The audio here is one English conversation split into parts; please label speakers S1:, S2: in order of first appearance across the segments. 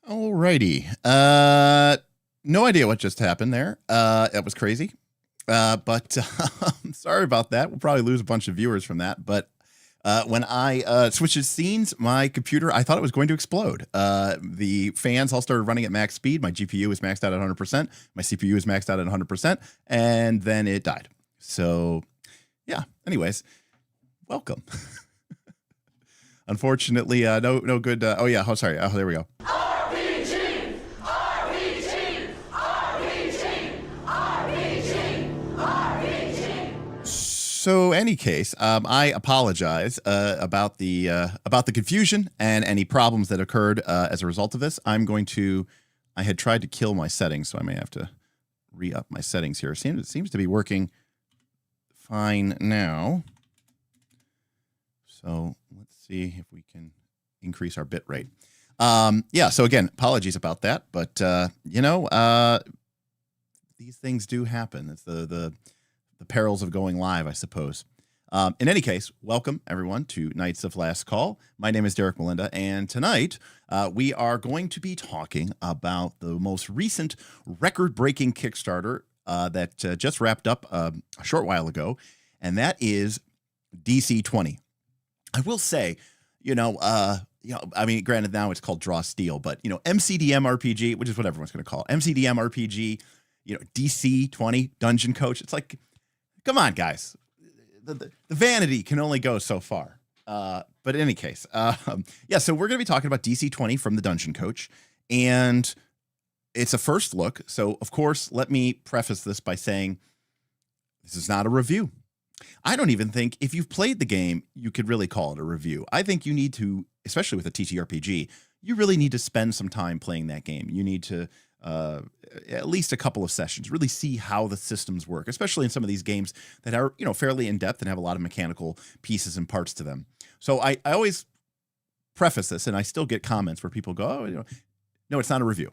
S1: Alrighty. No idea what just happened there. That was crazy. But sorry about that. We'll probably lose a bunch of viewers from that. But when I switched scenes, my computer, I thought it was going to explode. The fans all started running at max speed. My GPU was maxed out at 100%. My CPU was maxed out at 100%. And then it died. So, yeah. Anyways, welcome. Unfortunately, no good. Oh, yeah. Oh, sorry. Oh, there we go.
S2: RPG! RPG! RPG! RPG! RPG!
S1: So, any case, I apologize about the confusion and any problems that occurred as a result of this. I had tried to kill my settings, so I may have to re-up my settings here. It seems to be working fine now. So let's see if we can increase our bit rate. Yeah, so again, apologies about that, but these things do happen. It's the perils of going live, I suppose. In any case, welcome everyone to Knights of Last Call. My name is Derek Melinda, and tonight we are going to be talking about the most recent record-breaking Kickstarter that just wrapped up a short while ago, and that is DC20. I will say, I mean, granted now it's called DrawSteel, but MCDM RPG, which is what everyone's going to call it, MCDM RPG, DC20 Dungeon Coach. It's like, come on, guys. The vanity can only go so far. But in any case, yeah. So we're going to be talking about DC20 from the Dungeon Coach, and it's a first look. So of course, let me preface this by saying this is not a review. I don't even think if you've played the game, you could really call it a review. I think you need to, especially with a TTRPG, you really need to spend some time playing that game. You need to at least a couple of sessions, really see how the systems work, especially in some of these games that are, fairly in-depth and have a lot of mechanical pieces and parts to them. So I always preface this, and I still get comments where people go, oh, no, it's not a review.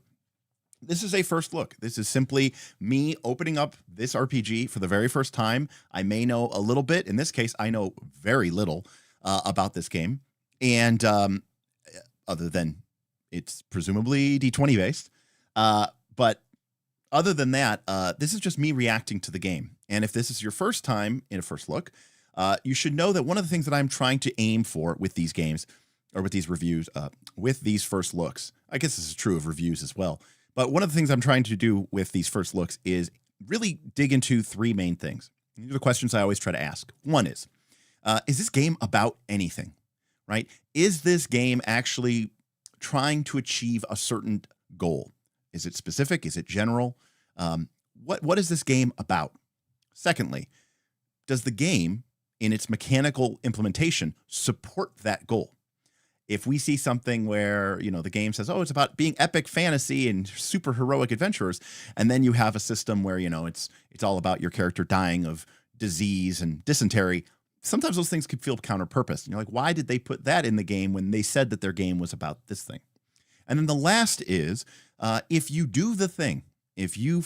S1: This is a first look. This is simply me opening up this RPG for the very first time. I may know a little bit. In this case, I know very little about this game. And other than it's presumably D20 based. But other than that, this is just me reacting to the game. And if this is your first time in a first look, you should know that one of the things that I'm trying to aim for with these games, or with these reviews, with these first looks, I guess this is true of reviews as well. But one of the things I'm trying to do with these first looks is really dig into three main things. These are the questions I always try to ask. One is this game about anything, right? Is this game actually trying to achieve a certain goal? Is it specific? Is it general? What is this game about? Secondly, does the game in its mechanical implementation support that goal? If we see something where, the game says, oh, it's about being epic fantasy and super heroic adventurers, and then you have a system where, it's all about your character dying of disease and dysentery, sometimes those things could feel counter-purpose. And you're like, why did they put that in the game when they said that their game was about this thing? And then the last is, if you do the thing, if you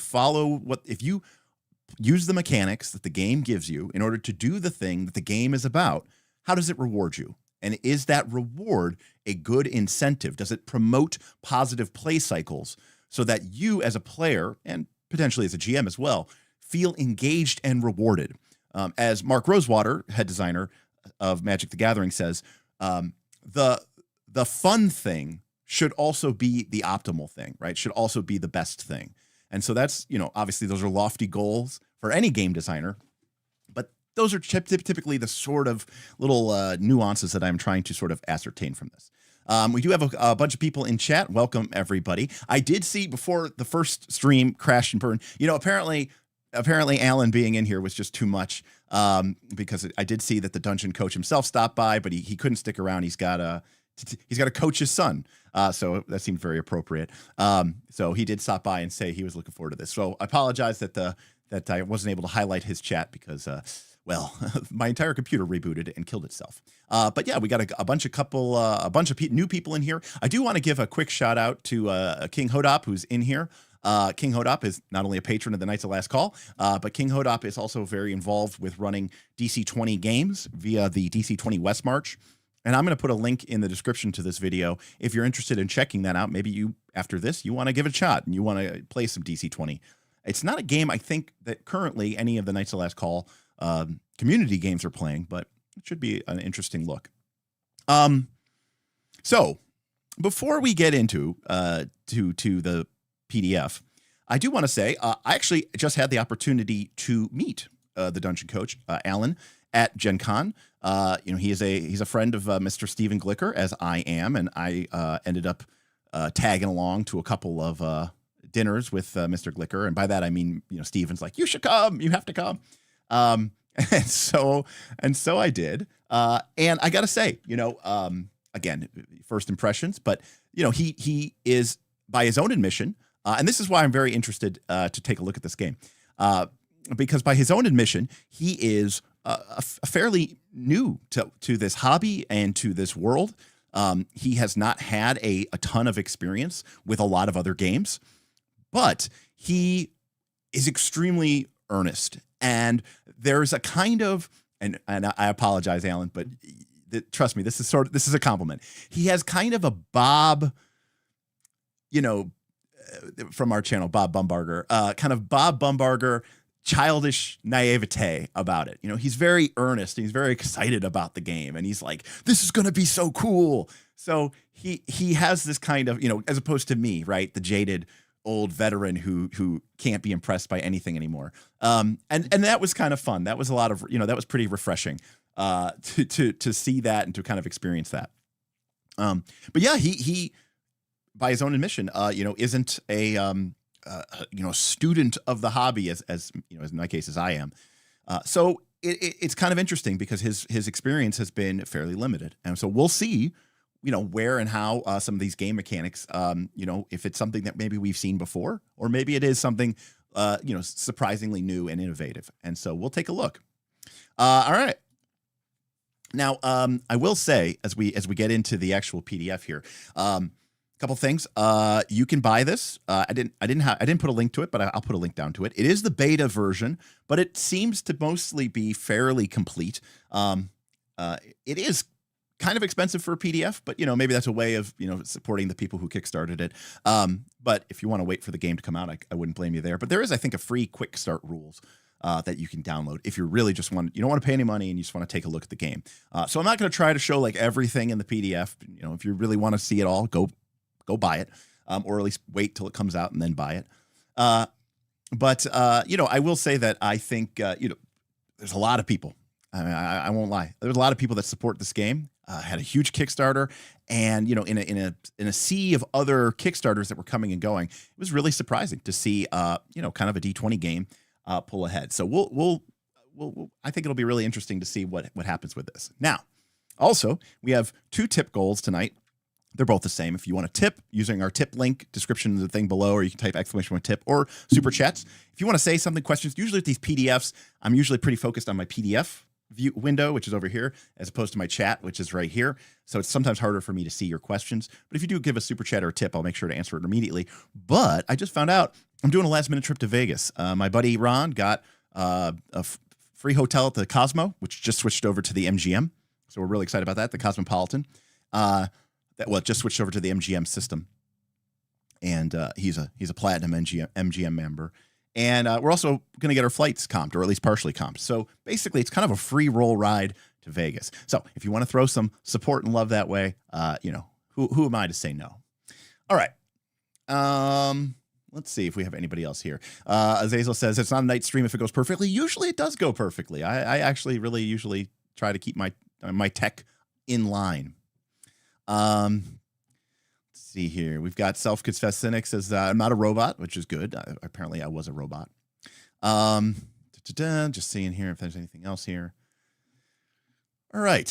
S1: use the mechanics that the game gives you in order to do the thing that the game is about, how does it reward you? And is that reward a good incentive? Does it promote positive play cycles so that you as a player, and potentially as a GM as well, feel engaged and rewarded? As Mark Rosewater, head designer of Magic the Gathering, says, the fun thing should also be the optimal thing, right? Should also be the best thing. And so that's, obviously those are lofty goals for any game designer. Those are typically the sort of little nuances that I'm trying to sort of ascertain from this. We do have a bunch of people in chat. Welcome, everybody. I did see before the first stream crashed and burned. Apparently Alan being in here was just too much because I did see that the Dungeon Coach himself stopped by, but he couldn't stick around. He's got to coach his son. So that seemed very appropriate. So he did stop by and say he was looking forward to this. So I apologize that I wasn't able to highlight his chat because well, my entire computer rebooted and killed itself. But yeah, we got a bunch of new people in here. I do want to give a quick shout out to King Hodop, who's in here. King Hodop is not only a patron of the Knights of Last Call, but King Hodop is also very involved with running DC20 games via the DC20 West March. And I'm going to put a link in the description to this video. If you're interested in checking that out, maybe you, after this, you want to give it a shot and you want to play some DC20. It's not a game I think that currently any of the Knights of Last Call community games are playing, but it should be an interesting look. So before we get into to the PDF, I do want to say I actually just had the opportunity to meet the Dungeon Coach, Alan, at Gen Con. He's a friend of Mr. Stephen Glicker, as I am, and I ended up tagging along to a couple of dinners with Mr. Glicker, and by that I mean, Stephen's like, you should come, you have to come, and so I did, and I gotta say, again, first impressions, but he is, by his own admission, and this is why I'm very interested to take a look at this game, because by his own admission, he is fairly new to this hobby and to this world. He has not had a ton of experience with a lot of other games, but he is extremely earnest. And there's a kind of, and I apologize, Alan, but trust me, this is a compliment. He has kind of a Bob, from our channel, Bob Bumbarger, kind of Bob Bumbarger, childish naivete about it. He's very earnest and he's very excited about the game, and he's like, this is going to be so cool. So he has this kind of, as opposed to me, right, the jaded old veteran who can't be impressed by anything anymore. And that was kind of fun. That was a lot of, that was pretty refreshing to see that and to kind of experience that. But yeah, he by his own admission, isn't a student of the hobby as in my case, as I am. So it's kind of interesting because his experience has been fairly limited. And so we'll see, where and how some of these game mechanics, if it's something that maybe we've seen before, or maybe it is something, surprisingly new and innovative. And so we'll take a look. All right. Now, I will say, as we get into the actual PDF here, couple things. You can buy this. I didn't put a link to it, but I'll put a link down to it. It is the beta version, but it seems to mostly be fairly complete. It is kind of expensive for a PDF, but maybe that's a way of supporting the people who kickstarted it. But if you want to wait for the game to come out, I wouldn't blame you there. But there is, I think, a free quick start rules that you can download if you really just you don't want to pay any money and you just want to take a look at the game. So I'm not going to try to show like everything in the PDF. If you really want to see it all, go buy it, or at least wait till it comes out and then buy it. But I will say that I think, there's a lot of people. I won't lie. There's a lot of people that support this game. Had a huge Kickstarter, and in a sea of other Kickstarters that were coming and going, it was really surprising to see kind of a D20 game pull ahead. So we'll I think it'll be really interesting to see what happens with this. Now, also we have 2 tip goals tonight. They're both the same. If you want to tip, using our tip link, description of the thing below, or you can type exclamation tip or super chats. If you want to say something, questions, usually with these PDFs, I'm usually pretty focused on my PDF view window, which is over here, as opposed to my chat, which is right here. So it's sometimes harder for me to see your questions. But if you do give a super chat or a tip, I'll make sure to answer it immediately. But I just found out I'm doing a last minute trip to Vegas. My buddy Ron got a free hotel at the Cosmo, which just switched over to the MGM. So we're really excited about that, the Cosmopolitan. That just switched over to the MGM system, and he's a platinum MGM member, and we're also going to get our flights comped, or at least partially comped. So basically, it's kind of a free roll ride to Vegas. So if you want to throw some support and love that way, who am I to say no? All right. Let's see if we have anybody else here. Azazel says it's not a night stream if it goes perfectly. Usually, it does go perfectly. I actually really usually try to keep my tech in line. Let's see here. We've got self-confessed cynic says I'm not a robot, which is good. Apparently I was a robot. Just seeing here if there's anything else here. All right.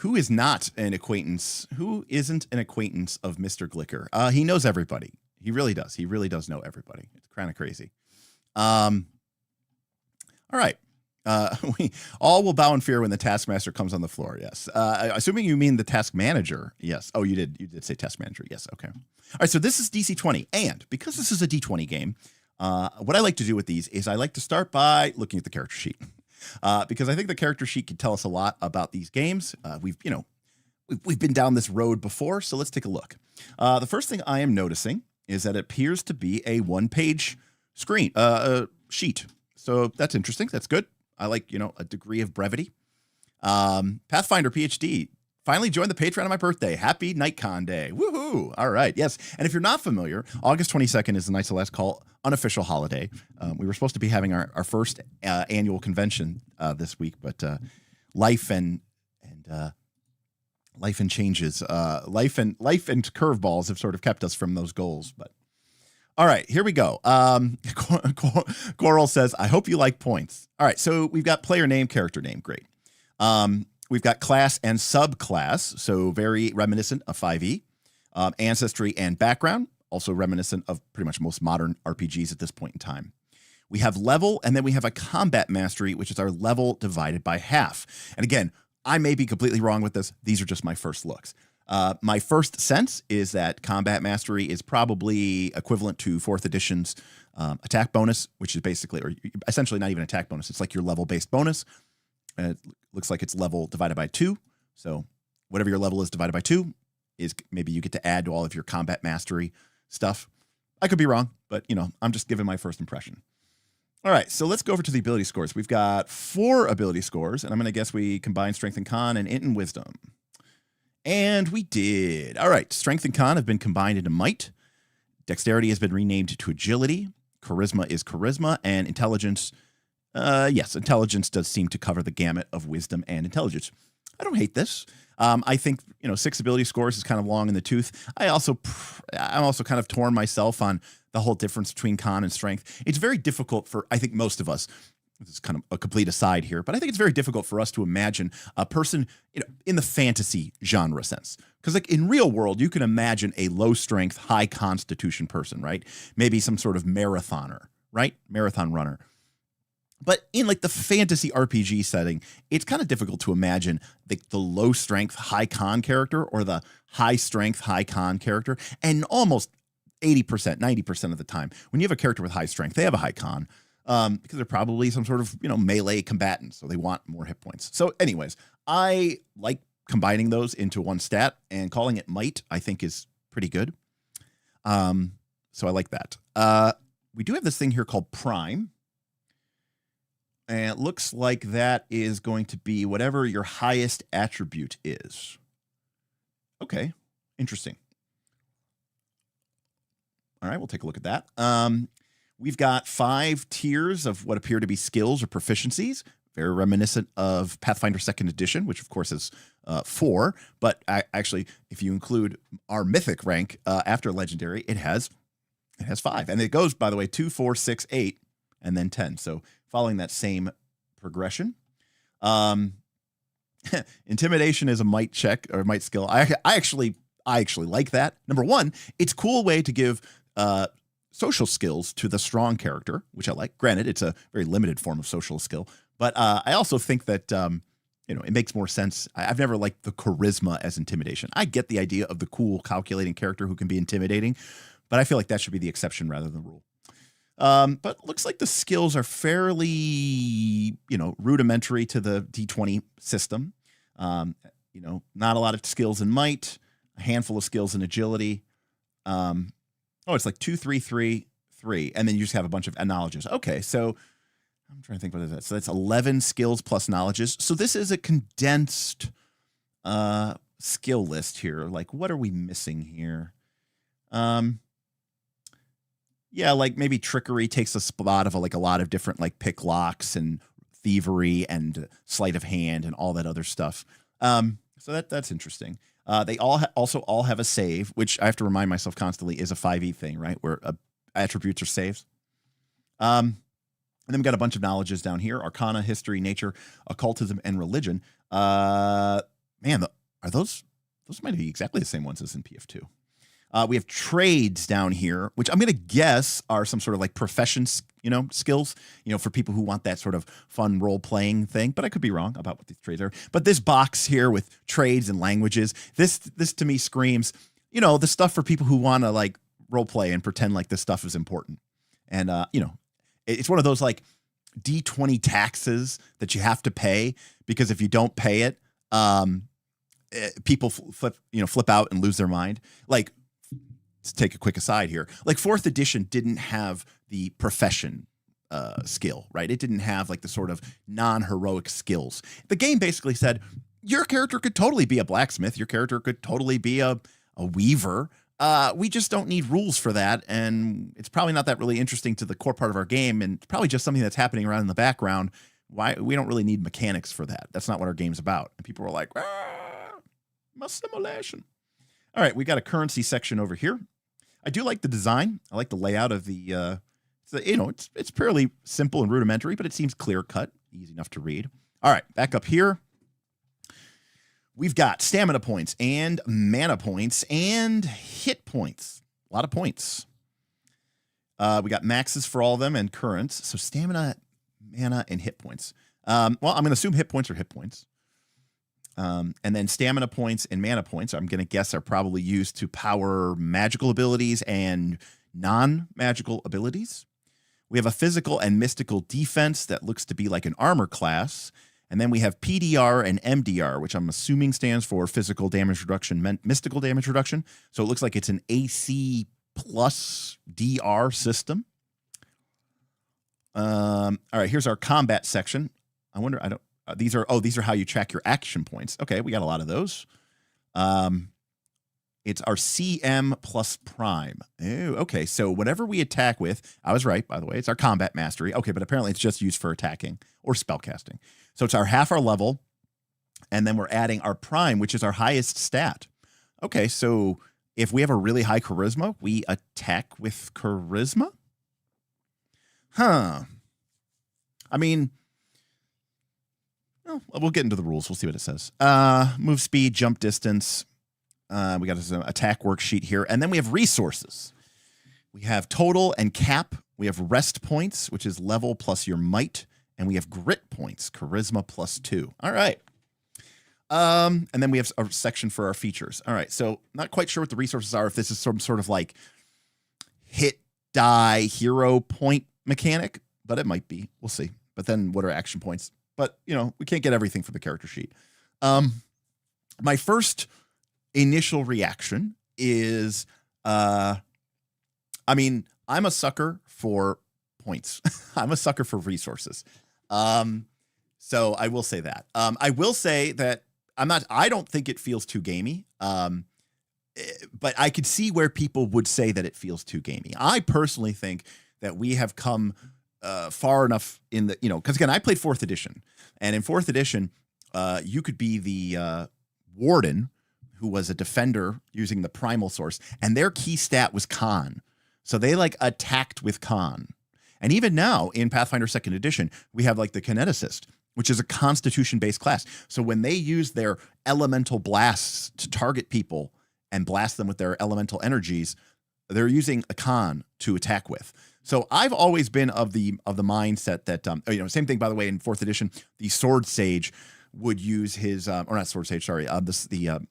S1: Who is not an acquaintance? Who isn't an acquaintance of Mr. Glicker? He knows everybody. He really does. He really does know everybody. It's kind of crazy. All right. We all will bow in fear when the taskmaster comes on the floor. Yes. Assuming you mean the task manager. Yes. Oh, you did say task manager. Yes. Okay. All right. So this is DC20. And because this is a D20 game, what I like to do with these is I like to start by looking at the character sheet. because I think the character sheet can tell us a lot about these games. We've been down this road before, so let's take a look. The first thing I am noticing is that it appears to be a one-page screen sheet. So that's interesting. That's good. I like, a degree of brevity. Pathfinder PhD finally joined the Patreon on my birthday. Happy NightCon Day. Woohoo. All right. Yes. And if you're not familiar, August 22nd is the Knights of Last Call unofficial holiday. We were supposed to be having our first annual convention this week, but life and changes, life and curveballs have sort of kept us from those goals. But all right, here we go. Coral says, I hope you like points. All right, so we've got player name, character name. Great. We've got class and subclass, so very reminiscent of 5e. Ancestry and background, also reminiscent of pretty much most modern RPGs at this point in time. We have level, and then we have a combat mastery, which is our level divided by half. And again, I may be completely wrong with this. These are just my first looks. My first sense is that combat mastery is probably equivalent to 4th edition's attack bonus, which is basically, or essentially not even attack bonus. It's like your level-based bonus. It looks like it's level divided by 2. So whatever your level is divided by 2 is maybe you get to add to all of your combat mastery stuff. I could be wrong, but, I'm just giving my first impression. All right, so let's go over to the ability scores. We've got 4 ability scores, and I'm going to guess we combine Strength and Con and Int and Wisdom. And we did. All right, Strength and Con have been combined into Might. Dexterity has been renamed to Agility. Charisma is Charisma. And Intelligence, yes, Intelligence does seem to cover the gamut of Wisdom and Intelligence. I don't hate this. I think, 6 ability scores is kind of long in the tooth. I'm also kind of torn myself on the whole difference between Con and Strength. It's very difficult for, I think, most of us. This is kind of a complete aside here, but I think it's very difficult for us to imagine a person, in the fantasy genre sense. Because like in real world, you can imagine a low strength, high constitution person, right? Maybe some sort of marathoner, right? Marathon runner. But in like the fantasy RPG setting, it's kind of difficult to imagine the low strength, high con character or the high strength, high con character. And almost 80%, 90% of the time, when you have a character with high strength, they have a high con. Because they're probably some sort of, melee combatant, so they want more hit points. So anyways, I like combining those into one stat, and calling it Might, I think, is pretty good. So I like that. We do have this thing here called Prime, and it looks like that is going to be whatever your highest attribute is. Okay, interesting. All right, we'll take a look at that. We've got 5 tiers of what appear to be skills or proficiencies, very reminiscent of Pathfinder 2nd Edition, which of course is 4. But actually, if you include our mythic rank after legendary, it has 5. And it goes, by the way, 2, 4, 6, 8, and then 10. So following that same progression. Intimidation is a might check or might skill. I actually like that. Number one, it's a cool way to give social skills to the strong character, which I like. Granted, it's a very limited form of social skill, but I also think that it makes more sense. I've never liked the charisma as intimidation. I get the idea of the cool, calculating character who can be intimidating, but I feel like that should be the exception rather than the rule. But looks like the skills are fairly, rudimentary to the D20 system. Not a lot of skills in might, a handful of skills in agility. It's like 2, 3, 3, 3. And then you just have a bunch of knowledges. Okay, so I'm trying to think what is that. So that's 11 skills plus knowledges. So this is a condensed skill list here. Like, what are we missing here? Yeah, like maybe trickery takes a spot of a lot of different like pick locks and thievery and sleight of hand and all that other stuff. So that's interesting. They also all have a save, which I have to remind myself constantly is a 5e thing, right? Where attributes are saves. And then we've got a bunch of knowledges down here: Arcana, History, Nature, Occultism, and Religion. Are those might be exactly the same ones as in PF2. We have trades down here, which I'm going to guess are some sort of like professions, skills, for people who want that sort of fun role-playing thing. But I could be wrong about what these trades are. But this box here with trades and languages, this to me screams, the stuff for people who want to like role-play and pretend like this stuff is important. And, it's one of those like, D20 taxes that you have to pay, because if you don't pay it, people flip out and lose their mind. Like, let's take a quick aside here. Like 4th edition didn't have the profession skill, right? It didn't have like the sort of non-heroic skills. The game basically said your character could totally be a blacksmith. Your character could totally be a weaver. We just don't need rules for that. And it's probably not that really interesting to the core part of our game. And it's probably just something that's happening around in the background. Why we don't really need mechanics for that. That's not what our game's about. And people were like, my simulation. All right, we got a currency section over here. I do like the design. I like the layout of the, it's fairly simple and rudimentary, but it seems clear cut, easy enough to read. All right, back up here. We've got stamina points and mana points and hit points. A lot of points. We got maxes for all of them and currents. So stamina, mana, and hit points. Well, I'm going to assume hit points are hit points. And then stamina points and mana points, I'm going to guess, are probably used to power magical abilities and non-magical abilities. We have a physical and mystical defense that looks to be like an armor class. And then we have PDR and MDR, which I'm assuming stands for physical damage reduction, mystical damage reduction. So it looks like it's an AC plus DR system. All right, here's our combat section. I wonder, these are how you track your action points. Okay, we got a lot of those. It's our CM plus prime. Oh, okay, so whatever we attack with, I was right, by the way, it's our combat mastery. Okay, but apparently it's just used for attacking or spellcasting. So it's half our level, and then we're adding our prime, which is our highest stat. Okay, so if we have a really high charisma, we attack with charisma? Huh. I mean, well, we'll get into the rules. We'll see what it says. Move speed, jump distance. We got this attack worksheet here. And then we have resources. We have total and cap. We have rest points, which is level plus your might. And we have grit points, charisma +2. All right. And then we have a section for our features. All right. So not quite sure what the resources are, if this is some sort of like hit die hero point mechanic, but it might be. We'll see. But then what are action points? But, we can't get everything from the character sheet. My first initial reaction is, I'm a sucker for points. I'm a sucker for resources. So I will say that. I will say that I don't think it feels too gamey. But I could see where people would say that it feels too gamey. I personally think that we have come far enough in the, because again, I played 4th edition, and in 4th edition, you could be the warden who was a defender using the primal source, and their key stat was con. So they attacked with con. And even now in Pathfinder 2nd edition, we have the kineticist, which is a constitution-based class. So when they use their elemental blasts to target people and blast them with their elemental energies, they're using a con to attack with. So I've always been of the mindset that, same thing, by the way, in 4th edition, the sword sage would use his, or not sword sage, sorry, the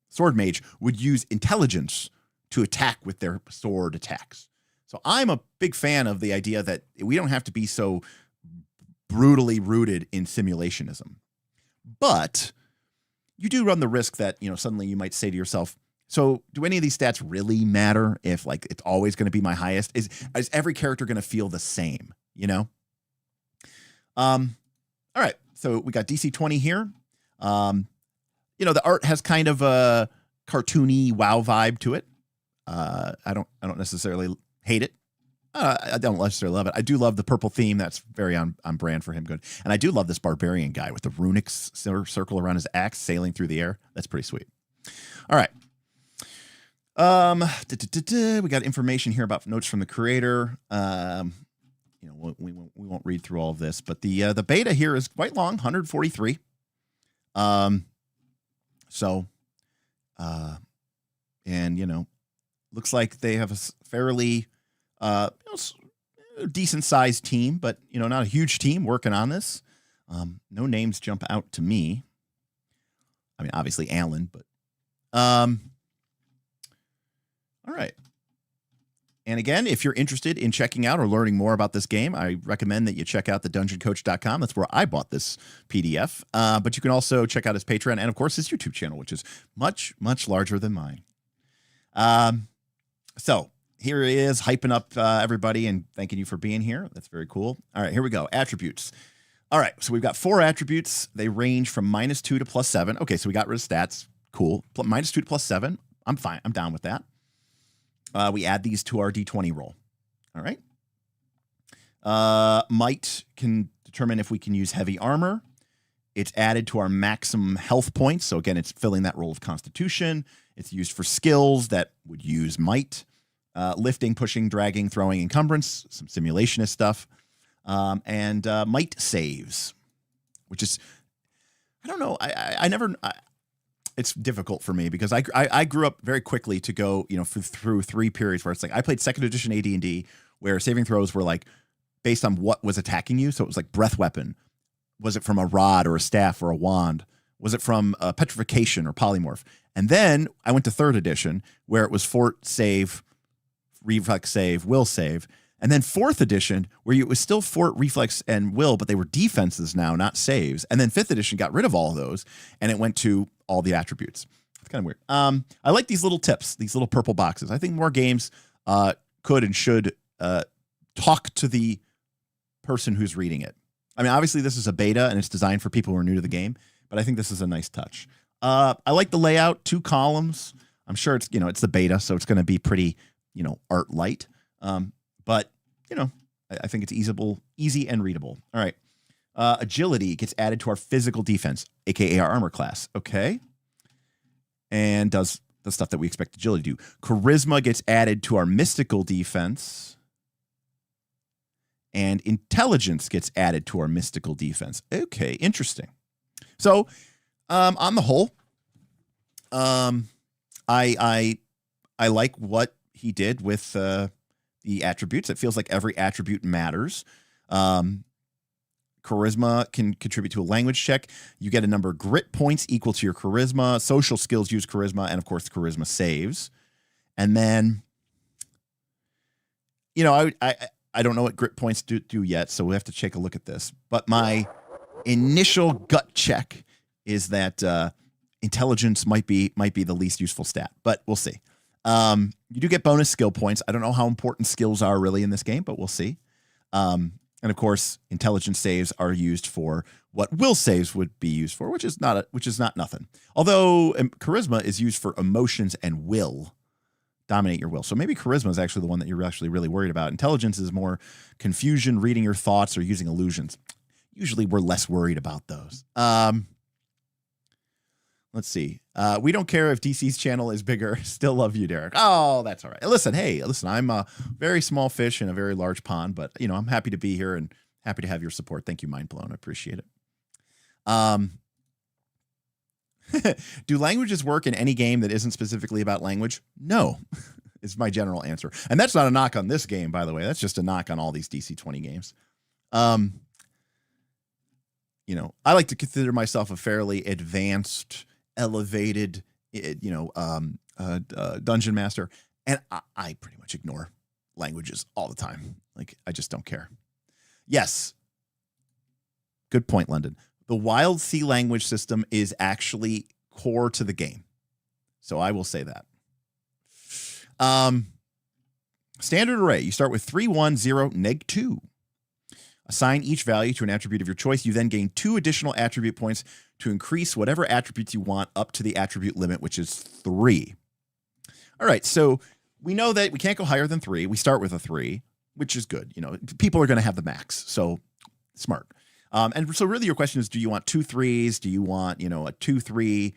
S1: sword mage would use intelligence to attack with their sword attacks. So I'm a big fan of the idea that we don't have to be so brutally rooted in simulationism. But you do run the risk that, suddenly you might say to yourself, so do any of these stats really matter if it's always going to be my highest? Is every character going to feel the same, All right. So we got DC20 here. The art has kind of a cartoony WoW vibe to it. I don't necessarily hate it. I don't necessarily love it. I do love the purple theme. That's very on brand for him. Good. And I do love this barbarian guy with the runic circle around his axe sailing through the air. That's pretty sweet. All right. We got information here about notes from the creator. We won't read through all of this, but the beta here is quite long, 143. Looks like they have a fairly decent sized team, but not a huge team working on this. No names jump out to me. I mean, obviously Alan, but all right. And again, if you're interested in checking out or learning more about this game, I recommend that you check out the dungeoncoach.com. That's where I bought this PDF. But you can also check out his Patreon and, of course, his YouTube channel, which is much, much larger than mine. So here he is hyping up everybody and thanking you for being here. That's very cool. All right, here we go. Attributes. All right, so we've got 4 attributes. They range from -2 to +7. Okay, so we got rid of stats. Cool. -2 to +7. I'm fine. I'm down with that. We add these to our D20 roll. All right. Might can determine if we can use heavy armor. It's added to our maximum health points. So again, it's filling that roll of Constitution. It's used for skills that would use might. Lifting, pushing, dragging, throwing, encumbrance, some simulationist stuff. And might saves, which is, I don't know. I never... it's difficult for me because I grew up very quickly to go, through 3 periods where it's like I played 2nd edition AD&D where saving throws were like based on what was attacking you. So it was like breath weapon. Was it from a rod or a staff or a wand? Was it from petrification or polymorph? And then I went to 3rd edition where it was fort save, reflex save, will save. And then 4th edition, where it was still fort, reflex, and will, but they were defenses now, not saves. And then 5th edition got rid of all of those, and it went to all the attributes. It's kind of weird. I like these little tips, these little purple boxes. I think more games could and should talk to the person who's reading it. I mean, obviously, this is a beta, and it's designed for people who are new to the game, but I think this is a nice touch. I like the layout, 2 columns. I'm sure it's, it's the beta, so it's going to be pretty, art light. But, I think it's easy and readable. All right. Agility gets added to our physical defense, a.k.a. our armor class. Okay. And does the stuff that we expect agility to do. Charisma gets added to our mystical defense. And intelligence gets added to our mystical defense. Okay, interesting. So, on the whole, I like what he did with the attributes. It feels like every attribute matters. Charisma can contribute to a language check. You get a number of grit points equal to your charisma. Social skills use charisma, and of course, charisma saves. And then, I don't know what grit points do yet, so we have to take a look at this. But my initial gut check is that intelligence might be the least useful stat, but we'll see. You do get bonus skill points. I don't know how important skills are really in this game, but we'll see. And of course, intelligence saves are used for what will saves would be used for, which is not nothing. Although charisma is used for emotions and will dominate your will. So maybe charisma is actually the one that you're actually really worried about. Intelligence is more confusion, reading your thoughts, or using illusions. Usually we're less worried about those. Let's see. We don't care if DC's channel is bigger. Still love you, Derek. Oh, that's all right. Listen, I'm a very small fish in a very large pond, but I'm happy to be here and happy to have your support. Thank you, Mindblown. I appreciate it. Do languages work in any game that isn't specifically about language? No, is my general answer. And that's not a knock on this game, by the way. That's just a knock on all these DC20 games. I like to consider myself a fairly advanced, elevated, dungeon master, and I pretty much ignore languages all the time. Like, I just don't care. Yes. Good point, London. The Wild Sea language system is actually core to the game. So I will say that. Standard array. You start with 3, 1, 0, -2. Assign each value to an attribute of your choice. You then gain 2 additional attribute points to increase whatever attributes you want up to the attribute limit, which is 3. All right, so we know that we can't go higher than 3. We start with a 3, which is good. People are going to have the max, so smart. And so really your question is, do you want 2 3s? Do you want, a 2 3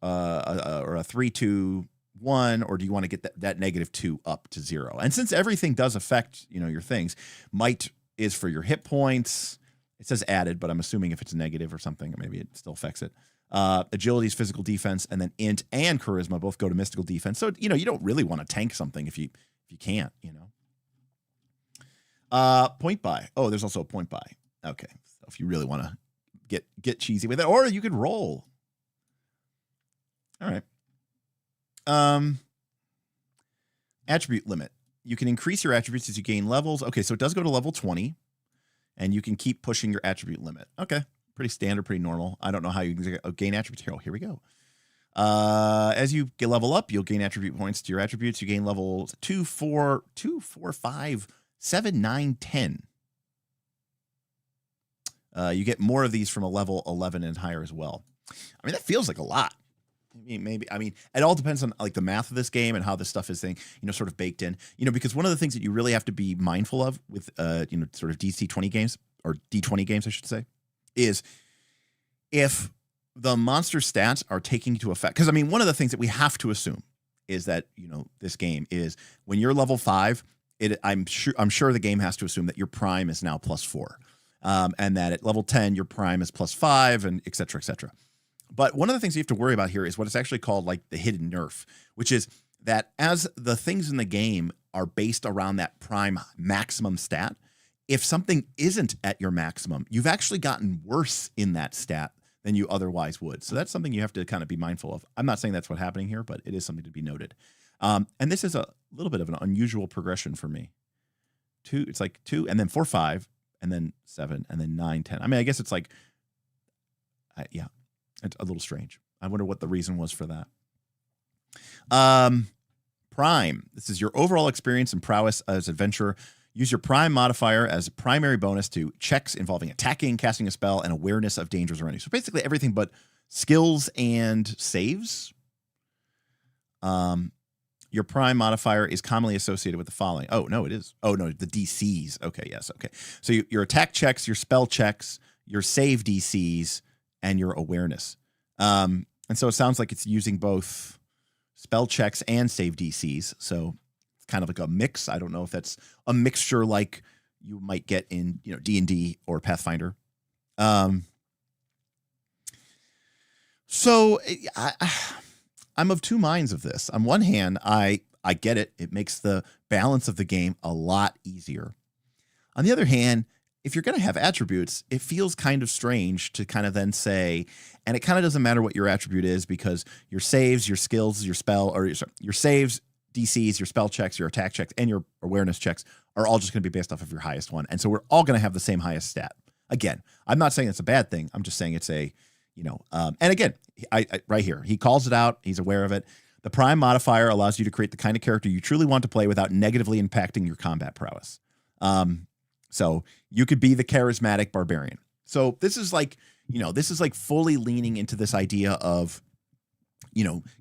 S1: or a 3 2 1, or do you want to get that -2 up to 0? And since everything does affect, your things, might is for your hit points. It says added, but I'm assuming if it's negative or something, maybe it still affects it. Agility is physical defense, and then int and charisma both go to mystical defense. So, you don't really want to tank something if you can't, Point buy. Oh, there's also a point buy. Okay. So if you really want to get cheesy with it, or you could roll. All right. Attribute limit. You can increase your attributes as you gain levels. Okay, so it does go to level 20, and you can keep pushing your attribute limit. Okay, pretty standard, pretty normal. I don't know how you can gain attributes here. Oh, here we go. As you get level up, you'll gain attribute points to your attributes. You gain levels 2, 4, 5, 7, 9, 10. You get more of these from a level 11 and higher as well. I mean, that feels like a lot. I mean, it all depends on like the math of this game and how this stuff is sort of baked in, because one of the things that you really have to be mindful of with, sort of DC20 games or D20 games, I should say, is if the monster stats are taking into effect. Because I mean, one of the things that we have to assume is that, this game is when you're level 5, I'm sure the game has to assume that your prime is now +4. And that at level 10, your prime is +5 and et cetera, et cetera. But one of the things you have to worry about here is what it's actually called like the hidden nerf, which is that as the things in the game are based around that prime maximum stat, if something isn't at your maximum, you've actually gotten worse in that stat than you otherwise would. So that's something you have to kind of be mindful of. I'm not saying that's what's happening here, but it is something to be noted. And this is a little bit of an unusual progression for me. It's like 2 and then 4, 5, and then 7 and then 9, 10. I mean, I guess it's like, yeah. It's a little strange. I wonder what the reason was for that. Prime. This is your overall experience and prowess as adventurer. Use your prime modifier as a primary bonus to checks involving attacking, casting a spell, and awareness of dangers around you. So basically everything but skills and saves. Your prime modifier is commonly associated with the following. Oh, no, it is. Oh, no, the DCs. Okay, yes, okay. So your attack checks, your spell checks, your save DCs, and your awareness. And so it sounds like it's using both spell checks and save DCs. So it's kind of like a mix. I don't know if that's a mixture like you might get in, D&D or Pathfinder. So I'm of two minds of this. On one hand, I get it. It makes the balance of the game a lot easier. On the other hand, if you're going to have attributes, it feels kind of strange to kind of then say, and it kind of doesn't matter what your attribute is because your saves, your skills, your spell, or your saves, DCs, your spell checks, your attack checks, and your awareness checks are all just going to be based off of your highest one. And so we're all going to have the same highest stat. Again, I'm not saying it's a bad thing. I'm just saying it's a, and again, I right here, he calls it out. He's aware of it. The prime modifier allows you to create the kind of character you truly want to play without negatively impacting your combat prowess. So you could be the charismatic barbarian. So this is like, fully leaning into this idea of,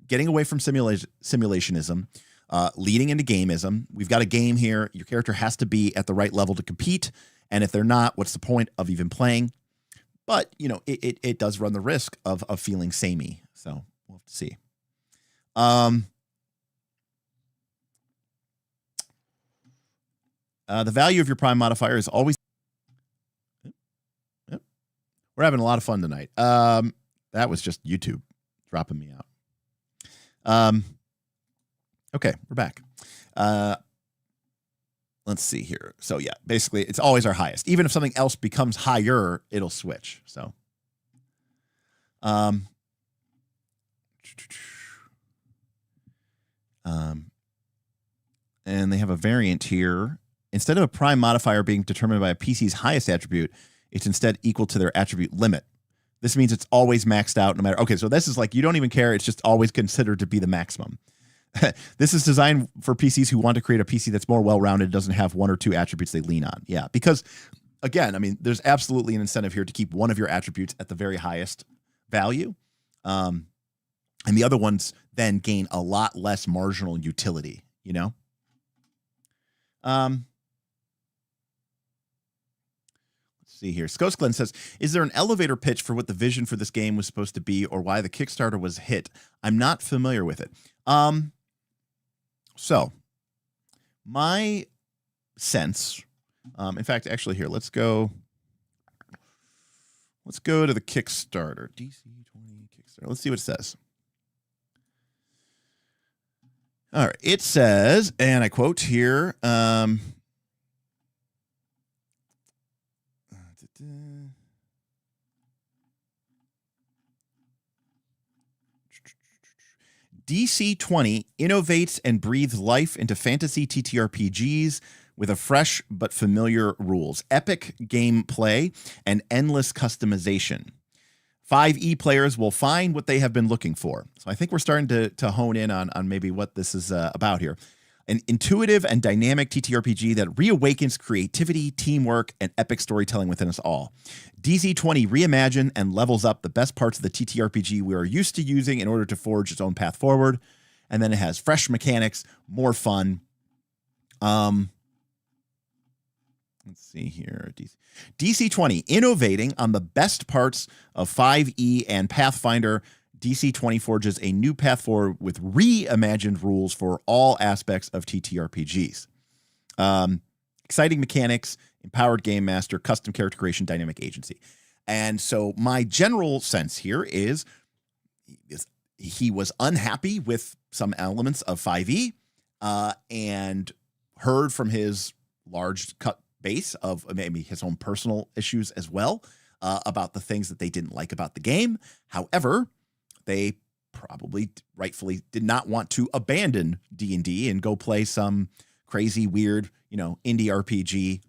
S1: getting away from simulationism, leading into gameism. We've got a game here. Your character has to be at the right level to compete. And if they're not, what's the point of even playing? But, it does run the risk of feeling samey. So we'll have to see. The value of your prime modifier is always. Yep. We're having a lot of fun tonight. That was just YouTube dropping me out. Okay, we're back. Let's see here. So yeah, basically it's always our highest. Even if something else becomes higher, it'll switch. So, and they have a variant here. Instead of a prime modifier being determined by a PC's highest attribute, it's instead equal to their attribute limit. This means it's always maxed out no matter. Okay, so this is like you don't even care. It's just always considered to be the maximum. This is designed for PCs who want to create a PC that's more well-rounded, doesn't have one or two attributes they lean on. Yeah, because again, I mean, there's absolutely an incentive here to keep one of your attributes at the very highest value. And the other ones then gain a lot less marginal utility, See here. Skosglen says, is there an elevator pitch for what the vision for this game was supposed to be or why the Kickstarter was a hit? I'm not familiar with it. So my sense, in fact, actually here, let's go to the Kickstarter, DC20 Kickstarter. Let's see what it says. All right. It says, and I quote here, DC20 innovates and breathes life into fantasy TTRPGs with a fresh but familiar rules, epic gameplay, and endless customization. 5e players will find what they have been looking for. So I think we're starting to hone in on maybe what this is about here. An intuitive and dynamic TTRPG that reawakens creativity, teamwork, and epic storytelling within us all. DC20 reimagine and levels up the best parts of the TTRPG we are used to using in order to forge its own path forward. And then it has fresh mechanics, more fun. Let's see here. DC20 innovating on the best parts of 5e and Pathfinder. DC20 forges a new path forward with reimagined rules for all aspects of TTRPGs. Exciting mechanics, empowered game master, custom character creation, dynamic agency. And so my general sense here is he was unhappy with some elements of 5e and heard from his large cut base of maybe his own personal issues as well about the things that they didn't like about the game. However, they probably rightfully did not want to abandon D&D and go play some crazy, weird, indie RPG,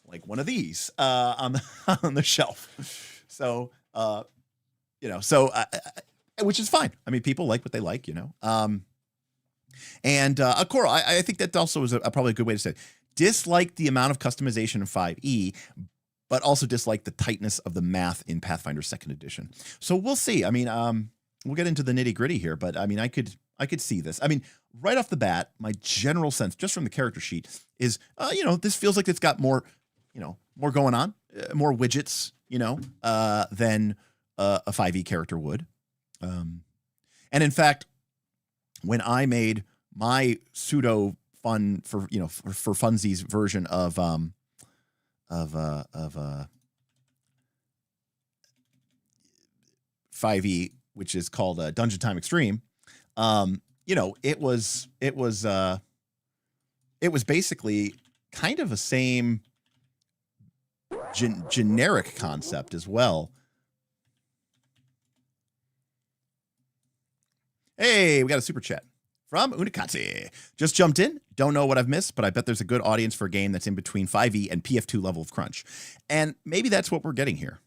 S1: like one of these on the shelf. So, which is fine. I mean, people like what they like, And Coral, I think that also is probably a good way to say it. Dislike the amount of customization in 5e, but also dislike the tightness of the math in Pathfinder 2nd Edition. So we'll see. I mean, we'll get into the nitty gritty here, but I mean, I could see this. I mean, right off the bat, my general sense, just from the character sheet, is, this feels like it's got more, more going on, more widgets, than a 5e character would. And in fact, when I made my pseudo fun for funsies version of 5e, which is called Dungeon Time Extreme, it was basically kind of a same generic concept as well. Hey, we got a super chat from Unikatsu. Just jumped in. Don't know what I've missed, but I bet there's a good audience for a game that's in between 5e and PF2 level of crunch. And maybe that's what we're getting here.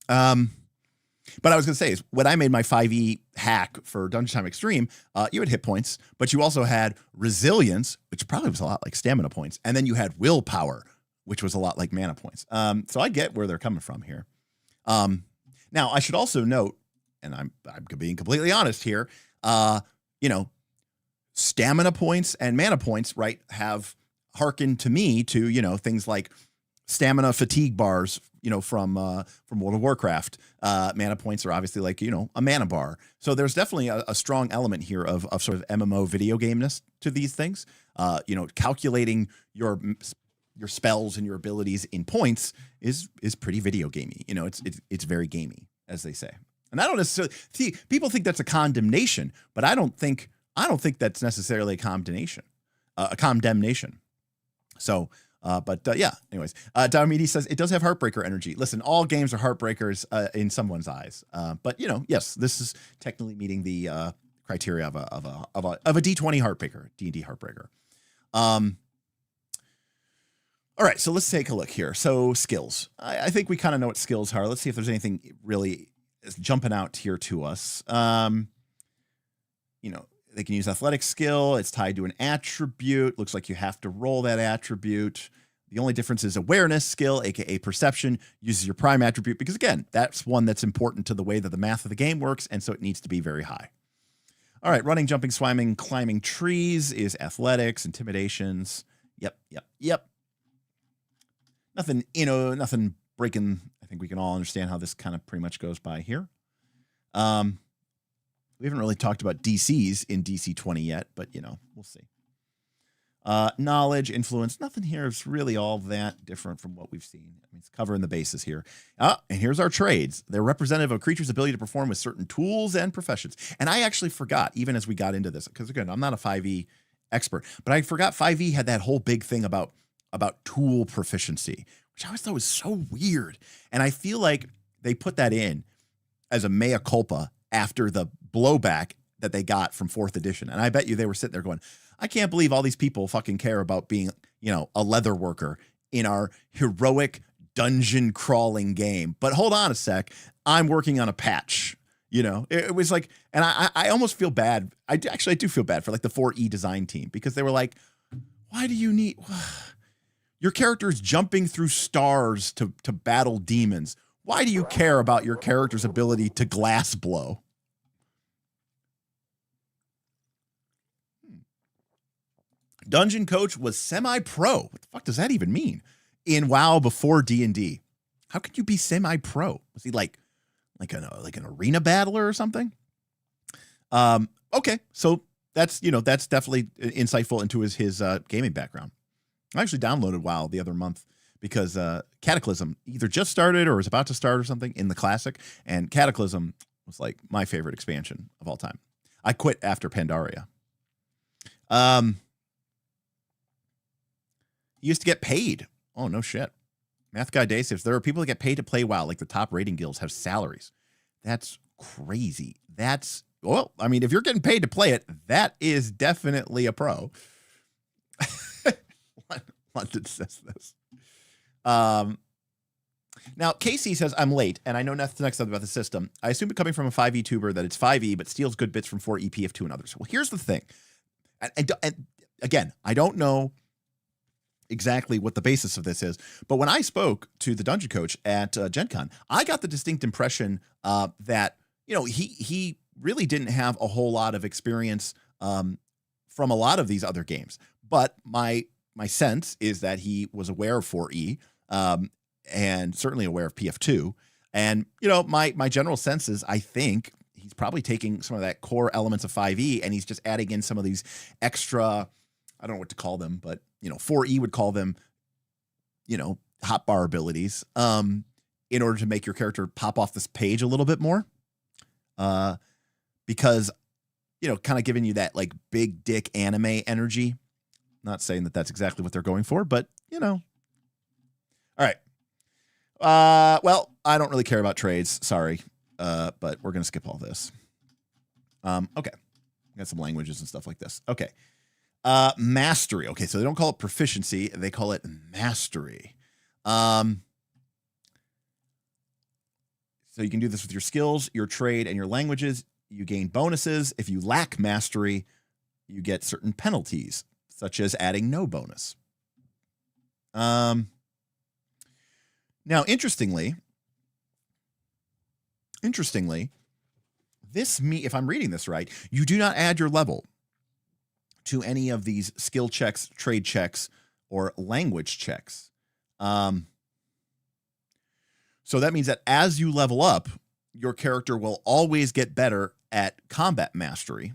S1: But I was going to say is when I made my 5e hack for Dungeon Time Extreme, you had hit points, but you also had resilience, which probably was a lot like stamina points. And then you had willpower, which was a lot like mana points. So I get where they're coming from here. Now, I should also note, and I'm being completely honest here, stamina points and mana points, right, have hearkened to me to, things like stamina fatigue bars, from World of Warcraft. Mana points are obviously like, a mana bar. So there's definitely a strong element here of sort of MMO video gameness to these things. Calculating your spells and your abilities in points is pretty video gamey. It's very gamey, as they say. And I don't necessarily see people think that's a condemnation, but I don't think that's necessarily a condemnation. So, yeah. Anyways, Dharmidi says it does have heartbreaker energy. Listen, all games are heartbreakers in someone's eyes. But yes, this is technically meeting the criteria of a D20 heartbreaker, D&D heartbreaker. All right, so let's take a look here. So skills. I think we kind of know what skills are. Let's see if there's anything really jumping out here to us. They can use athletic skill. It's tied to an attribute. Looks like you have to roll that attribute. The only difference is awareness skill, aka perception, uses your prime attribute because, again, that's one that's important to the way that the math of the game works, and so it needs to be very high. All right, running, jumping, swimming, climbing trees is athletics, intimidations. Yep. Nothing breaking. I think we can all understand how this kind of pretty much goes by here. We haven't really talked about DCs in DC20 yet, but, we'll see. Knowledge, influence, nothing here is really all that different from what we've seen. I mean, it's covering the bases here. And here's our trades. They're representative of a creature's ability to perform with certain tools and professions. And I actually forgot, even as we got into this, because, again, I'm not a 5e expert, but I forgot 5e had that whole big thing about tool proficiency, which I always thought was so weird. And I feel like they put that in as a mea culpa after the blowback that they got from 4th edition. And I bet you they were sitting there going, I can't believe all these people fucking care about being, a leather worker in our heroic dungeon crawling game. But hold on a sec. I'm working on a patch. It was like, and I almost feel bad. I do feel bad for like the 4E design team, because they were like, why do you need your character's jumping through stars to battle demons? Why do you care about your character's ability to glass blow? Dungeon Coach was semi-pro. What the fuck does that even mean? In WoW before D&D. How could you be semi-pro? Was he like an arena battler or something? Okay, so that's definitely insightful into his gaming background. I actually downloaded WoW the other month because Cataclysm either just started or was about to start or something in the classic, and Cataclysm was like my favorite expansion of all time. I quit after Pandaria. He used to get paid. Oh, no shit. Math Guy Day says there are people that get paid to play WoW, like the top rating guilds have salaries. That's crazy. Well, I mean, if you're getting paid to play it, that is definitely a pro. London says this. Now, Casey says, I'm late, and I know nothing next about the system. I assume it coming from a 5e tuber that it's 5e, but steals good bits from 4e, PF2, and others. Well, here's the thing. And again, I don't know exactly what the basis of this is, but when I spoke to the Dungeon Coach at Gen Con, I got the distinct impression that, he really didn't have a whole lot of experience from a lot of these other games. But my sense is that he was aware of 4E and certainly aware of PF2. And, my general sense is I think he's probably taking some of that core elements of 5E and he's just adding in some of these extra, I don't know what to call them, but 4E would call them, hotbar abilities, in order to make your character pop off this page a little bit more. Because, kind of giving you that like big dick anime energy. Not saying that that's exactly what they're going for, but All right. Well, I don't really care about trades. Sorry. But we're going to skip all this. Okay. Got some languages and stuff like this. Okay. Mastery. Okay, so they don't call it proficiency, they call it mastery. So you can do this with your skills, your trade, and your languages. You gain bonuses. If you lack mastery, you get certain penalties, such as adding no bonus. Now, interestingly, if I'm reading this right, you do not add your level to any of these skill checks, trade checks, or language checks. So that means that as you level up, your character will always get better at combat mastery,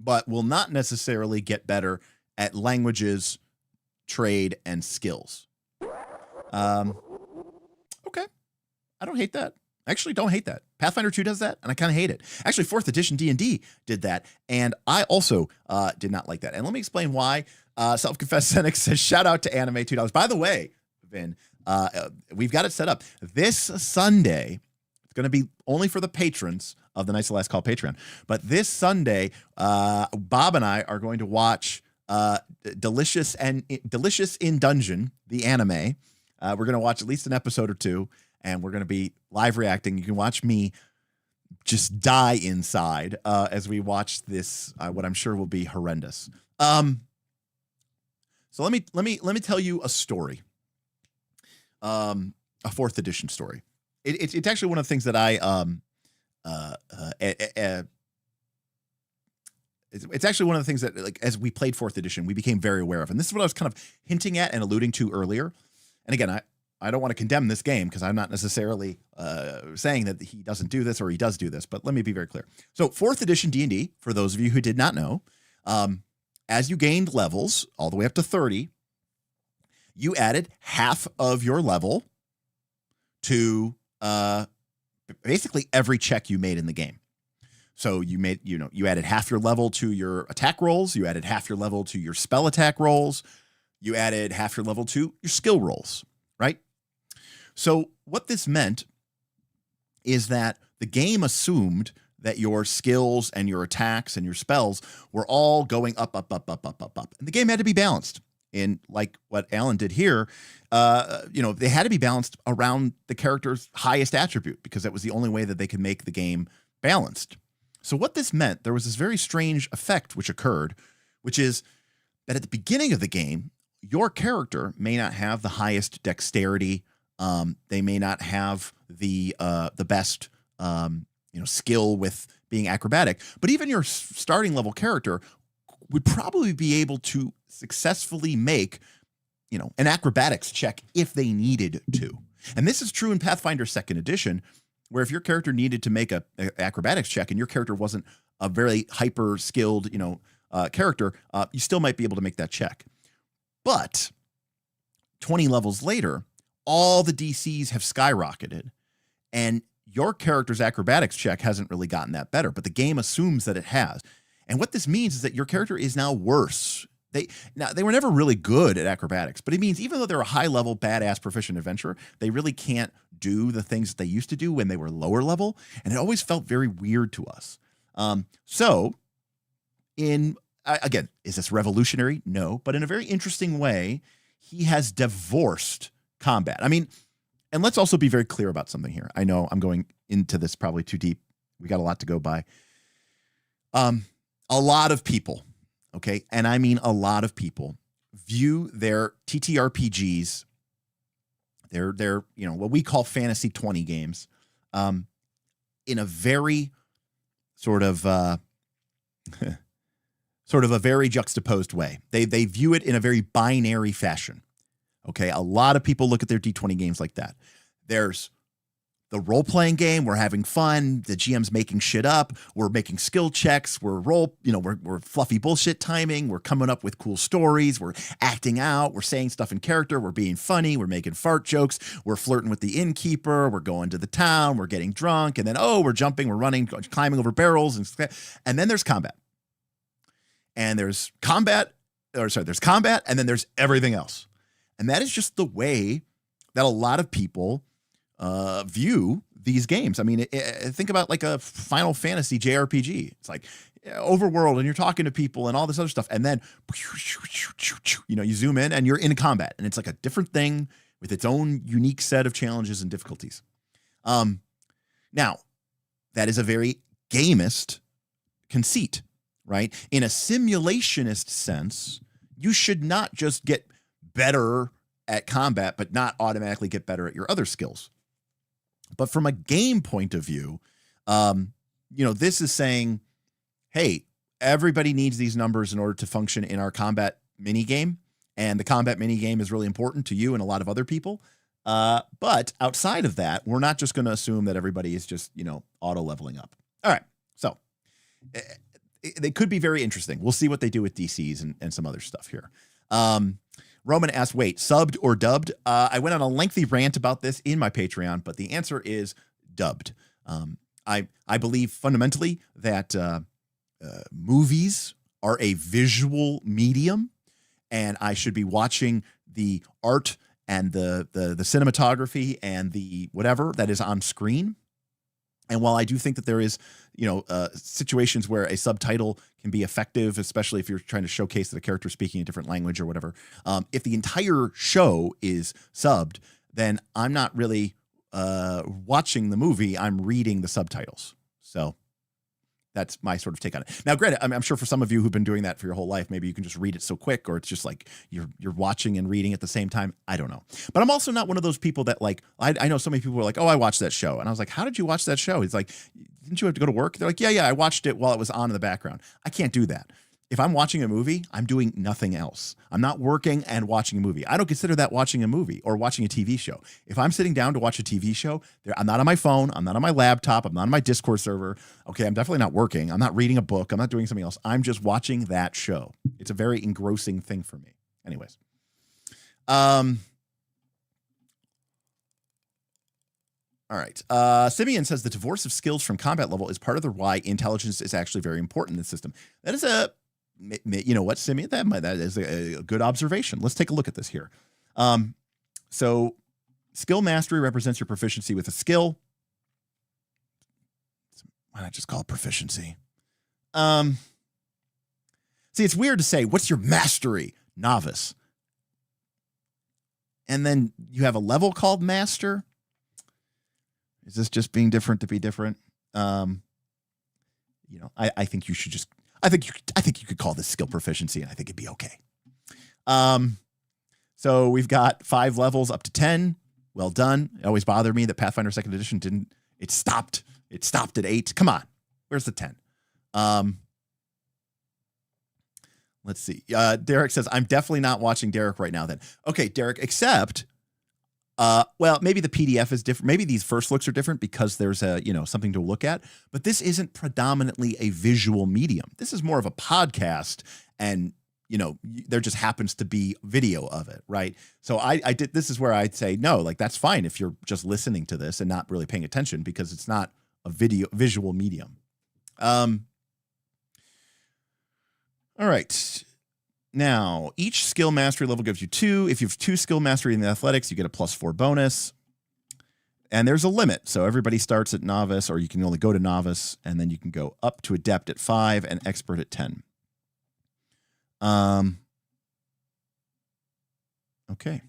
S1: but will not necessarily get better at languages, trade, and skills. Okay. I don't hate that. Actually, don't hate that. Pathfinder 2 does that, and I kind of hate it. Actually, 4th edition D&D did that, and I also did not like that. And let me explain why. Self-confessed Cynic says, shout out to Anime $2. By the way, Vin, we've got it set up. This Sunday, it's going to be only for the patrons of the Knights of the Last Call Patreon, but this Sunday, Bob and I are going to watch Delicious in Dungeon, the anime. We're going to watch at least an episode or two, and we're going to be live reacting. You can watch me just die inside as we watch this, what I'm sure will be horrendous. So let me tell you a story, a 4th edition story. It's actually one of the things that it's actually one of the things that, like, as we played 4th edition, we became very aware of. And this is what I was kind of hinting at and alluding to earlier. And again, I don't want to condemn this game because I'm not necessarily saying that he doesn't do this or he does do this, but let me be very clear. So 4th edition D&D, for those of you who did not know, as you gained levels all the way up to 30, you added half of your level to basically every check you made in the game. So you added half your level to your attack rolls, you added half your level to your spell attack rolls, you added half your level to your skill rolls, right? So what this meant is that the game assumed that your skills and your attacks and your spells were all going up, up, up, up, up, up, up. And the game had to be balanced. And like what Alan did here, they had to be balanced around the character's highest attribute because that was the only way that they could make the game balanced. So what this meant, there was this very strange effect which occurred, which is that at the beginning of the game, your character may not have the highest dexterity. They may not have the best skill with being acrobatic, but even your starting level character would probably be able to successfully make, an acrobatics check if they needed to. And this is true in Pathfinder 2nd Edition, where if your character needed to make a acrobatics check and your character wasn't a very hyper skilled, character, you still might be able to make that check. But 20 levels later, all the DCs have skyrocketed and your character's acrobatics check hasn't really gotten that better, but the game assumes that it has. And what this means is that your character is now worse. They were never really good at acrobatics, but it means even though they're a high-level, badass, proficient adventurer, they really can't do the things that they used to do when they were lower level, and it always felt very weird to us. Again, is this revolutionary? No, but in a very interesting way, he has divorced combat. I mean, and let's also be very clear about something here. I know I'm going into this probably too deep. We got a lot to go by. A lot of people, okay, and I mean a lot of people, view their TTRPGs, their what we call fantasy 20 games, in a very sort of a very juxtaposed way. They view it in a very binary fashion. Okay, a lot of people look at their D20 games like that. There's the role-playing game, we're having fun, the GM's making shit up, we're making skill checks, we're fluffy bullshit timing, we're coming up with cool stories, we're acting out, we're saying stuff in character, we're being funny, we're making fart jokes, we're flirting with the innkeeper, we're going to the town, we're getting drunk, and then, we're jumping, we're running, climbing over barrels, and then there's combat. And there's combat, and then there's everything else. And that is just the way that a lot of people view these games. I mean, think about like a Final Fantasy JRPG. It's like overworld and you're talking to people and all this other stuff. And then, you zoom in and you're in combat and it's like a different thing with its own unique set of challenges and difficulties. Now, that is a very gamist conceit, right? In a simulationist sense, you should not just get better at combat, but not automatically get better at your other skills. But from a game point of view, this is saying, hey, everybody needs these numbers in order to function in our combat minigame. And the combat minigame is really important to you and a lot of other people. But outside of that, we're not just going to assume that everybody is just, auto leveling up. All right. So they could be very interesting. We'll see what they do with DCs and some other stuff here. Roman asked, wait, subbed or dubbed? I went on a lengthy rant about this in my Patreon, but the answer is dubbed. I believe fundamentally that movies are a visual medium, and I should be watching the art and the cinematography and the whatever that is on screen. And while I do think that there is, situations where a subtitle can be effective, especially if you're trying to showcase that a character is speaking a different language or whatever, if the entire show is subbed, then I'm not really watching the movie. I'm reading the subtitles. So that's my sort of take on it. Now, granted, I'm sure for some of you who've been doing that for your whole life, maybe you can just read it so quick, or it's just like you're watching and reading at the same time. I don't know. But I'm also not one of those people that I know so many people who are like, oh, I watched that show. And I was like, how did you watch that show? He's like, didn't you have to go to work? They're like, yeah, I watched it while it was on in the background. I can't do that. If I'm watching a movie, I'm doing nothing else. I'm not working and watching a movie. I don't consider that watching a movie or watching a TV show. If I'm sitting down to watch a TV show, I'm not on my phone. I'm not on my laptop. I'm not on my Discord server. Okay, I'm definitely not working. I'm not reading a book. I'm not doing something else. I'm just watching that show. It's a very engrossing thing for me. Anyways. All right. Simeon says the divorce of skills from combat level is part of the why intelligence is actually very important in the system. That is you know what, Simeon? That is a good observation. Let's take a look at this here. So skill mastery represents your proficiency with a skill. Why not just call it proficiency? See, it's weird to say, what's your mastery? Novice. And then you have a level called master. Is this just being different to be different? I think you should just, I think you could call this skill proficiency, and I think it'd be okay. So we've got 5 levels up to 10. Well done. It always bothered me that Pathfinder 2nd Edition didn't, it stopped at 8. Come on. Where's the 10? Let's see. Derek says, I'm definitely not watching Derek right now then. Okay, Derek, except, well, maybe the PDF is different. Maybe these first looks are different because there's something to look at, but this isn't predominantly a visual medium. This is more of a podcast, and, there just happens to be video of it, right? So this is where I'd say, no, like that's fine if you're just listening to this and not really paying attention, because it's not a visual medium. All right. Now, each skill mastery level gives you 2. If you have 2 skill mastery in the athletics, you get a +4 bonus. And there's a limit. So everybody starts at novice, or you can only go to novice, and then you can go up to adept at 5 and expert at 10. Okay.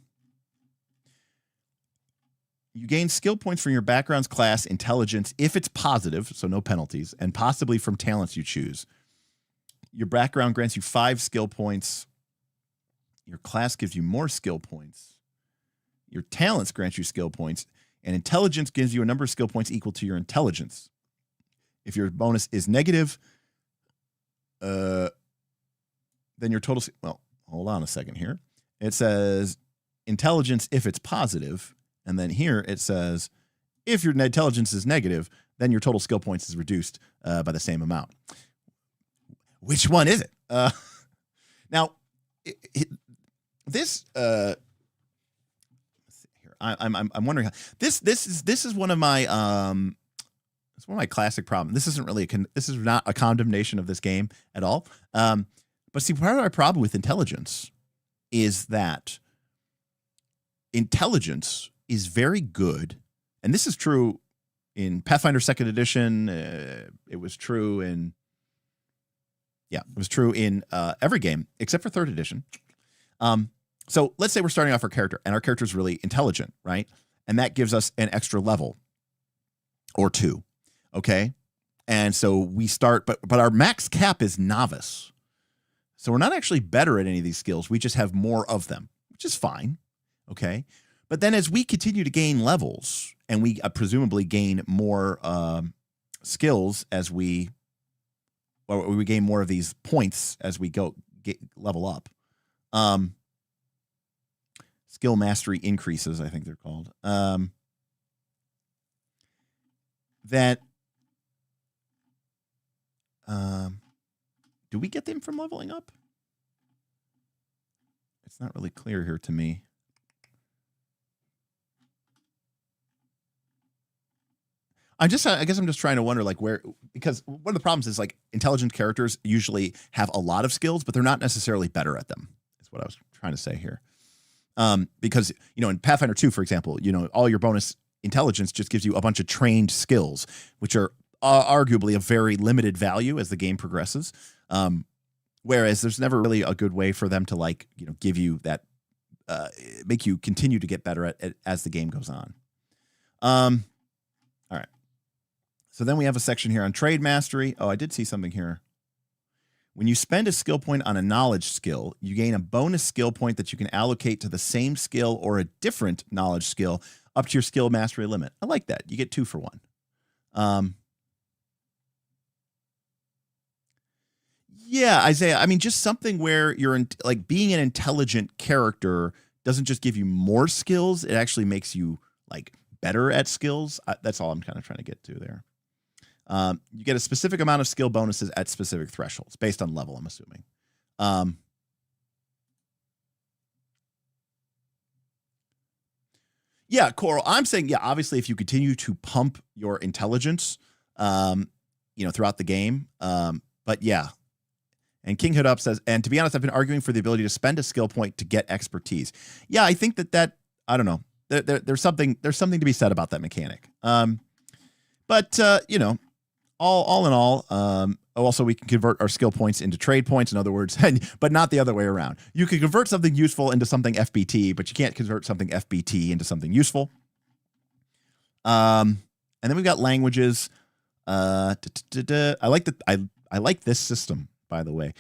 S1: You gain skill points from your background's class intelligence if it's positive, so no penalties, and possibly from talents you choose. Your background grants you 5 skill points. Your class gives you more skill points. Your talents grant you skill points. And intelligence gives you a number of skill points equal to your intelligence. If your bonus is negative, then your total... Well, hold on a second here. It says intelligence if it's positive. And then here it says if your intelligence is negative, then your total skill points is reduced by the same amount. Which one is it? Now, this let's see here. I'm wondering how this is one of my it's one of my classic problems. This isn't really this is not a condemnation of this game at all. But see, part of my problem with intelligence is that intelligence is very good, and this is true in Pathfinder 2nd Edition. It was true in every game except for 3rd edition. So let's say we're starting off our character, and our character is really intelligent, right? And that gives us an extra level or 2. Okay. And so we start, but our max cap is novice. So we're not actually better at any of these skills. We just have more of them, which is fine. Okay. But then as we continue to gain levels, and we presumably gain more skills as we gain more of these points as we level up. Skill mastery increases, I think they're called. Do we get them from leveling up? It's not really clear here to me. I guess I'm just trying to wonder, like, where, because one of the problems is, like, intelligent characters usually have a lot of skills, but they're not necessarily better at them. Is what I was trying to say here. Because, in Pathfinder 2, for example, all your bonus intelligence just gives you a bunch of trained skills, which are arguably a very limited value as the game progresses. Whereas there's never really a good way for them to, like, give you that, make you continue to get better at as the game goes on. All right. So then we have a section here on trade mastery. Oh, I did see something here. When you spend a skill point on a knowledge skill, you gain a bonus skill point that you can allocate to the same skill or a different knowledge skill up to your skill mastery limit. I like that. You get 2 for 1. Yeah, Isaiah, I mean, just something where you're like being an intelligent character doesn't just give you more skills. It actually makes you, like, better at skills. That's all I'm kind of trying to get to there. You get a specific amount of skill bonuses at specific thresholds based on level, I'm assuming. Yeah, Coral, I'm saying, yeah, obviously if you continue to pump your intelligence, throughout the game. But yeah. And King Hood Up says, and to be honest, I've been arguing for the ability to spend a skill point to get expertise. Yeah, I think that I don't know. There's something to be said about that mechanic. But all in all, also we can convert our skill points into trade points. In other words, but not the other way around. You can convert something useful into something FBT, but you can't convert something FBT into something useful. And then we've got languages. I like this system, by the way.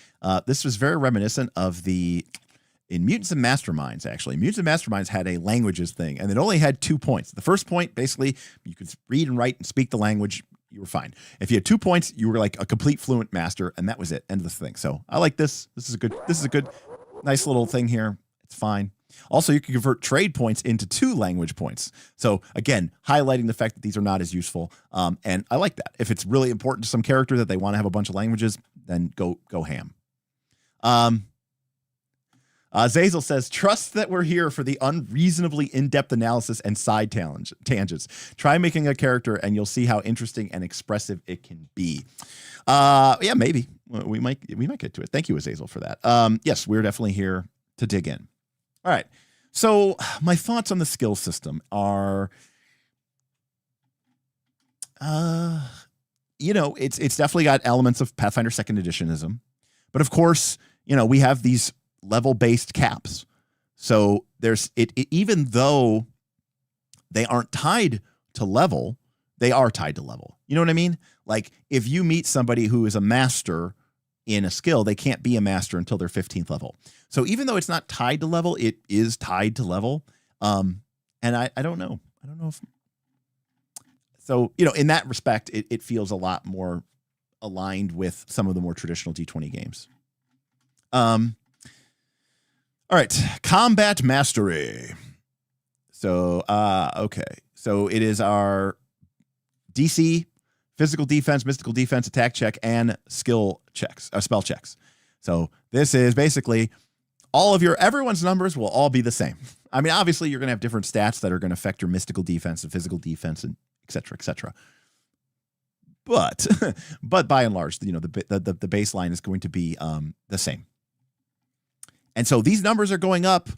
S1: This was very reminiscent of in Mutants and Masterminds, actually. Mutants and Masterminds had a languages thing, and it only had 2 points. The first point, basically, you could read and write and speak the language. You were fine. If you had 2 points, you were like a complete fluent master, and that was it. End of the thing. So I like this. This is a good, nice little thing here. It's fine. Also, you can convert trade points into 2 language points. So again, highlighting the fact that these are not as useful. And I like that. If it's really important to some character that they want to have a bunch of languages, then go ham. Zazel says, trust that we're here for the unreasonably in-depth analysis and side tangents. Try making a character and you'll see how interesting and expressive it can be. Yeah, maybe we might get to it. Thank you, Azazel, for that. Yes, we're definitely here to dig in. All right. So my thoughts on the skill system are, it's definitely got elements of Pathfinder 2nd Editionism, but of course, we have these level-based caps. So there's even though they aren't tied to level, they are tied to level. You know what I mean? Like if you meet somebody who is a master in a skill, they can't be a master until their 15th level. So even though it's not tied to level, it is tied to level. And I don't know. I don't know if so, in that respect, it feels a lot more aligned with some of the more traditional D20 games. All right, combat mastery. So, okay. So it is our DC, physical defense, mystical defense, attack check, and skill checks, spell checks. So this is basically everyone's numbers will all be the same. I mean, obviously you're going to have different stats that are going to affect your mystical defense and physical defense and et cetera, et cetera. But by and large, the baseline is going to be the same. And so these numbers are going up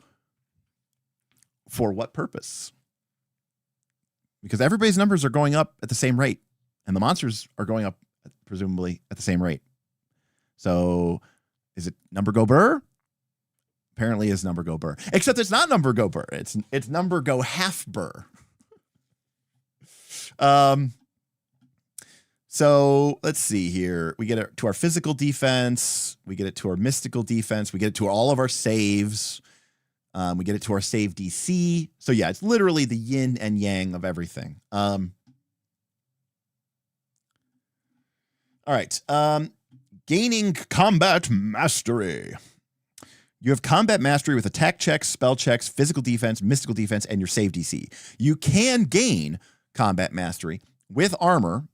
S1: for what purpose? Because everybody's numbers are going up at the same rate, and the monsters are going up presumably at the same rate. So is it number go burr? Apparently it's number go burr. Except it's not number go burr. It's number go half burr. So let's see here. We get it to our physical defense. We get it to our mystical defense. We get it to all of our saves. We get it to our save DC. So yeah, it's literally the yin and yang of everything. All right. Gaining combat mastery. You have combat mastery with attack checks, spell checks, physical defense, mystical defense, and your save DC. You can gain combat mastery with armor,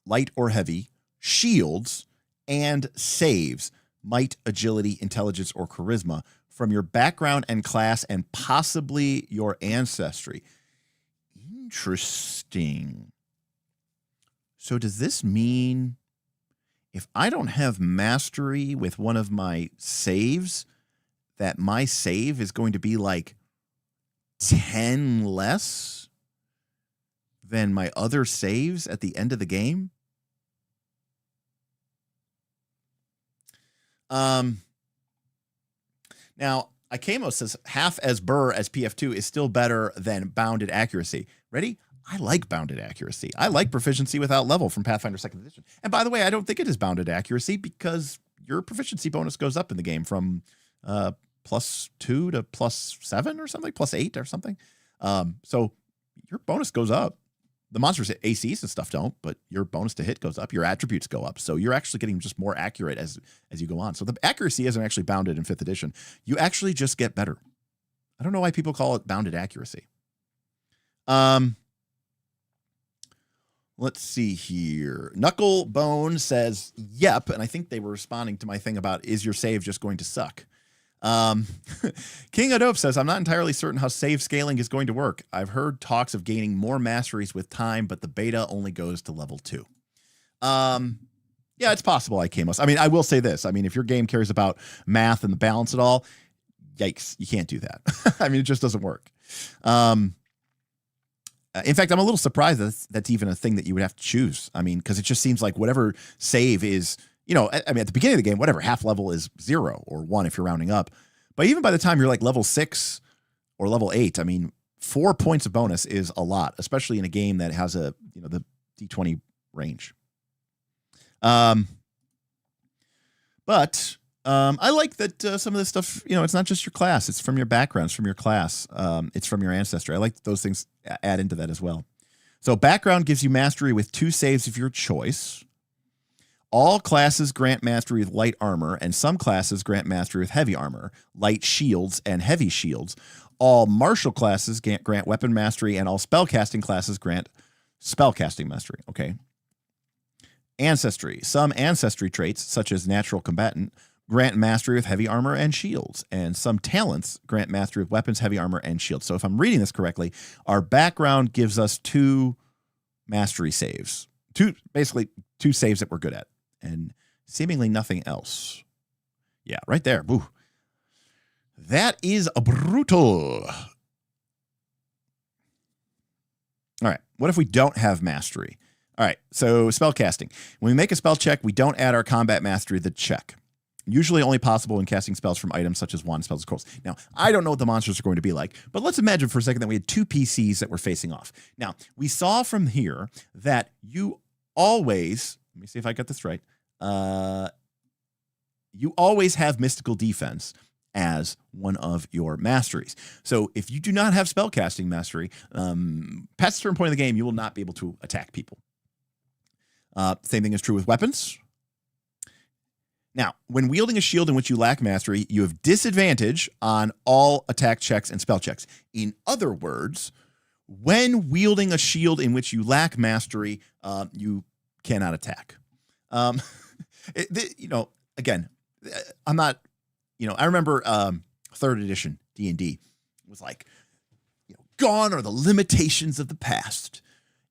S1: light or heavy, shields, and saves, might, agility, intelligence, or charisma from your background and class and possibly your ancestry. Interesting. So does this mean if I don't have mastery with one of my saves, that my save is going to be like 10 less than my other saves at the end of the game? Now, Akemo says half as burr as PF2 is still better than bounded accuracy. Ready? I like bounded accuracy. I like proficiency without level from Pathfinder 2nd Edition. And by the way, I don't think it is bounded accuracy because your proficiency bonus goes up in the game from +2 to +7 or something, +8 or something. So your bonus goes up. The monsters ACs and stuff don't, but your bonus to hit goes up. Your attributes go up. So you're actually getting just more accurate as you go on. So the accuracy isn't actually bounded in 5th edition. You actually just get better. I don't know why people call it bounded accuracy. Let's see here. Knucklebone says, yep. And I think they were responding to my thing about, is your save just going to suck? King Adobe says, I'm not entirely certain how save scaling is going to work. I've heard talks of gaining more masteries with time, but the beta only goes to level 2. Yeah, it's possible, Ikamos. I mean, I will say this. I mean, if your game cares about math and the balance at all, yikes, you can't do that. I mean, it just doesn't work. In fact, I'm a little surprised that's even a thing that you would have to choose. I mean, because it just seems like whatever save is, I mean, at the beginning of the game, whatever half level is 0 or 1 if you're rounding up. But even by the time you're like level 6 or level 8, I mean, 4 points of bonus is a lot, especially in a game that has the D20 range. But I like that some of this stuff, it's not just your class. It's from your background. It's from your class. It's from your ancestry. I like that those things add into that as well. So background gives you mastery with 2 saves of your choice. All classes grant mastery with light armor, and some classes grant mastery with heavy armor, light shields, and heavy shields. All martial classes grant weapon mastery, and all spellcasting classes grant spellcasting mastery. Okay. Ancestry. Some ancestry traits, such as natural combatant, grant mastery with heavy armor and shields, and some talents grant mastery with weapons, heavy armor, and shields. So if I'm reading this correctly, our background gives us 2 mastery saves. Basically 2 saves that we're good at, and seemingly nothing else. Yeah, right there. Woo. That is brutal. All right, what if we don't have mastery? All right, so spellcasting. When we make a spell check, we don't add our combat mastery to the check. Usually only possible when casting spells from items such as wand spells, of course. Now, I don't know what the monsters are going to be like, but let's imagine for a second that we had 2 PCs that were facing off. Now, we saw from here that you always, let me see if I got this right, you always have mystical defense as one of your masteries. So if you do not have spellcasting mastery, past a certain point of the game, you will not be able to attack people. Same thing is true with weapons. Now, when wielding a shield in which you lack mastery, you have disadvantage on all attack checks and spell checks. In other words, when wielding a shield in which you lack mastery, you cannot attack. Again, I'm not, I remember 3rd edition D&D was like, gone are the limitations of the past.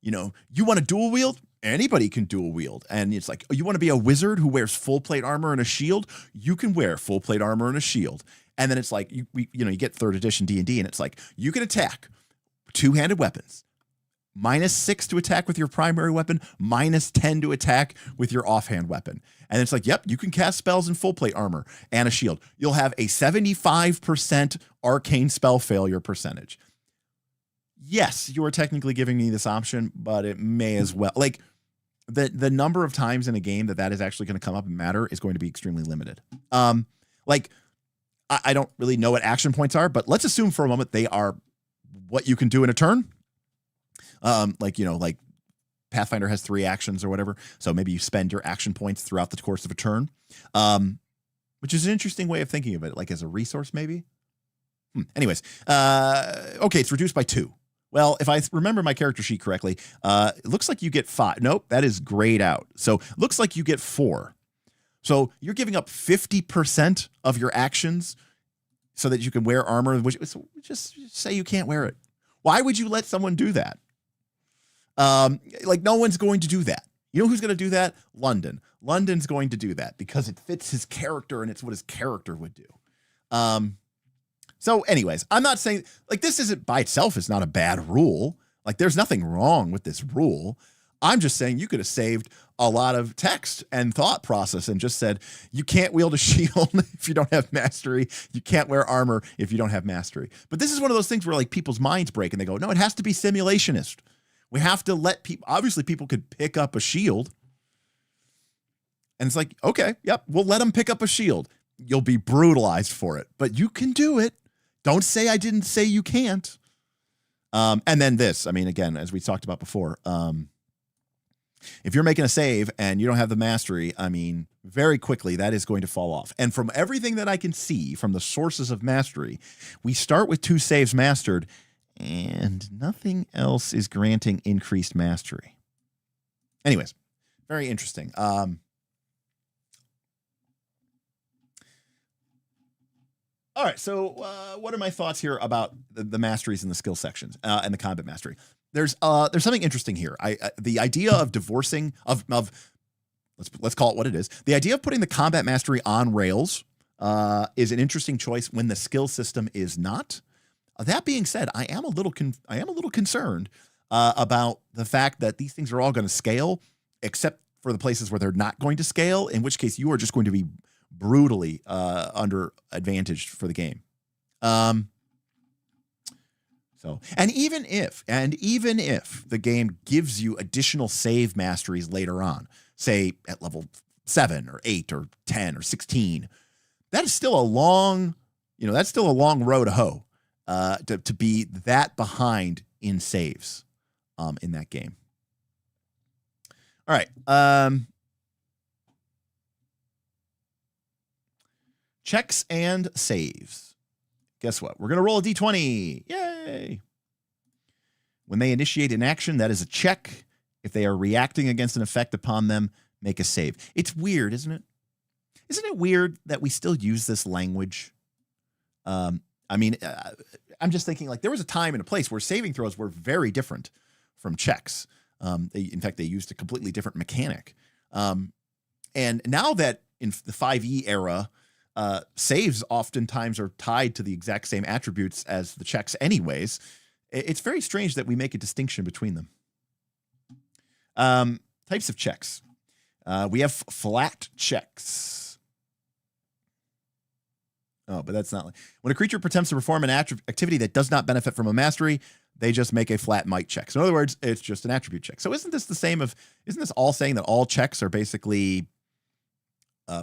S1: You want to dual wield? Anybody can dual wield. And it's like, you want to be a wizard who wears full plate armor and a shield? You can wear full plate armor and a shield. And then it's like, you get 3rd edition D&D, and it's like, you can attack 2-handed weapons, -6 to attack with your primary weapon, -10 to attack with your offhand weapon. And it's like, yep, you can cast spells in full plate armor and a shield. You'll have a 75% arcane spell failure percentage. Yes, you are technically giving me this option, but it may as well. Like, the number of times in a game that is actually going to come up and matter is going to be extremely limited. I don't really know what action points are, but let's assume for a moment they are what you can do in a turn. Like Pathfinder has 3 actions or whatever. So maybe you spend your action points throughout the course of a turn, which is an interesting way of thinking of it, like as a resource maybe. Anyways, okay, it's reduced by 2. Well, if I remember my character sheet correctly, it looks like you get 5. Nope, that is grayed out. So looks like you get 4. So you're giving up 50% of your actions so that you can wear armor, which just say you can't wear it. Why would you let someone do that? No one's going to do that. You know who's going to do that? London. London's going to do that because it fits his character and it's what his character would do. So anyways, I'm not saying this isn't by itself. It's not a bad rule. There's nothing wrong with this rule. I'm just saying you could have saved a lot of text and thought process and just said, you can't wield a shield if you don't have mastery. You can't wear armor if you don't have mastery. But this is one of those things where people's minds break and they go, no, it has to be simulationist. We have to let people, obviously people could pick up a shield. And it's like, okay, yep, we'll let them pick up a shield. You'll be brutalized for it, but you can do it. Don't say I didn't say you can't. And then this, again, as we talked about before, if you're making a save and you don't have the mastery, very quickly that is going to fall off. And from everything that I can see from the sources of mastery, we start with 2 saves mastered and nothing else is granting increased mastery. Anyways, very interesting. All right, so what are my thoughts here about the masteries in the skill sections and the combat mastery? There's something interesting here. The idea of divorcing of let's call it what it is. The idea of putting the combat mastery on rails is an interesting choice when the skill system is not. That being said, I am a little concerned about the fact that these things are all going to scale, except for the places where they're not going to scale, in which case you are just going to be brutally under advantaged for the game. And even if the game gives you additional save masteries later on, say at level 7 or 8 or 10 or 16, that is still a long, that's still a long road to hoe to be that behind in saves in that game. All right. Checks and saves. Guess what? We're going to roll a D20. Yay. When they initiate an action, that is a check. If they are reacting against an effect upon them, make a save. It's weird, isn't it? Isn't it weird that we still use this language? I'm just thinking, like, there was a time and a place where saving throws were very different from checks. In fact, they used a completely different mechanic. And now that in the 5e era, saves oftentimes are tied to the exact same attributes as the checks anyways, it's very strange that we make a distinction between them. Types of checks. We have flat checks. Oh, but that's not... When a creature attempts to perform an activity that does not benefit from a mastery, they just make a flat might check. So in other words, it's just an attribute check. So isn't this all saying that all checks are basically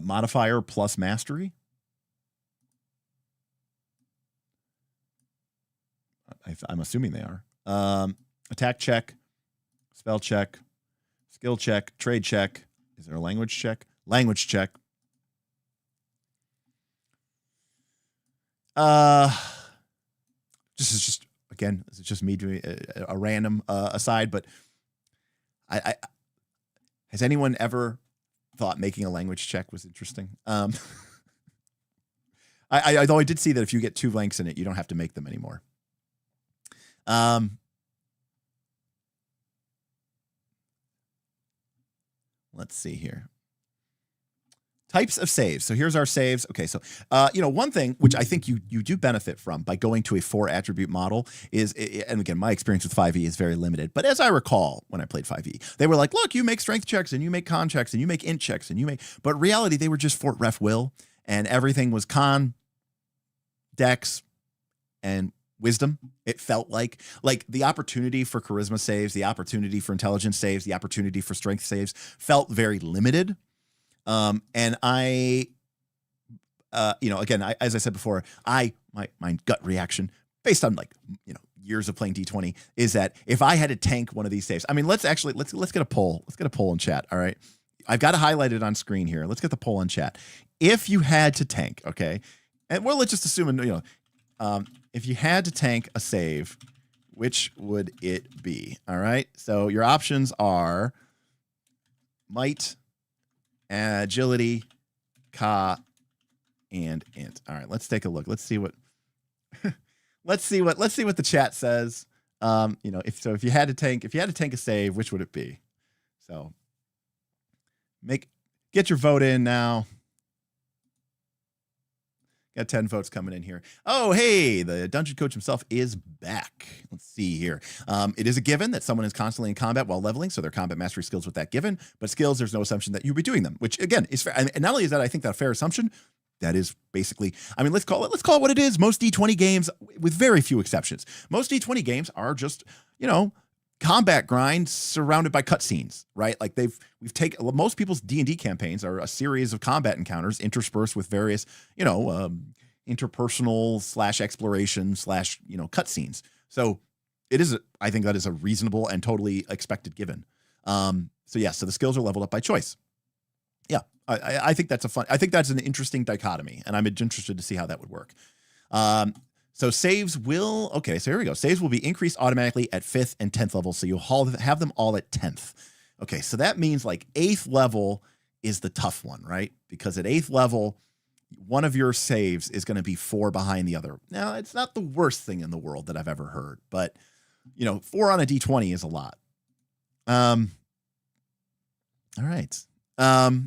S1: modifier plus mastery? I'm assuming they are. Attack check, spell check, skill check, trade check. Is there a language check? Language check. This is just me doing a random aside, but I has anyone ever thought making a language check was interesting? Although I did see that if you get 2 blanks in it, you don't have to make them anymore. Let's see here. Types of saves. So here's our saves. Okay, so one thing which I think you do benefit from by going to a 4 attribute model is, and again, my experience with 5e is very limited, but as I recall when I played 5e, they were like, look, you make strength checks and you make con checks and you make int checks and but in reality they were just fort ref will, and everything was con, dex, and wisdom. It felt like the opportunity for charisma saves, the opportunity for intelligence saves, the opportunity for strength saves felt very limited. And I, again, as I said before, my gut reaction based on years of playing D20 is that if I had to tank one of these saves, I mean, let's get a poll. Let's get a poll in chat. All right. I've got to highlight it on screen here. Let's get the poll in chat. If you had to tank, okay. And let's just assume, if you had to tank a save, which would it be? All right. So your options are might, agility, ka, and int. All right, let's take a look. Let's see what the chat says. If you had to tank a save, which would it be? So get your vote in now. Got 10 votes coming in here. Oh, hey, the dungeon coach himself is back. Let's see here. It is a given that someone is constantly in combat while leveling, so their combat mastery skills with that given. But skills, there's no assumption that you'll be doing them, which again is fair. And not only is that, I think that a fair assumption. That is basically, I mean, let's call it what it is. Most D20 games, with very few exceptions, most D20 games are just, combat grind surrounded by cutscenes, right? Like we've taken most people's D&D campaigns are a series of combat encounters interspersed with various, interpersonal / exploration / cutscenes. So I think that is a reasonable and totally expected given. So the skills are leveled up by choice. Yeah, I think that's an interesting dichotomy, and I'm interested to see how that would work. So saves will, okay, so here we go. Saves will be increased automatically at 5th and 10th level, so you'll have them all at 10th. Okay, so that means 8th level is the tough one, right? Because at 8th level, one of your saves is going to be 4 behind the other. Now, it's not the worst thing in the world that I've ever heard, but, 4 on a D20 is a lot. All right. I'll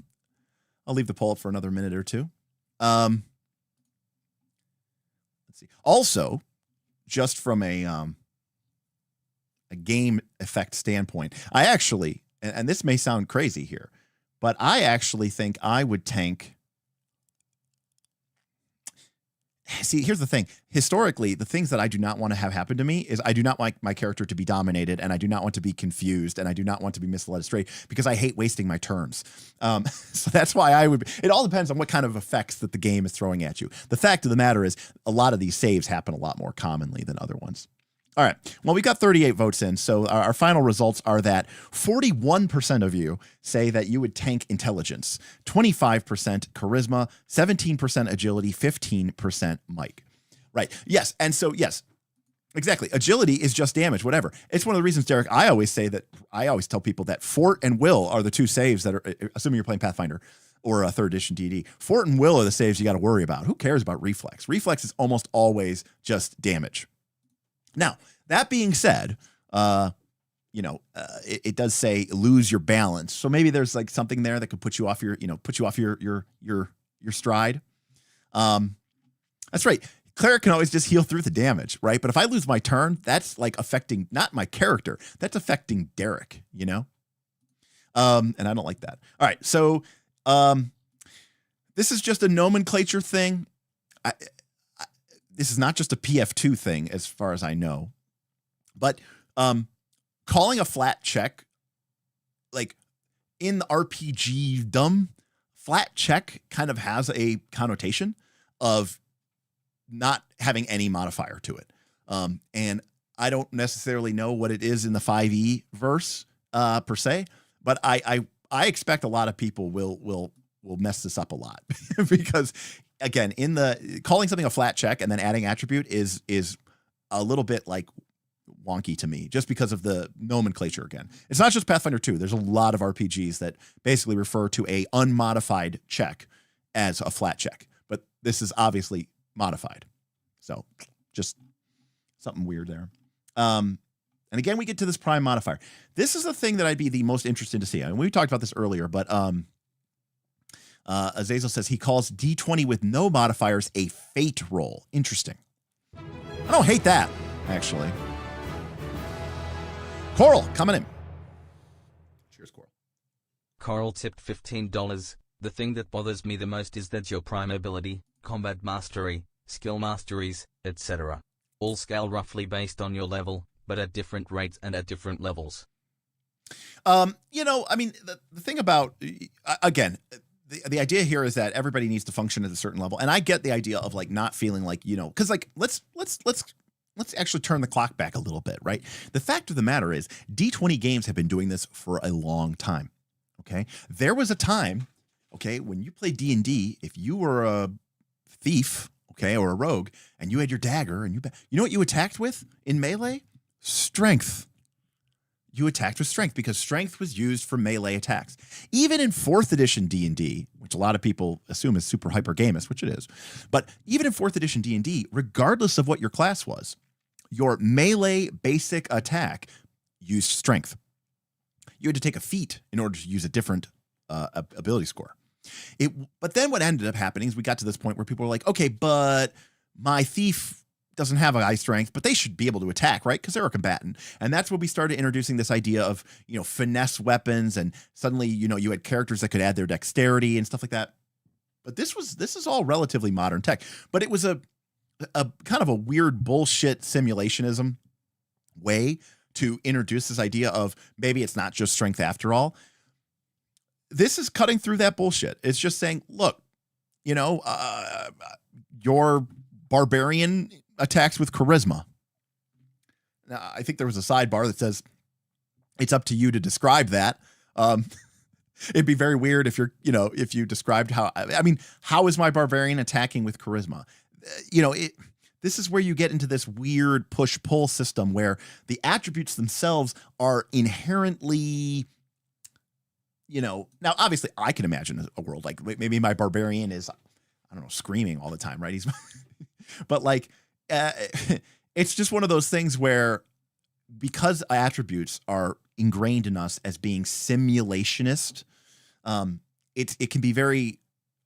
S1: leave the poll up for another minute or two. Also, just from a a game effect standpoint, I actually, and this may sound crazy here, but I actually think I would tank. See, here's the thing. Historically, the things that I do not want to have happen to me is I do not like my character to be dominated, and I do not want to be confused, and I do not want to be misled astray because I hate wasting my turns. So that's why I would. It all depends on what kind of effects that the game is throwing at you. The fact of the matter is, a lot of these saves happen a lot more commonly than other ones. All right. Well, we got 38 votes in. So our final results are that 41% of you say that you would tank intelligence, 25% charisma, 17% agility, 15% Mike. Right. Yes. And so, yes, exactly. Agility is just damage, whatever. It's one of the reasons, Derek, I always tell people that fort and will are the two saves that are, assuming you're playing Pathfinder or a 3rd edition D&D, fort and will are the saves you got to worry about. Who cares about reflex? Reflex is almost always just damage. Now, that being said, it does say lose your balance. So maybe there's like something there that could put you off your stride. That's right. Cleric can always just heal through the damage, right? But if I lose my turn, that's like affecting not my character. That's affecting Derek, and I don't like that. All right. So this is just a nomenclature thing. This is not just a PF2 thing, as far as I know, but calling a flat check, like in the RPG dumb, flat check kind of has a connotation of not having any modifier to it. And I don't necessarily know what it is in the 5e verse per se, but I expect a lot of people will mess this up a lot because, again, in the calling something a flat check and then adding attribute is a little bit like wonky to me just because of the nomenclature. Again, it's not just Pathfinder 2. There's a lot of RPGs that basically refer to a unmodified check as a flat check, but this is obviously modified. So just something weird there. And again, we get to this prime modifier. This is the thing that I'd be the most interested to see. I mean, we talked about this earlier, but Azazel says he calls D20 with no modifiers a fate roll. Interesting. I don't hate that, actually. Coral, coming in. Cheers, Coral.
S3: Coral tipped $15. The thing that bothers me the most is that your prime ability, combat mastery, skill masteries, etc. all scale roughly based on your level, but at different rates and at different levels.
S1: I mean, the thing about, again, the idea here is that everybody needs to function at a certain level. And I get the idea of like not feeling like, cause like, let's actually turn the clock back a little bit, right? The fact of the matter is D20 games have been doing this for a long time. Okay. There was a time, okay, when you played D&D, if you were a thief, okay, or a rogue, and you had your dagger and you know what you attacked with in melee? Strength. You attacked with strength because strength was used for melee attacks. Even in 4th edition D&D, which a lot of people assume is super hyper gamist, which it is, but even in 4th edition D&D, regardless of what your class was, your melee basic attack used strength. You had to take a feat in order to use a different ability score. But then what ended up happening is we got to this point where people were like, okay, but my thief doesn't have a high strength, but they should be able to attack, right? Because they're a combatant. And that's when we started introducing this idea of, finesse weapons. And suddenly, you had characters that could add their dexterity and stuff like that. But this is all relatively modern tech. But it was a kind of a weird bullshit simulationism way to introduce this idea of maybe it's not just strength after all. This is cutting through that bullshit. It's just saying, look, your barbarian attacks with charisma. Now, I think there was a sidebar that says it's up to you to describe that. It'd be very weird if if you described how is my barbarian attacking with charisma? This is where you get into this weird push-pull system where the attributes themselves are inherently, now obviously I can imagine a world like maybe my barbarian is, I don't know, screaming all the time, right? But like, it's just one of those things where because attributes are ingrained in us as being simulationist, it can be very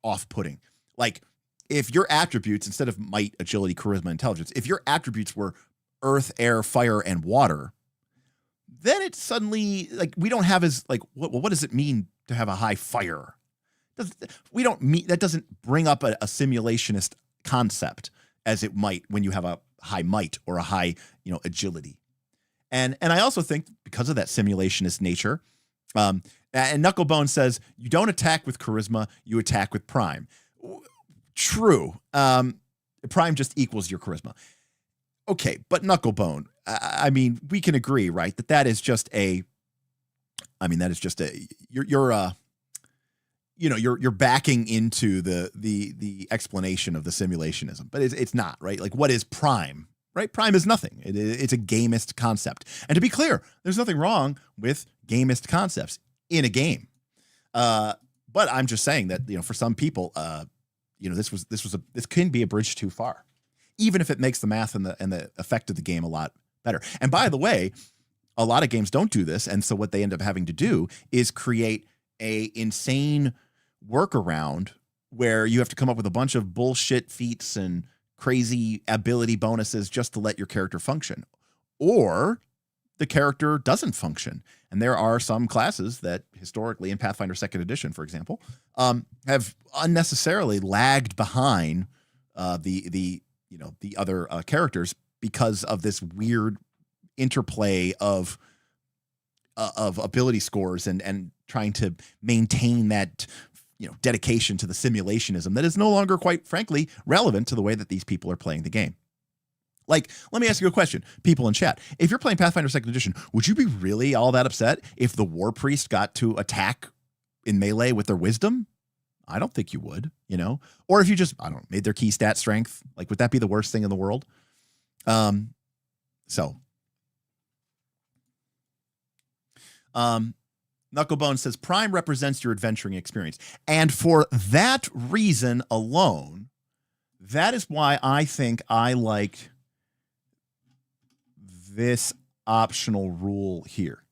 S1: off-putting. Like if your attributes, instead of might, agility, charisma, intelligence, if your attributes were earth, air, fire, and water, then it's suddenly like we don't have as like what does it mean to have a high fire? We don't meet that doesn't bring up a simulationist concept as it might when you have a high might or a high, agility. And I also think because of that simulationist nature, and Knucklebone says you don't attack with charisma, you attack with prime. True. Prime just equals your charisma. Okay, but Knucklebone, I mean, we can agree, right? That is just a. I mean, that is just a. You're backing into the explanation of the simulationism, but it's not, right? Like, what is prime? Right? Prime is nothing. It's a gamist concept. And to be clear, there's nothing wrong with gamist concepts in a game. But I'm just saying that, for some people, this can be a bridge too far, even if it makes the math and the effect of the game a lot better. And by the way, a lot of games don't do this. And so what they end up having to do is create a insane workaround where you have to come up with a bunch of bullshit feats and crazy ability bonuses just to let your character function, or the character doesn't function. And there are some classes that historically in Pathfinder 2nd edition, for example, have unnecessarily lagged behind the other characters because of this weird interplay of ability scores and trying to maintain that dedication to the simulationism that is no longer, quite frankly, relevant to the way that these people are playing the game. Like, let me ask you a question, people in chat. If you're playing Pathfinder 2nd edition, would you be really all that upset if the war priest got to attack in melee with their wisdom? I don't think you would, or if you just, made their key stat strength, like, would that be the worst thing in the world? Knucklebone says prime represents your adventuring experience. And for that reason alone, that is why I think I like this optional rule here.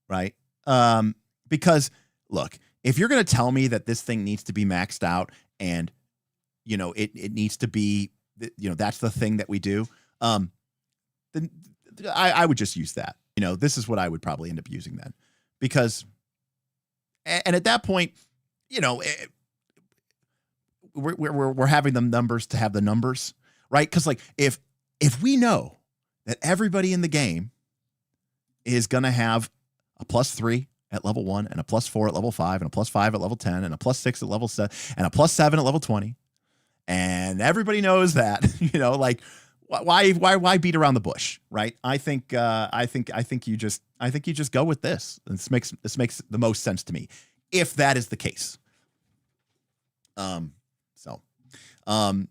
S1: Right? Because look, if you're going to tell me that this thing needs to be maxed out and, it needs to be, that's the thing that we do, then I would just use that. This is what I would probably end up using then, because, and at that point, we're having the numbers to have the numbers, right? Because like if we know that everybody in the game is gonna have a +3 at level 1 and a +4 at level 5 and a +5 at level 10 and a +6 at level 7 and a +7 at level 20, and everybody knows that, like. Why beat around the bush, right? I think you just go with this. This makes the most sense to me, if that is the case.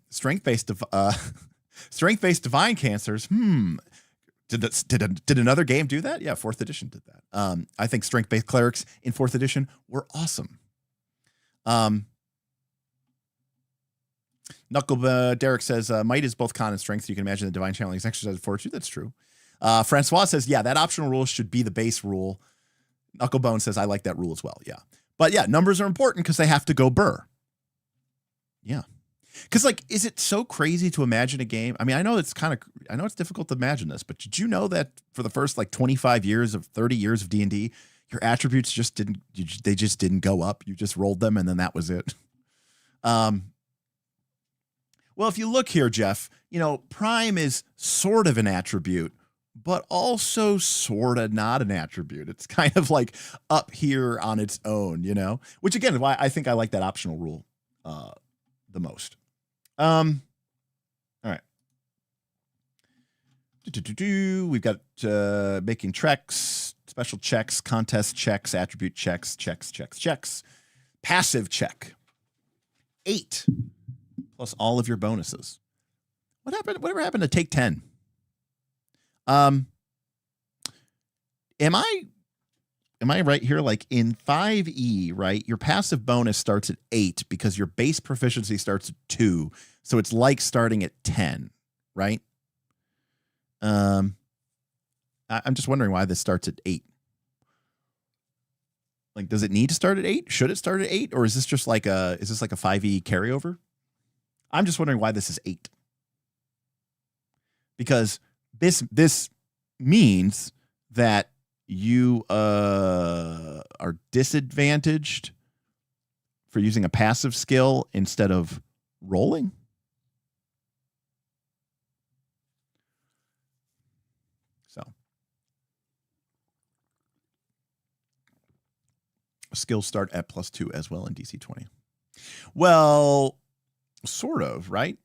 S1: Strength-based divine cancers. Did another game do that? Yeah, 4th edition did that. I think strength-based clerics in 4th edition were awesome. Derek says, might is both con and strength. You can imagine the divine channeling is exercise of fortitude. That's true. Francois says, yeah, that optional rule should be the base rule. Knucklebone says, I like that rule as well. Yeah. But yeah, numbers are important because they have to go burr. Yeah. Because like, is it so crazy to imagine a game? I mean, I know it's difficult to imagine this, but did you know that for the first like 25 years of 30 years of D&D, your attributes just didn't go up. You just rolled them and then that was it. Well, if you look here, Jeff, prime is sort of an attribute, but also sort of not an attribute. It's kind of like up here on its own, which again is why I think I like that optional rule the most. All right. We've got making checks, special checks, contest checks, attribute checks, checks, passive check. 8. Plus all of your bonuses. Whatever happened to take 10? Am I right here? Like in 5e, right? Your passive bonus starts at 8 because your base proficiency starts at 2. So it's like starting at 10, right? I'm just wondering why this starts at 8. Like, does it need to start at 8? Should it start at 8? Or is this just like a 5e carryover? I'm just wondering why this is 8. Because This means that you are disadvantaged for using a passive skill instead of rolling. So skills start at +2 as well in DC20. Well, sort of, right?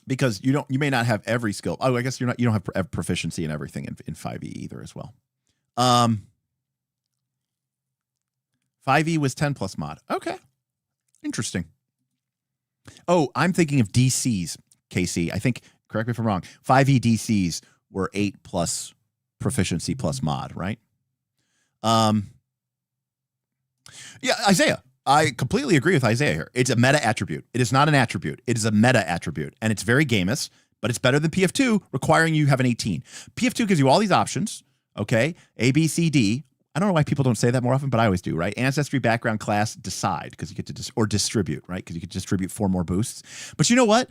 S1: Because you may not have every skill. Oh, I guess you don't have proficiency in everything in 5e either as well. 5e was 10 plus mod. Okay. Interesting. Oh, I'm thinking of DCs, KC. I think, correct me if I'm wrong, 5e DCs were 8 plus proficiency plus mod, right? Yeah, Isaiah. I completely agree with Isaiah here. It's a meta attribute. It is not an attribute. It is a meta attribute, and it's very gamous, but it's better than PF2, requiring you have an 18. PF2 gives you all these options, okay? A, B, C, D. I don't know why people don't say that more often, but I always do, right? Ancestry, background, class, decide, because you get to or distribute, right? Because you could distribute 4 more boosts. But you know what?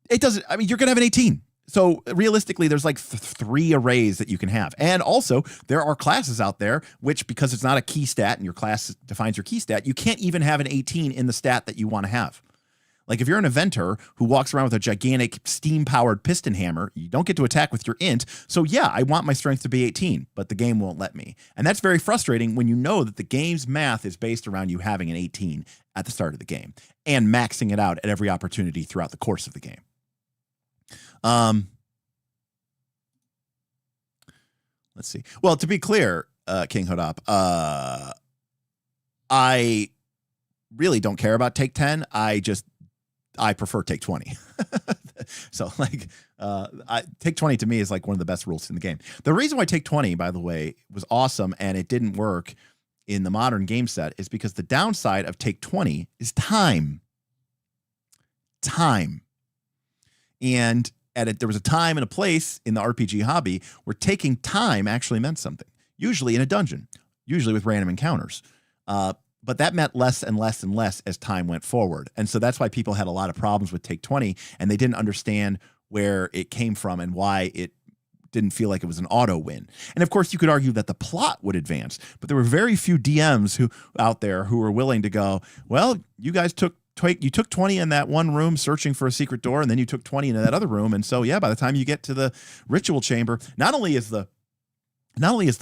S1: It doesn't. I mean, you're gonna have an 18. So realistically, there's like 3 arrays that you can have. And also, there are classes out there, which because it's not a key stat and your class defines your key stat, you can't even have an 18 in the stat that you want to have. Like if you're an eventer who walks around with a gigantic steam-powered piston hammer, you don't get to attack with your int. So yeah, I want my strength to be 18, but the game won't let me. And that's very frustrating when you know that the game's math is based around you having an 18 at the start of the game and maxing it out at every opportunity throughout the course of the game. Let's see. Well, to be clear, King Hodop, I really don't care about take 10. I prefer take 20. So like, take 20 to me is like one of the best rules in the game. The reason why take 20, by the way, was awesome and it didn't work in the modern game set is because the downside of take 20 is time. And there was a time and a place in the RPG hobby where taking time actually meant something, usually in a dungeon, usually with random encounters. But that meant less and less and less as time went forward. And so that's why people had a lot of problems with take 20 and they didn't understand where it came from and why it didn't feel like it was an auto win. And of course you could argue that the plot would advance, but there were very few DMs out there who were willing to go, well, you guys took 20 in that one room searching for a secret door, and then you took 20 into that other room. And so, yeah, by the time you get to the ritual chamber, not only is the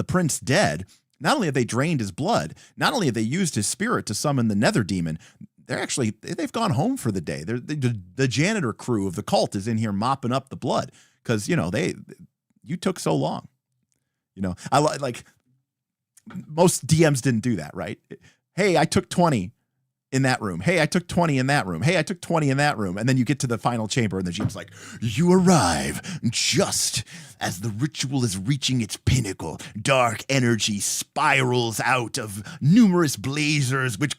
S1: prince dead, not only have they drained his blood, not only have they used his spirit to summon the nether demon, they've gone home for the day. The janitor crew of the cult is in here mopping up the blood because, you took so long. I like most DMs didn't do that, right? Hey, I took 20 in that room. Hey, I took 20 in that room. Hey, I took 20 in that room. And then you get to the final chamber and the GM's like, you arrive just as the ritual is reaching its pinnacle. Dark energy spirals out of numerous blazers, which,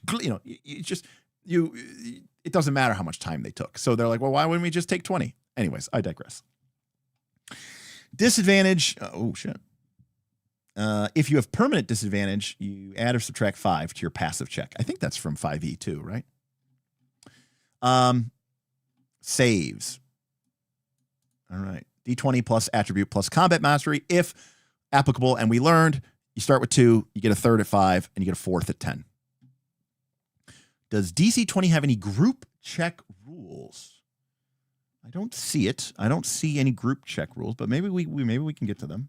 S1: it doesn't matter how much time they took. So they're like, well, why wouldn't we just take 20? Anyways, I digress. Disadvantage. Oh, shit. If you have permanent disadvantage, you add or subtract 5 to your passive check. I think that's from 5e too, right? Saves. All right. D20 plus attribute plus combat mastery, if applicable. And we learned you start with 2, you get a third at 5, and you get a fourth at 10. Does DC20 have any group check rules? I don't see it. I don't see any group check rules, but maybe we can get to them.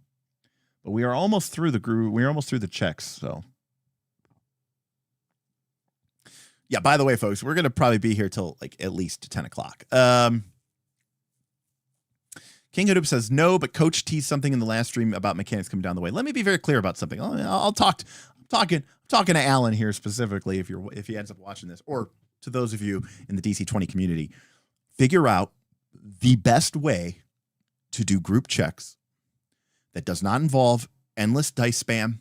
S1: But we are almost through the group. We're almost through the checks. So, yeah. By the way, folks, we're gonna probably be here till like at least 10 o'clock. King Hadoop says no, but Coach teased something in the last stream about mechanics coming down the way. Let me be very clear about something. I'm talking to Alan here specifically. If he ends up watching this, or to those of you in the DC20 community, figure out the best way to do group checks that does not involve endless dice spam,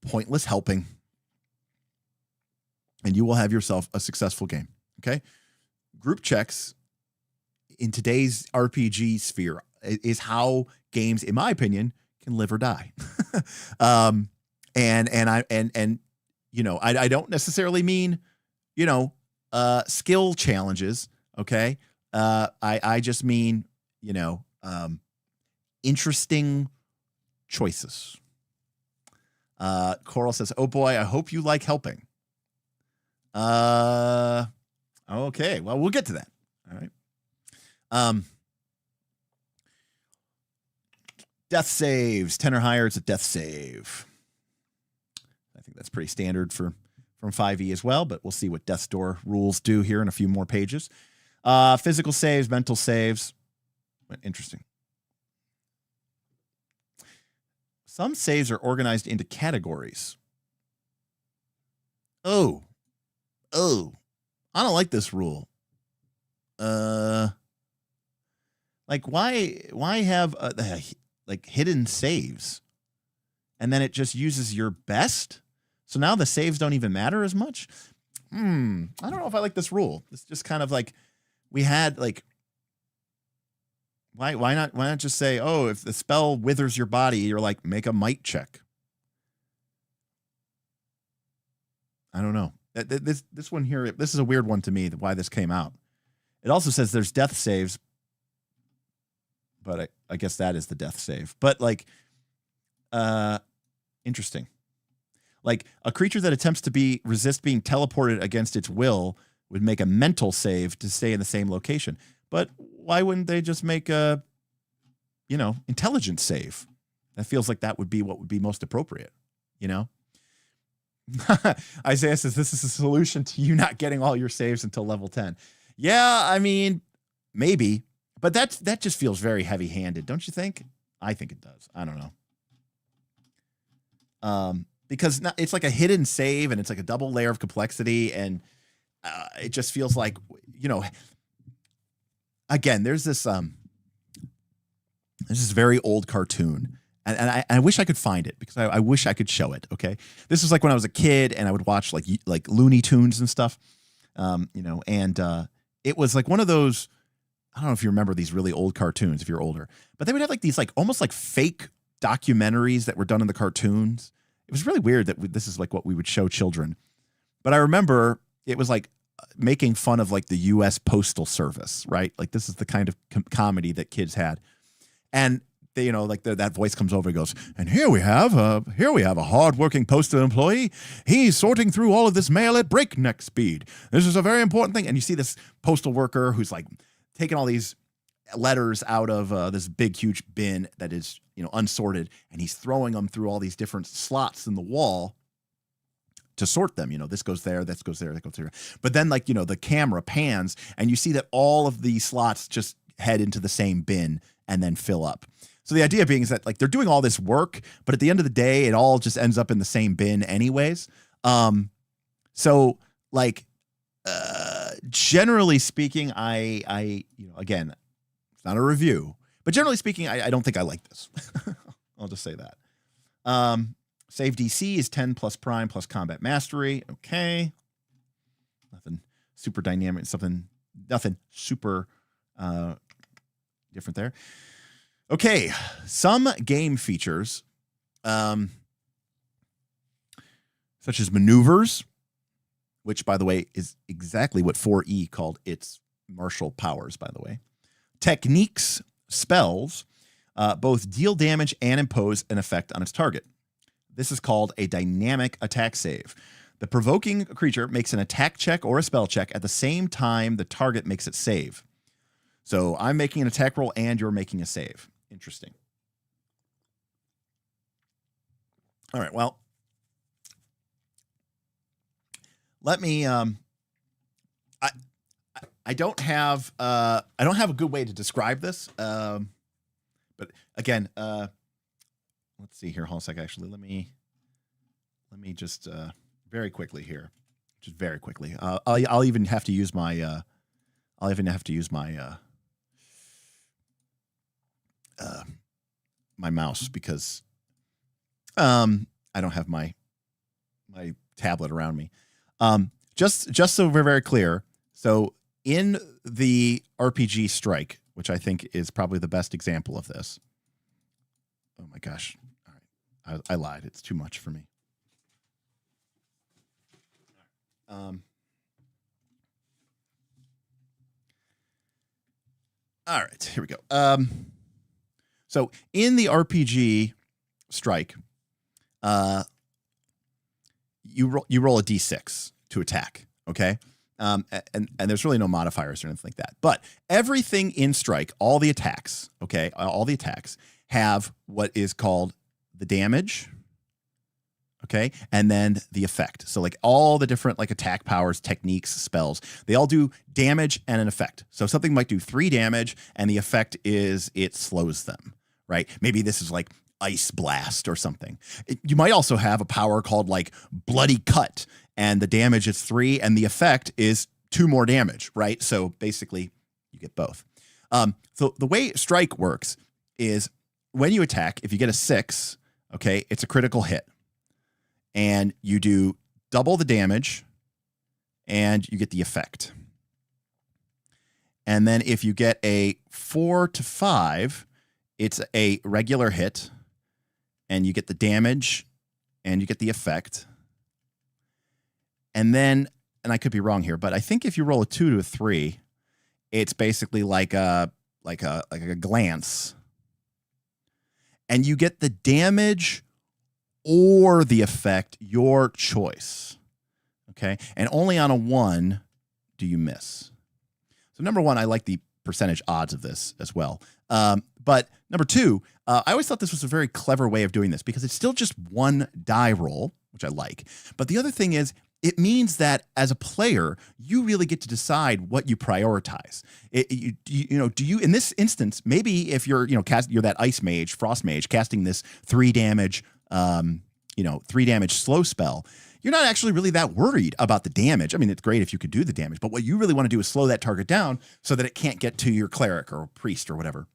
S1: pointless helping, and you will have yourself a successful game, okay? Group checks in today's RPG sphere is how games, in my opinion, can live or die. I don't necessarily mean, skill challenges, okay? I just mean, interesting choices. Coral says, "Oh boy, I hope you like helping." Okay, well, we'll get to that. All right. Death saves, 10 or higher. It's a death save. I think that's pretty standard from 5e as well, but we'll see what Death's Door rules do here in a few more pages. Physical saves, mental saves. Interesting. Some saves are organized into categories. Oh, I don't like this rule. Like why have like hidden saves, and then it just uses your best? So now the saves don't even matter as much. I don't know if I like this rule. It's just kind of like we had like. Why not just say, oh, if the spell withers your body, you're like, make a might check. I don't know. This one here, this is a weird one to me, why this came out. It also says there's death saves, but I guess that is the death save. But like, interesting. Like a creature that attempts to resist being teleported against its will would make a mental save to stay in the same location. But why wouldn't they just make a, intelligence save? That feels like that would be what would be most appropriate, Isaiah says this is a solution to you not getting all your saves until level 10. Yeah, I mean, maybe. But that just feels very heavy-handed, don't you think? I think it does. I don't know. Because it's like a hidden save, and it's like a double layer of complexity, and it just feels like, again, there's this very old cartoon, and I wish I could find it because I wish I could show it. Okay, this was like when I was a kid and I would watch like Looney Tunes and stuff, and it was like one of those. I don't know if you remember these really old cartoons if you're older, but they would have like these like almost like fake documentaries that were done in the cartoons. It was really weird that this is like what we would show children, but I remember it was like making fun of like the U.S. Postal Service, right? Like this is the kind of comedy that kids had, and they, like that voice comes over and goes, and here we have a hardworking postal employee. He's sorting through all of this mail at breakneck speed. This is a very important thing. And you see this postal worker who's like taking all these letters out of this big, huge bin that is, unsorted, and he's throwing them through all these different slots in the wall to sort them. This goes there, that goes there, that goes there. But then like, the camera pans and you see that all of these slots just head into the same bin and then fill up. So the idea being is that like they're doing all this work, but at the end of the day, it all just ends up in the same bin anyways. So like, generally speaking, I again, it's not a review, but generally speaking, I don't think I like this. I'll just say that. Save DC is 10 plus prime plus combat mastery. Okay. Nothing super dynamic, nothing super different there. Okay. Some game features, such as maneuvers, which, by the way, is exactly what 4E called its martial powers, by the way. Techniques, spells, both deal damage and impose an effect on its target. This is called a dynamic attack save. The provoking creature makes an attack check or a spell check at the same time the target makes it save. So I'm making an attack roll and you're making a save. Interesting. All right, well, let me I don't have a good way to describe this. But again, let's see here. Hold on a sec. Actually, let me just very quickly here, just very quickly. I'll even have to use my my mouse because I don't have my tablet around me. Just so we're very clear. So in the RPG Strike, which I think is probably the best example of this. Oh my gosh. All right. I lied. It's too much for me. All right, here we go. So in the RPG Strike, you roll a d6 to attack. Okay. And there's really no modifiers or anything like that. But everything in Strike, all the attacks, okay, all the attacks have what is called the damage, okay, and then the effect. So like all the different like attack powers, techniques, spells, they all do damage and an effect. So something might do 3 damage, and the effect is it slows them, right? Maybe this is like Ice Blast or something. You might also have a power called like Bloody Cut, and the damage is 3, and the effect is 2 more damage, right? So basically, you get both. So the way Strike works is when you attack, if you get a 6, okay, it's a critical hit, and you do double the damage, and you get the effect. And then if you get a 4 to 5, it's a regular hit, and you get the damage, and you get the effect. And then, and I could be wrong here, but I think if you roll a 2 to a 3, it's basically like a glance, and you get the damage or the effect, your choice. Okay, and only on a 1 do you miss. So number 1, I like the percentage odds of this as well. But number 2, I always thought this was a very clever way of doing this because it's still just 1 die roll, which I like. But the other thing is, it means that as a player, you really get to decide what you prioritize. Do you in this instance, maybe if you're, you're that ice mage, frost mage, casting this 3 damage, 3 damage slow spell, you're not actually really that worried about the damage. I mean, it's great if you could do the damage, but what you really want to do is slow that target down so that it can't get to your cleric or priest or whatever,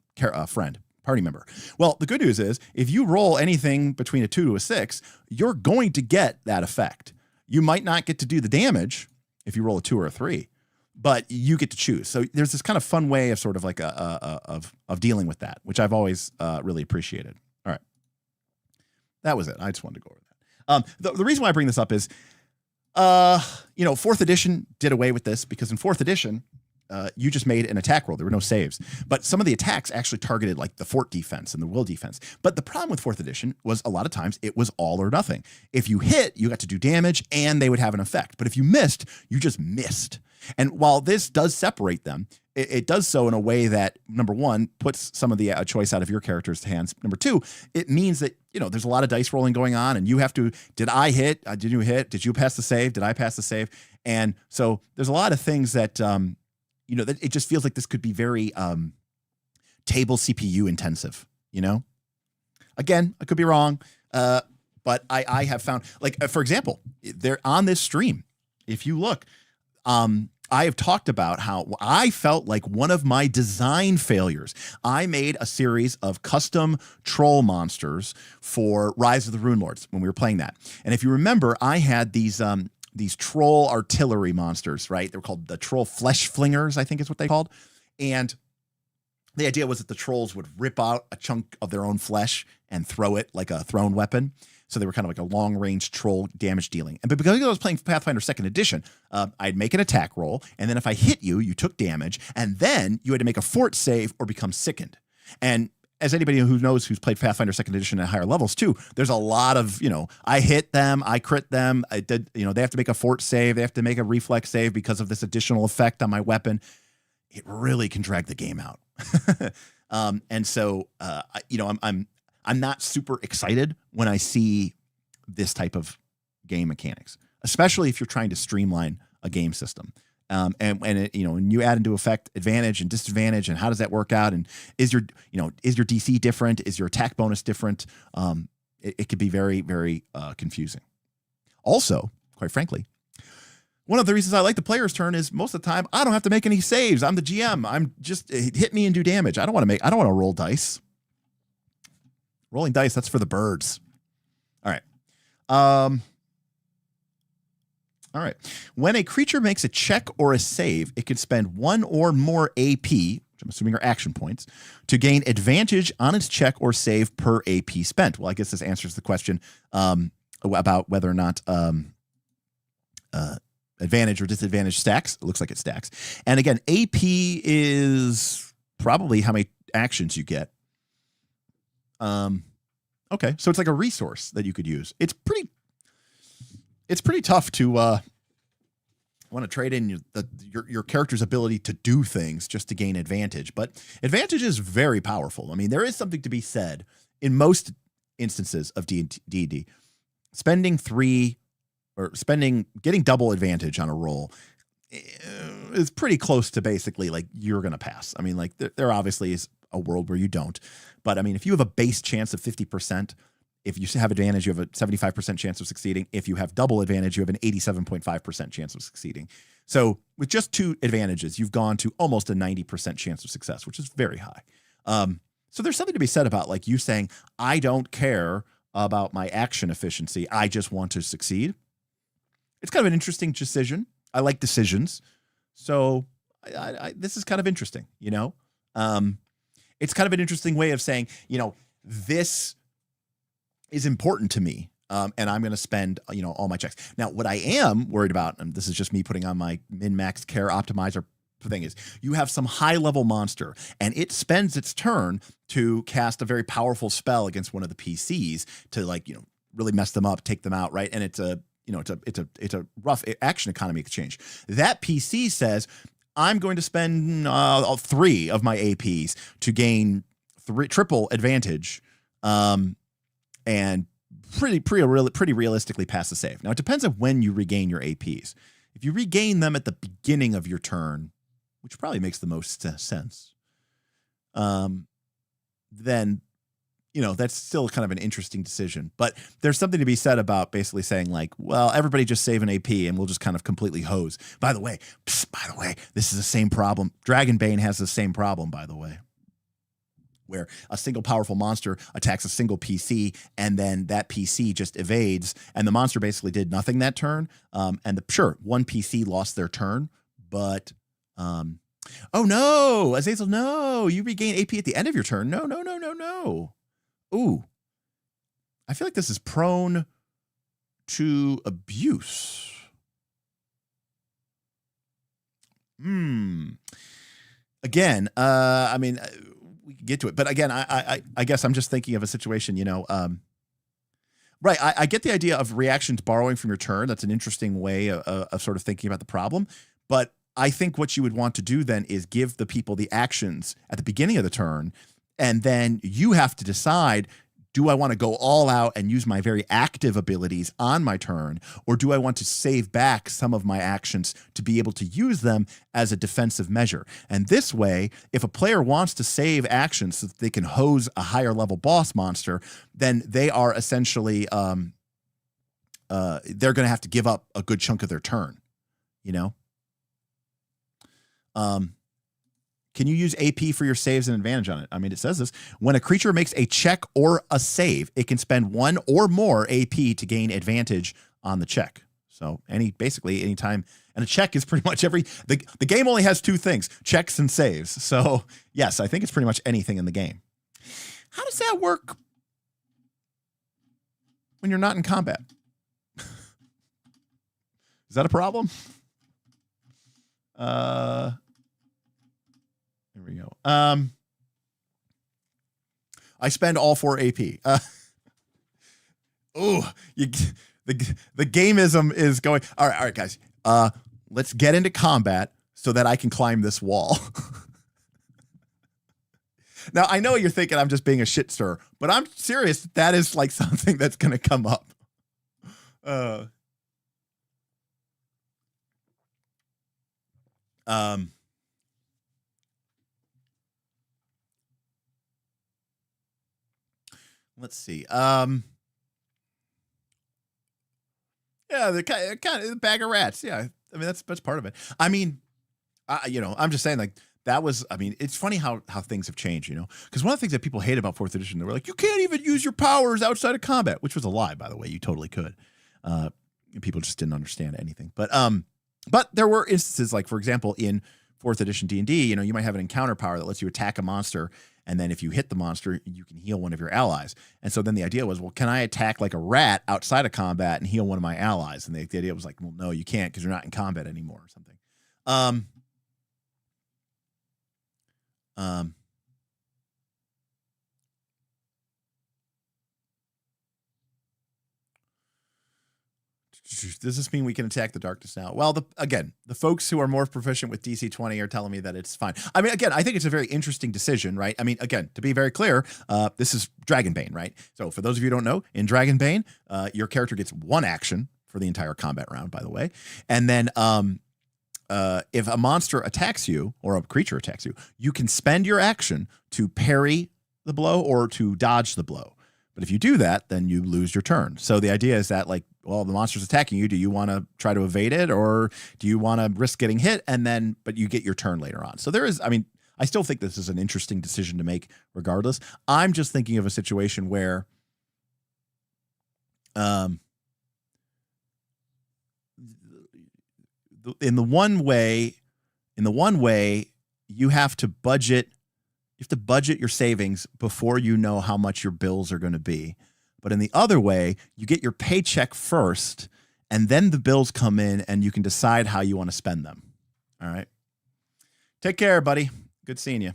S1: friend, party member. Well, the good news is if you roll anything between a 2 to a 6, you're going to get that effect. You might not get to do the damage if you roll a 2 or a 3, but you get to choose. So there's this kind of fun way of sort of like of dealing with that, which I've always really appreciated. All right. That was it. I just wanted to go over that. The reason why I bring this up is, 4th edition did away with this because in 4th edition, you just made an attack roll. There were no saves, but some of the attacks actually targeted like the fort defense and the will defense. But the problem with 4th edition was a lot of times it was all or nothing. If you hit, you got to do damage and they would have an effect. But if you missed, you just missed. And while this does separate them, it does so in a way that, number 1, puts some of the choice out of your character's hands. Number 2, it means that, there's a lot of dice rolling going on and you have to, did I hit? Did you hit? Did you pass the save? Did I pass the save? And so there's a lot of things that, that it just feels like this could be very table CPU intensive, Again, I could be wrong, but I have found, like, for example, they're on this stream. If you look, I have talked about how I felt like one of my design failures. I made a series of custom troll monsters for Rise of the Rune Lords when we were playing that. And if you remember, I had these troll artillery monsters, right? They were called the troll flesh flingers, I think is what they called. And the idea was that the trolls would rip out a chunk of their own flesh and throw it like a thrown weapon. So they were kind of like a long-range troll damage dealing. And because I was playing Pathfinder 2nd Edition, I'd make an attack roll, and then if I hit you, you took damage, and then you had to make a fort save or become sickened. And as anybody who knows who's played Pathfinder 2nd Edition at higher levels too, there's a lot of, I hit them, I crit them, I did, they have to make a fort save, they have to make a reflex save because of this additional effect on my weapon. It really can drag the game out. And so, I'm not super excited when I see this type of game mechanics, especially if you're trying to streamline a game system. And you add into effect advantage and disadvantage, and how does that work out? And is your DC different? Is your attack bonus different? It could be very, very confusing. Also, quite frankly, one of the reasons I like the player's turn is most of the time I don't have to make any saves. I'm the GM. I'm just hit me and do damage. I don't want to roll dice. Rolling dice, that's for the birds. All right. All right. When a creature makes a check or a save, it can spend 1 or more AP, which I'm assuming are action points, to gain advantage on its check or save per AP spent. Well, I guess this answers the question about whether or not advantage or disadvantage stacks. It looks like it stacks. And again, AP is probably how many actions you get. Okay, so it's like a resource that you could use. It's pretty tough to want to trade in your character's ability to do things just to gain advantage. But advantage is very powerful. I mean, there is something to be said in most instances of D&D. Getting double advantage on a roll is pretty close to basically like you're going to pass. I mean, like there obviously is a world where you don't. But I mean, if you have a base chance of 50%, if you have advantage, you have a 75% chance of succeeding. If you have double advantage, you have an 87.5% chance of succeeding. So with just 2 advantages, you've gone to almost a 90% chance of success, which is very high. So there's something to be said about like you saying, I don't care about my action efficiency. I just want to succeed. It's kind of an interesting decision. I like decisions. So this is kind of interesting, you know? It's kind of an interesting way of saying, you know, this is important to me. And I'm going to spend, you know, all my checks. Now, what I am worried about, and this is just me putting on my min-max care optimizer thing, is you have some high-level monster, and it spends its turn to cast a very powerful spell against one of the PCs to, like, you know, really mess them up, take them out, right? And it's a, you know, it's a rough action economy exchange. That PC says, I'm going to spend 3 of my APs to gain triple advantage, and pretty realistically pass the save. Now, it depends on when you regain your APs. If you regain them at the beginning of your turn, which probably makes the most sense, then, you know, that's still kind of an interesting decision. But there's something to be said about basically saying, like, well, everybody just save an AP and we'll just kind of completely hose. By the way, this is the same problem. Dragonbane has the same problem, by the way, where a single powerful monster attacks a single PC, and then that PC just evades, and the monster basically did nothing that turn. And one PC lost their turn, but oh no, Azazel, no, you regain AP at the end of your turn. No. Ooh, I feel like this is prone to abuse. Again, I mean, we can get to it, but again, I guess I'm just thinking of a situation, you know, right. I get the idea of reactions borrowing from your turn. That's an interesting way of sort of thinking about the problem. But I think what you would want to do then is give the people the actions at the beginning of the turn, and then you have to decide, do I want to go all out and use my very active abilities on my turn, or do I want to save back some of my actions to be able to use them as a defensive measure? And this way, if a player wants to save actions so that they can hose a higher level boss monster, then they are essentially they're going to have to give up a good chunk of their turn, you know? Can you use AP for your saves and advantage on it? I mean, it says this. When a creature makes a check or a save, it can spend 1 or more AP to gain advantage on the check. So basically anytime, and a check is pretty much the game only has 2 things, checks and saves. So yes, I think it's pretty much anything in the game. How does that work when you're not in combat? Is that a problem? Here we go. I spend all 4 AP. The gameism is going. All right, guys. Let's get into combat so that I can climb this wall. Now, I know you're thinking I'm just being a shit stirrer, but I'm serious. That is like something that's going to come up. Let's see. Yeah, the kind of bag of rats. Yeah, I mean that's part of it. I mean, you know, I'm just saying, like, that was. I mean, it's funny how things have changed. You know, because one of the things that people hate about 4th edition, they were like, you can't even use your powers outside of combat, which was a lie, by the way. You totally could. People just didn't understand anything. But there were instances, like, for example, in 4th edition D&D, you know, you might have an encounter power that lets you attack a monster, and then if you hit the monster, you can heal one of your allies. And so then the idea was, well, can I attack like a rat outside of combat and heal one of my allies? And the idea was like, well, no, you can't, because you're not in combat anymore or something. does this mean we can attack the darkness now? Well, again, the folks who are more proficient with DC20 are telling me that it's fine. I mean, again, I think it's a very interesting decision, right? I mean, again, to be very clear, this is Dragonbane, right? So for those of you who don't know, in Dragonbane, your character gets one action for the entire combat round, by the way. And then if a monster attacks you or a creature attacks you, you can spend your action to parry the blow or to dodge the blow. But if you do that, then you lose your turn. So the idea is that, like, well, the monster's attacking you. Do you want to try to evade it, or do you want to risk getting hit? But you get your turn later on. So there is, I mean, I still think this is an interesting decision to make regardless. I'm just thinking of a situation where, in the one way, you have to budget your savings before you know how much your bills are going to be. But in the other way, you get your paycheck first, and then the bills come in, and you can decide how you want to spend them. All right. Take care, buddy. Good seeing you.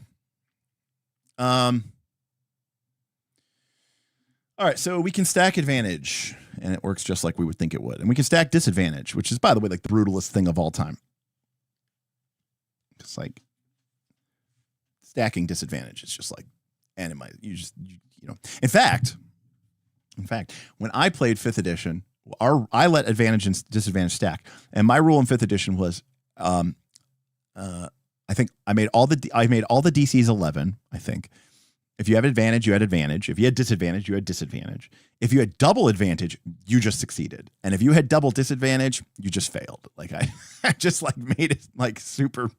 S1: All right, so we can stack advantage, and it works just like we would think it would. And we can stack disadvantage, which is, by the way, like the brutalest thing of all time. It's like stacking disadvantage. It's just like anime. You know. In fact, when I played 5th edition, I let advantage and disadvantage stack, and my rule in 5th edition was, I think I made all the DCs 11. I think if you have advantage, you had advantage. If you had disadvantage, you had disadvantage. If you had double advantage, you just succeeded, and if you had double disadvantage, you just failed. Like I just like made it like super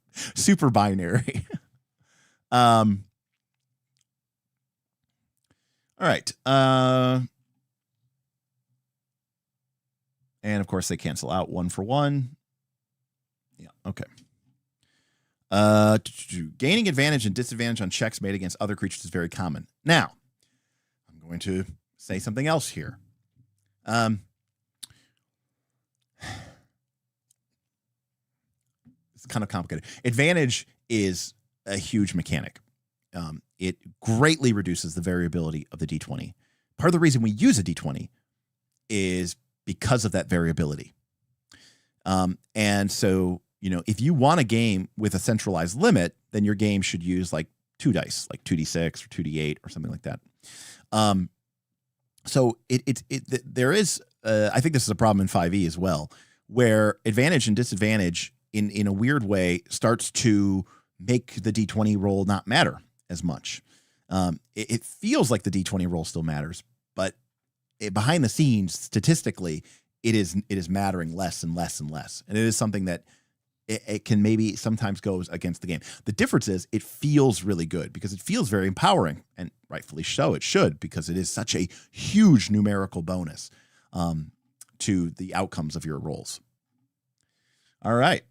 S1: binary. All right. And of course they cancel out 1 for 1. Yeah. Okay. Gaining advantage and disadvantage on checks made against other creatures is very common. Now, I'm going to say something else here. It's kind of complicated. Advantage is a huge mechanic. It greatly reduces the variability of the D20. Part of the reason we use a D20 is because of that variability. And so, you know, if you want a game with a centralized limit, then your game should use like 2 dice, like 2d6 or 2d8 or something like that. So there is, I think this is a problem in 5e as well, where advantage and disadvantage in a weird way starts to make the D20 roll not matter as much. It feels like the D20 roll still matters, but behind the scenes, statistically, it is mattering less and less and less. And it is something that it can maybe sometimes goes against the game. The difference is it feels really good because it feels very empowering, and rightfully so it should, because it is such a huge numerical bonus to the outcomes of your rolls. All right.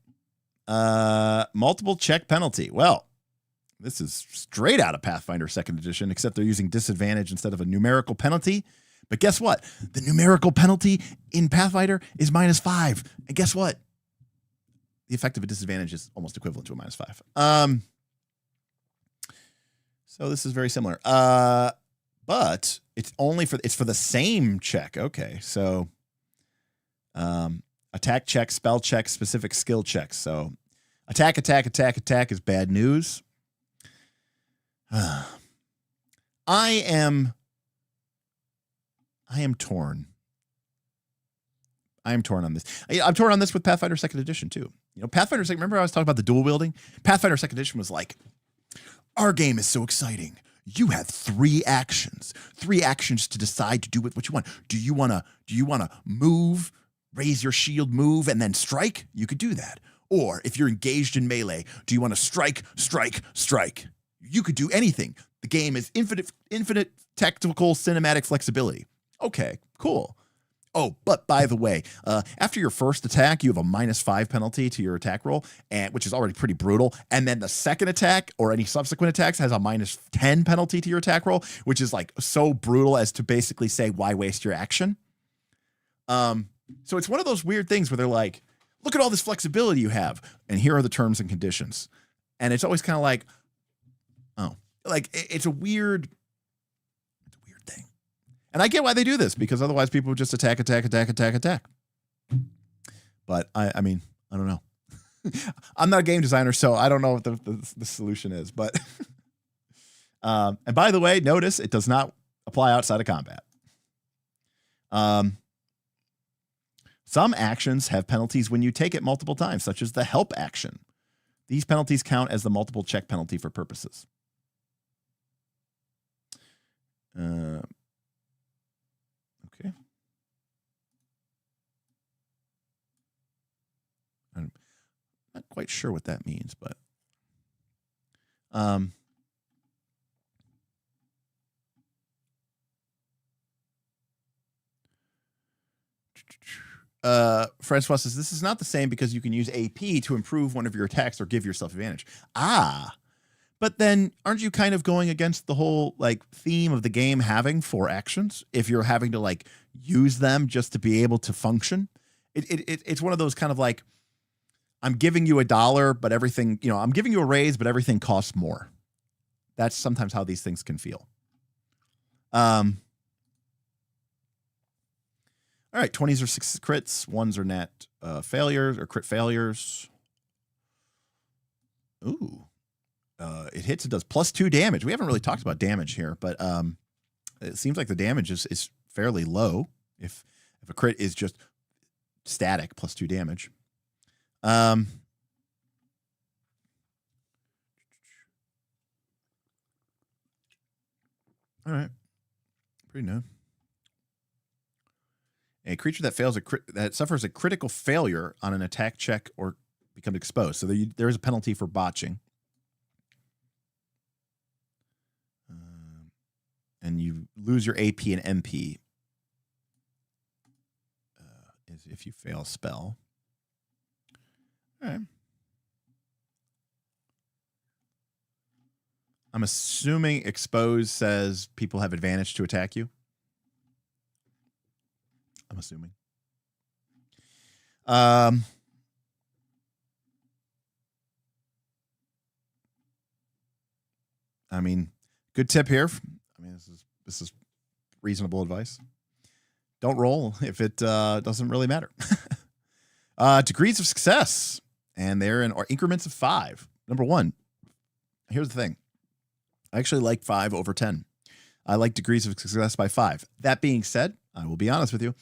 S1: Multiple check penalty. Well, this is straight out of Pathfinder 2nd edition, except they're using disadvantage instead of a numerical penalty. But guess what? The numerical penalty in Pathfinder is -5. And guess what? The effect of a disadvantage is almost equivalent to a -5. So this is very similar. But it's only for the same check. Okay. So attack check, spell check, specific skill checks. So attack is bad news. I am torn. I am torn on this. I'm torn on this with Pathfinder 2nd edition too. You know, Pathfinder 2nd, remember I was talking about the dual wielding? Pathfinder 2nd edition was like, our game is so exciting. You have 3 actions to decide to do with what you want. Do you want to move, raise your shield, move, and then strike? You could do that. Or if you're engaged in melee, do you want to strike? You could do anything. The game is infinite tactical cinematic flexibility. Okay, cool. Oh, but by the way, after your first attack, you have a -5 penalty to your attack roll, which is already pretty brutal. And then the second attack or any subsequent attacks has a -10 penalty to your attack roll, which is like so brutal as to basically say, why waste your action? So it's one of those weird things where they're like, look at all this flexibility you have, and here are the terms and conditions. And it's always kind of like, oh, like it's a weird thing. And I get why they do this, because otherwise people would just attack. But I mean, I don't know. I'm not a game designer, so I don't know what the solution is. But and by the way, notice it does not apply outside of combat. Some actions have penalties when you take it multiple times, such as the help action. These penalties count as the multiple check penalty for purposes. Okay. I'm not quite sure what that means, but Francois says this is not the same because you can use AP to improve one of your attacks or give yourself advantage. But then aren't you kind of going against the whole like theme of the game having 4 actions if you're having to like use them just to be able to function? It's one of those kind of like, I'm giving you $1, but everything, I'm giving you a raise, but everything costs more. That's sometimes how these things can feel. All right, 20s are 6 crits, 1s are net failures or crit failures. Ooh. It hits, it does +2 damage. We haven't really talked about damage here, but it seems like the damage is fairly low if a crit is just static +2 damage. All right. Pretty new. A creature that fails that suffers a critical failure on an attack check or becomes exposed. So there is a penalty for botching. And you lose your AP and MP if you fail a spell. All right. I'm assuming expose says people have advantage to attack you. I'm assuming. I mean, good tip here. I mean, this is reasonable advice. Don't roll if it doesn't really matter. Degrees of success, and they're in increments of 5. Number 1. Here's the thing. I actually like 5 over 10. I like degrees of success by 5. That being said, I will be honest with you.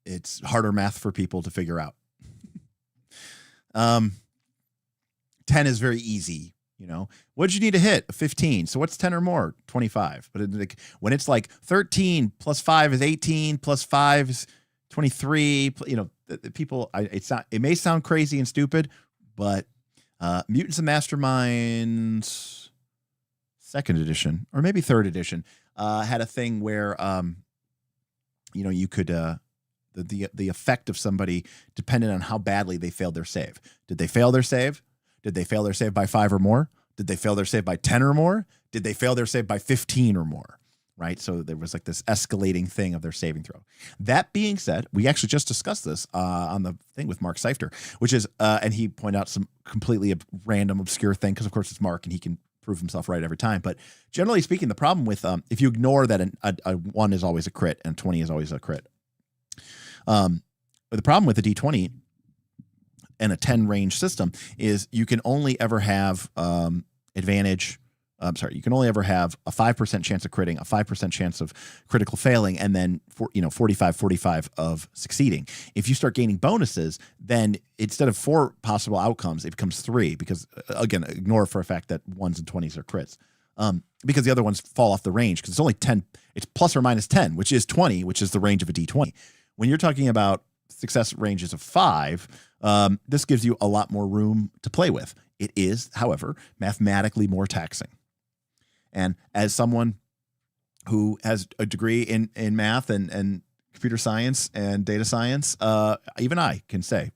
S1: It's harder math for people to figure out. 10 is very easy. What'd you need to hit? 15. So what's 10 or more? 25. But when it's like 13 plus 5 is 18 plus 5 is 23. People, it may sound crazy and stupid, but Mutants and Masterminds 2nd edition or maybe 3rd edition had a thing where you could the effect of somebody depended on how badly they failed their save. Did they fail their save? Did they fail their save by 5 or more? Did they fail their save by 10 or more? Did they fail their save by 15 or more? Right? So there was like this escalating thing of their saving throw. That being said, we actually just discussed this on the thing with Mark Seifter, which is, and he pointed out some completely random, obscure thing, because of course it's Mark and he can prove himself right every time. But generally speaking, the problem with, if you ignore that a 1 is always a crit and 20 is always a crit. But the problem with the D20 and a 10 range system is you can only ever have advantage. You can only ever have a 5% chance of critting, a 5% chance of critical failing, and then 45 of succeeding. If you start gaining bonuses, then instead of 4 possible outcomes, it becomes 3 because, again, ignore for a fact that 1s and 20s are crits. Because the other ones fall off the range because it's only 10. It's plus or minus 10, which is 20, which is the range of a D20. When you're talking about success ranges of 5, this gives you a lot more room to play with. It is, however, mathematically more taxing. And as someone who has a degree in math and computer science and data science, even I can say,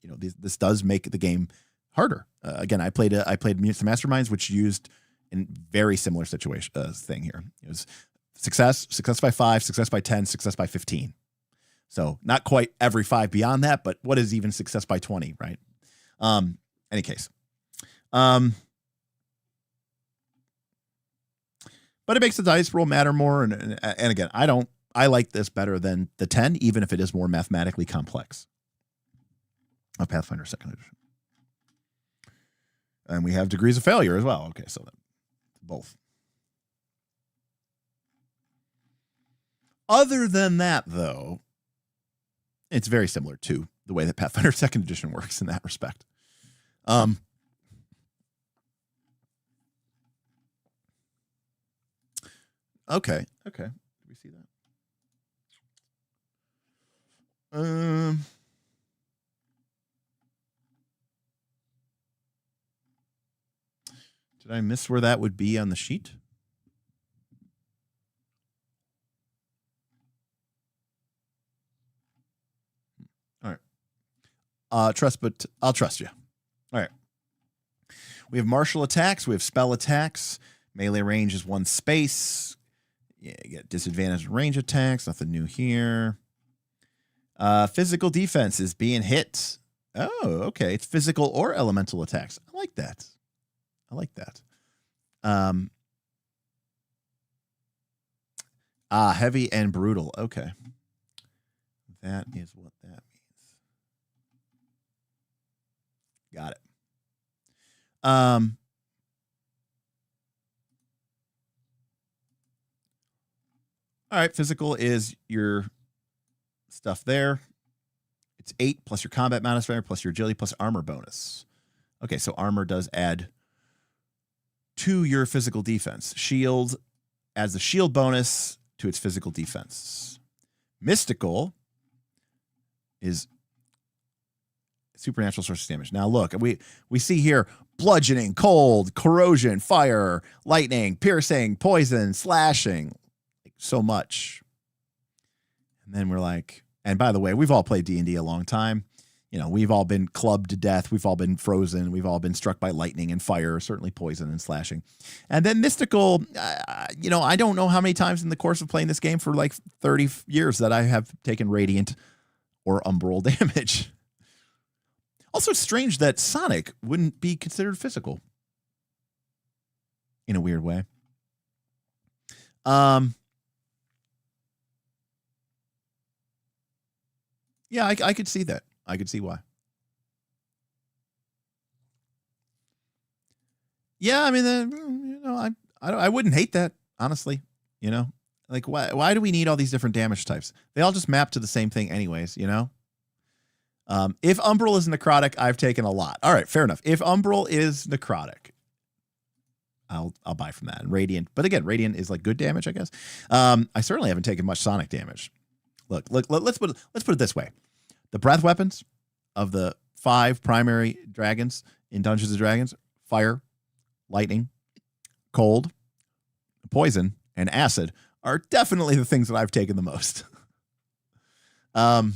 S1: this does make the game harder. Again, I played Mutants and Masterminds, which used a very similar situation thing here. It was success by 5, success by 10, success by 15. So not quite every 5 beyond that, but what is even success by 20, right? Any case. But it makes the dice roll matter more. And again, I don't I like this better than the 10, even if it is more mathematically complex. Of Pathfinder 2nd Edition. And we have degrees of failure as well. Okay, so both. Other than that, though, it's very similar to the way that Pathfinder 2nd Edition works in that respect. Okay. Did we see that? Did I miss where that would be on the sheet? All right. Trust, but I'll trust you. All right. We have martial attacks. We have spell attacks. Melee range is 1 space. Yeah, you get disadvantage in range attacks. Nothing new here. Physical defense is being hit. Oh, okay. It's physical or elemental attacks. I like that. Heavy and brutal. Okay. That is what that means. Got it. All right. Physical is your stuff there. It's 8 plus your combat modifier plus your agility plus armor bonus. Okay, so armor does add to your physical defense. Shield adds the shield bonus to its physical defense. Mystical is supernatural source of damage. Now look, we see here bludgeoning, cold, corrosion, fire, lightning, piercing, poison, slashing, like so much. And then we're like, and by the way, we've all played D&D a long time. You know, we've all been clubbed to death. We've all been frozen. We've all been struck by lightning and fire, certainly poison and slashing. And then mystical, you know, I don't know how many times in the course of playing this game for like 30 years that I have taken radiant or umbral damage. Also, it's strange that Sonic wouldn't be considered physical in a weird way. Yeah, I could see that. I could see why. Yeah, I mean, you know, I wouldn't hate that, honestly. You know, like why do we need all these different damage types? They all just map to the same thing, anyways. You know. If umbral is necrotic, I've taken a lot. All right, fair enough. If umbral is necrotic, I'll buy from that. And radiant, but again, radiant is like good damage, I guess. I certainly haven't taken much sonic damage. Look, let's put it this way. The breath weapons of the 5 primary dragons in Dungeons & Dragons, fire, lightning, cold, poison, and acid are definitely the things that I've taken the most. I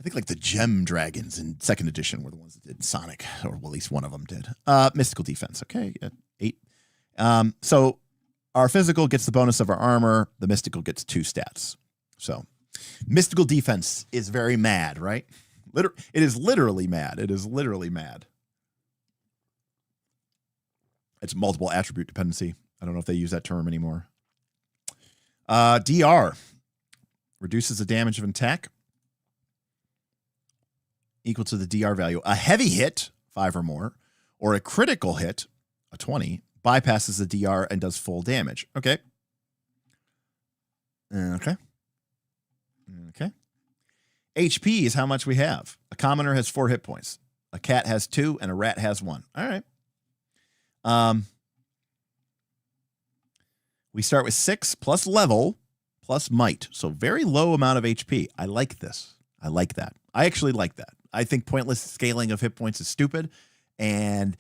S1: think like the gem dragons in 2nd edition were the ones that did Sonic, or well, at least one of them did. Mystical defense, okay, 8. So our physical gets the bonus of our armor. The mystical gets 2 stats. So mystical defense is very mad, right? It is literally mad. It is literally mad. It's multiple attribute dependency. I don't know if they use that term anymore. DR reduces the damage of an attack equal to the DR value. A heavy hit, 5 or more, or a critical hit, a 20, bypasses the DR and does full damage. Okay. HP is how much we have. A commoner has 4 hit points. A cat has 2, and a rat has 1. All right. We start with 6 plus level plus might. So very low amount of HP. I like this. I like that. I actually like that. I think pointless scaling of hit points is stupid, and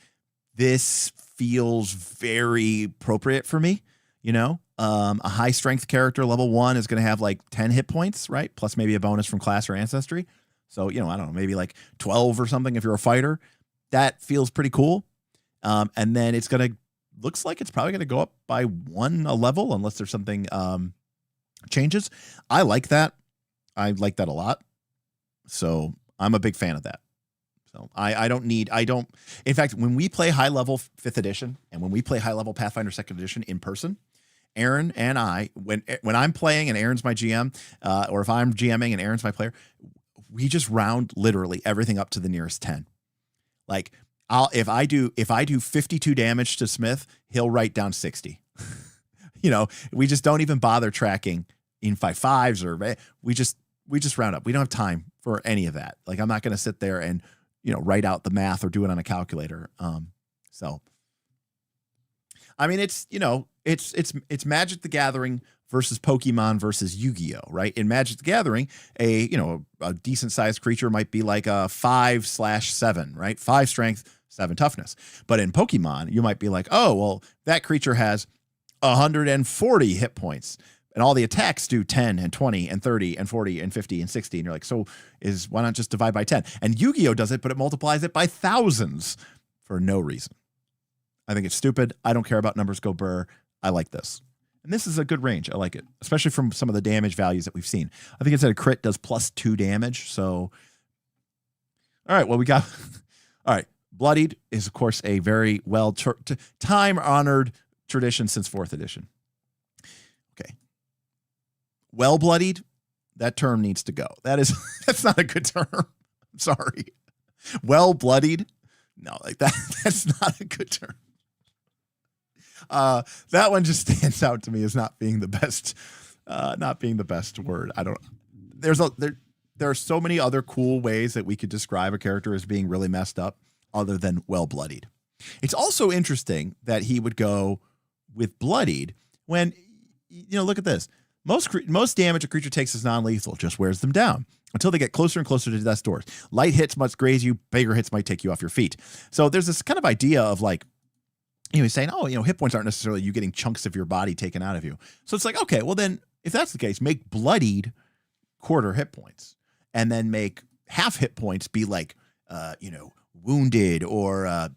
S1: this feels very appropriate for me. You know, a high strength character, level 1, is going to have like 10 hit points, right? Plus maybe a bonus from class or ancestry. So, you know, I don't know, maybe like 12 or something if you're a fighter. That feels pretty cool. And then looks like it's probably going to go up by 1 a level unless there's something changes. I like that. I like that a lot. So I'm a big fan of that. So in fact, when we play high level 5th edition and when we play high level Pathfinder 2nd edition in person, Aaron and I, when I'm playing and Aaron's my GM, or if I'm GMing and Aaron's my player, we just round literally everything up to the nearest 10. Like if I do 52 damage to Smith, he'll write down 60. We just don't even bother tracking in 5/5s, or we just round up. We don't have time for any of that. Like I'm not going to sit there and write out the math or do it on a calculator. So I mean, it's Magic the Gathering versus Pokemon versus Yu-Gi-Oh, right? In Magic the Gathering, a decent sized creature might be like a 5/7, right? 5 strength, 7 toughness. But in Pokemon, you might be like, oh, well, that creature has 140 hit points and all the attacks do 10 and 20 and 30 and 40 and 50 and 60. And you're like, why not just divide by 10? And Yu-Gi-Oh does it, but it multiplies it by thousands for no reason. I think it's stupid. I don't care about numbers go burr. I like this. And this is a good range. I like it, especially from some of the damage values that we've seen. I think it said a crit does +2 damage. So, all right, well, we got, all right. Bloodied is, of course, a very time-honored tradition since 4th edition. Okay. Well-bloodied, that term needs to go. That's not a good term. I'm sorry. Well-bloodied, no, like that's not a good term. That one just stands out to me as not being the best word. There are so many other cool ways that we could describe a character as being really messed up other than well-bloodied. It's also interesting that he would go with bloodied when, look at this. Most damage a creature takes is non-lethal, just wears them down until they get closer and closer to death's doors. Light hits must graze you, bigger hits might take you off your feet. So there's this kind of idea of like, he's saying, hit points aren't necessarily you getting chunks of your body taken out of you. So it's like, okay, well then, if that's the case, make bloodied quarter hit points, and then make half hit points be like, wounded or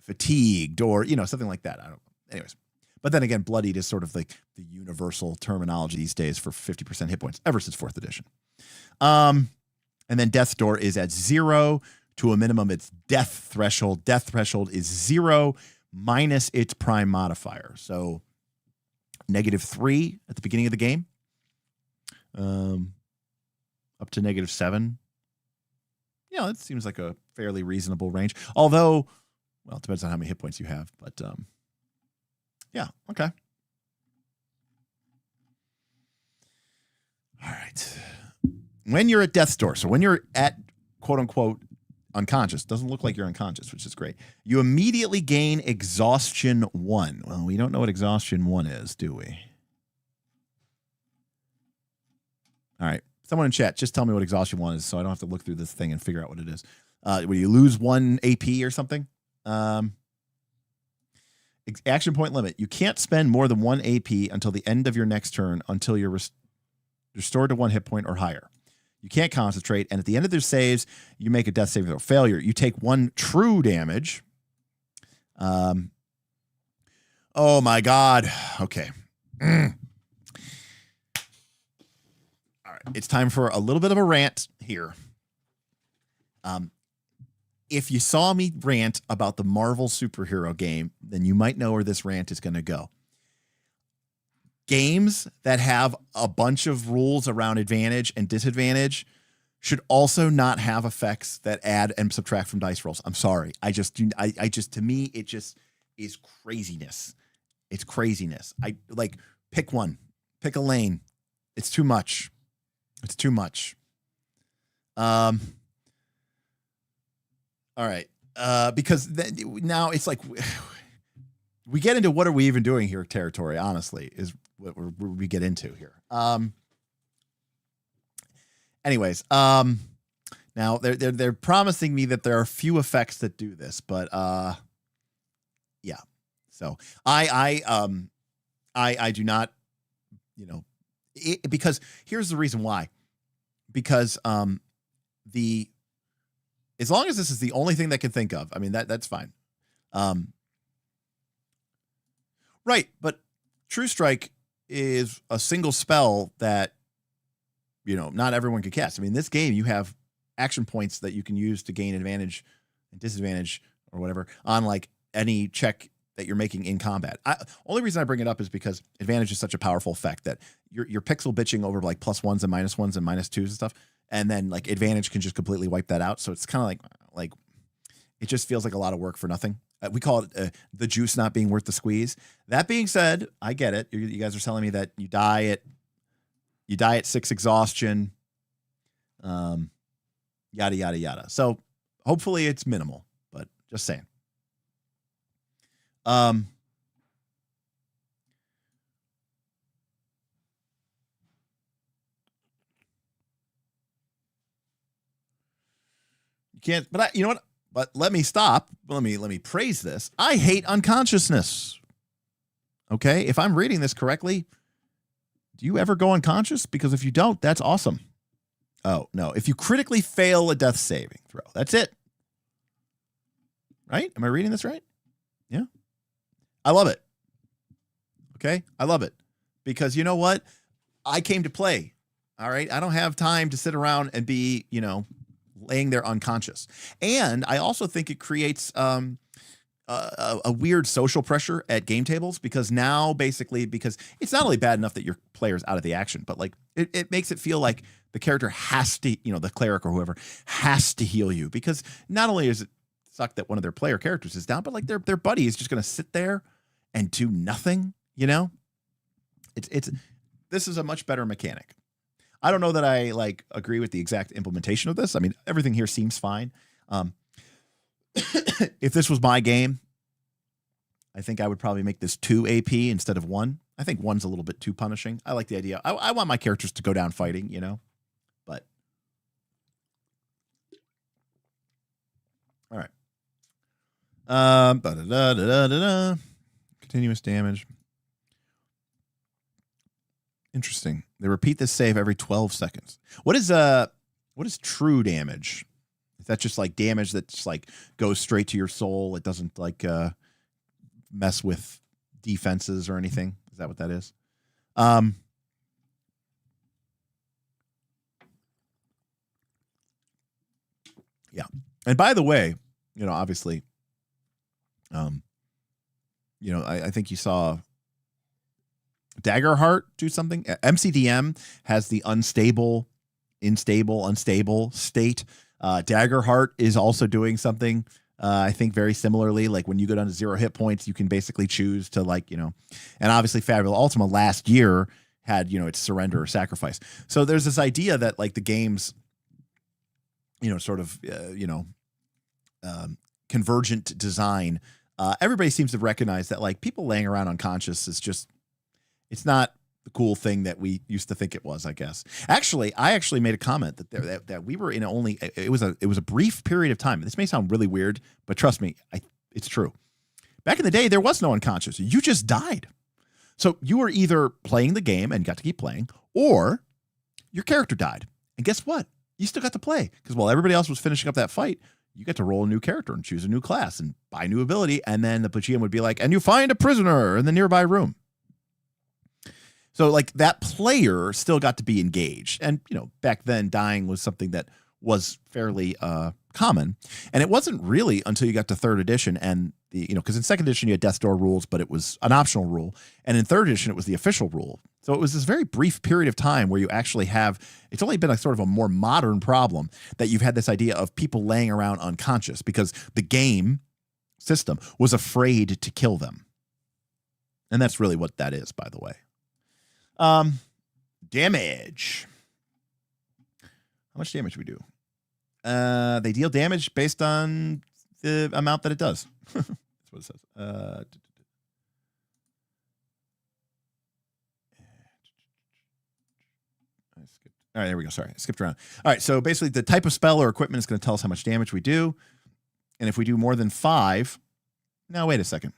S1: fatigued or something like that. I don't. Anyways, but then again, bloodied is sort of like the universal terminology these days for 50% hit points ever since 4th edition. And then death's door is at 0 to a minimum. It's death threshold. Death threshold is 0 minus its prime modifier. So -3 at the beginning of the game, up to -7. That seems like a fairly reasonable range. Although, well, it depends on how many hit points you have. But yeah, okay. All right. When you're at death's door, so when you're at quote unquote unconscious, doesn't look like you're unconscious, which is great. You immediately gain exhaustion 1. Well, we don't know what exhaustion 1 is, do we? All right. Someone in chat, just tell me what exhaustion 1 is so I don't have to look through this thing and figure out what it is. Where you lose 1 AP or something? Action point limit. You can't spend more than 1 AP until the end of your next turn until you're restored to 1 hit point or higher. You can't concentrate, and at the end of their saves, you make a death saving throw. Failure. You take 1 true damage. Oh my God. Okay. All right. It's time for a little bit of a rant here. If you saw me rant about the Marvel superhero game, then you might know where this rant is going to go. Games that have a bunch of rules around advantage and disadvantage should also not have effects that add and subtract from dice rolls. I'm sorry. To me, it just is craziness. It's craziness. Pick one, pick a lane. It's too much. It's too much. All right. Because now it's like we get into what are we even doing here territory, honestly, is what we get into here. Anyways, now they're promising me that there are few effects that do this, but yeah. So I do not, because here's the reason why. Because as long as this is the only thing they can think of, I mean, that's fine. Right. But True Strike is a single spell that, not everyone can cast. I mean, in this game, you have action points that you can use to gain advantage and disadvantage or whatever on like any check that you're making in combat. Only reason I bring it up is because advantage is such a powerful effect that you're pixel bitching over like +1s and -1s and -2s and stuff, and then like advantage can just completely wipe that out. So it's kind of like it just feels like a lot of work for nothing. We call it the juice not being worth the squeeze. That being said, I get it. You guys are telling me that you die at 6 exhaustion, yada yada yada. So hopefully it's minimal, but just saying. You can't, but you know what? But let me stop. Let me praise this. I hate unconsciousness. Okay, if I'm reading this correctly, do you ever go unconscious? Because if you don't, that's awesome. Oh no, if you critically fail a death saving throw, that's it. Right? Am I reading this right? Yeah. I love it. Okay, I love it because you know what? I came to play. All right, I don't have time to sit around and be, laying there unconscious. And I also think it creates a weird social pressure at game tables because now basically, because it's not only bad enough that your player's out of the action, but like it makes it feel like the character has to, the cleric or whoever has to heal you, because not only is it suck that one of their player characters is down, but like their buddy is just going to sit there and do nothing. This is a much better mechanic. I don't know that I like agree with the exact implementation of this. I mean, everything here seems fine. If this was my game, I think I would probably make this 2 AP instead of 1. I think 1's a little bit too punishing. I like the idea. I want my characters to go down fighting, but all right. Continuous damage. Interesting. They repeat this save every 12 seconds. What is true damage? Is that just like damage that just like goes straight to your soul? It doesn't like mess with defenses or anything. Is that what that is? Yeah. And by the way, obviously, I think you saw Daggerheart do something. MCDM has the unstable state. Daggerheart is also doing something, I think very similarly. Like when you go down to 0 hit points, you can basically choose to and obviously Fabula Ultima last year had, its surrender or sacrifice. So there's this idea that like the game's, sort of, convergent design. Everybody seems to recognize that like people laying around unconscious is just, it's not the cool thing that we used to think it was, I guess. Actually, I actually made a comment that we were in it was a brief period of time. This may sound really weird, but trust me, it's true. Back in the day, there was no unconscious. You just died. So you were either playing the game and got to keep playing, or your character died. And guess what? You still got to play, because while everybody else was finishing up that fight, you get to roll a new character and choose a new class and buy new ability. And then the GM would be like, and you find a prisoner in the nearby room. So like that player still got to be engaged. And, back then dying was something that was fairly common. And it wasn't really until you got to 3rd edition and because in 2nd edition you had Death's Door rules, but it was an optional rule. And in 3rd edition, it was the official rule. So it was this very brief period of time where you actually have, it's only been a sort of a more modern problem that you've had this idea of people laying around unconscious because the game system was afraid to kill them. And that's really what that is, by the way. Damage. How much damage do we do? They deal damage based on the amount that it does. That's what it says. All right, there we go. Sorry, I skipped around. All right, so basically the type of spell or equipment is going to tell us how much damage we do. And if we do more than 5, now wait a second.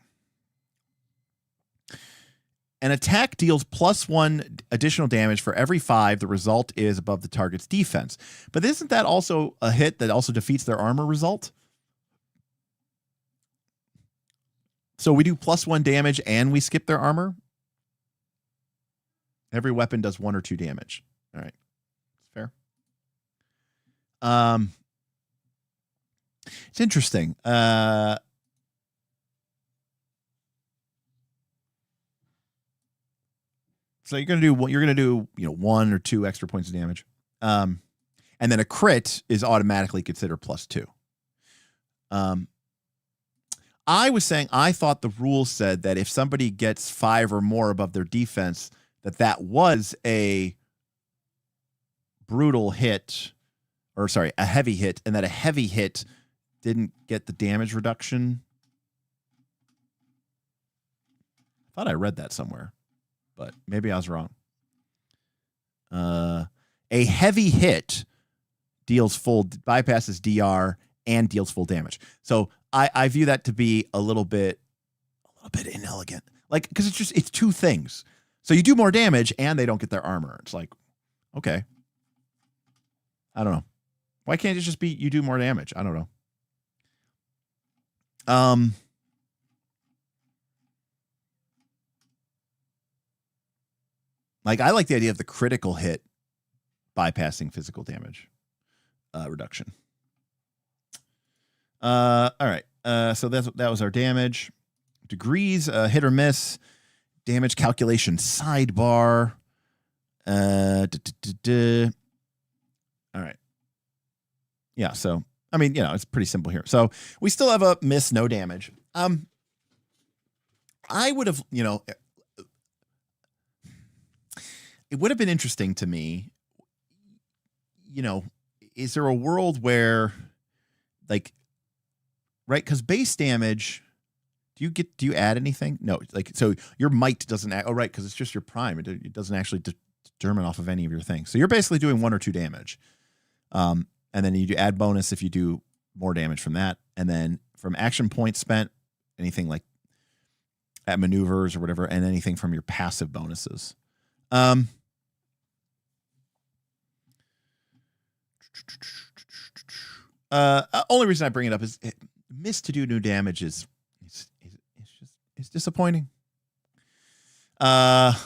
S1: An attack deals +1 additional damage for every 5 the result is above the target's defense. But isn't that also a hit that also defeats their armor result? So we do +1 damage and we skip their armor? Every weapon does 1 or 2 damage. All right. Fair. It's interesting. So you're gonna do 1 or 2 extra points of damage. And then a crit is automatically considered +2. I was saying I thought the rule said that if somebody gets 5 or more above their defense, that was a brutal hit, or sorry, a heavy hit, and that a heavy hit didn't get the damage reduction. I thought I read that somewhere, but maybe I was wrong. A heavy hit bypasses DR and deals full damage. So I view that to be a little bit inelegant. Like, because it's 2 things. So you do more damage and they don't get their armor. It's like, okay. I don't know. Why can't it just be you do more damage? I don't know. Like, I like the idea of the critical hit bypassing physical damage reduction. All right. So that was our damage. Degrees, hit or miss. Damage calculation sidebar. All right. Yeah, so I mean, it's pretty simple here. So we still have a miss, no damage. I would have, it would have been interesting to me, is there a world where, like, right? Because base damage, do you add anything? No, like, so your might doesn't add, oh, right, because it's just your prime. It doesn't actually determine off of any of your things. So you're basically doing 1 or 2 damage. And then you do add bonus if you do more damage from that. And then from action points spent, anything like at maneuvers or whatever, and anything from your passive bonuses. Only reason I bring it up is miss to do new damage is it's disappointing. I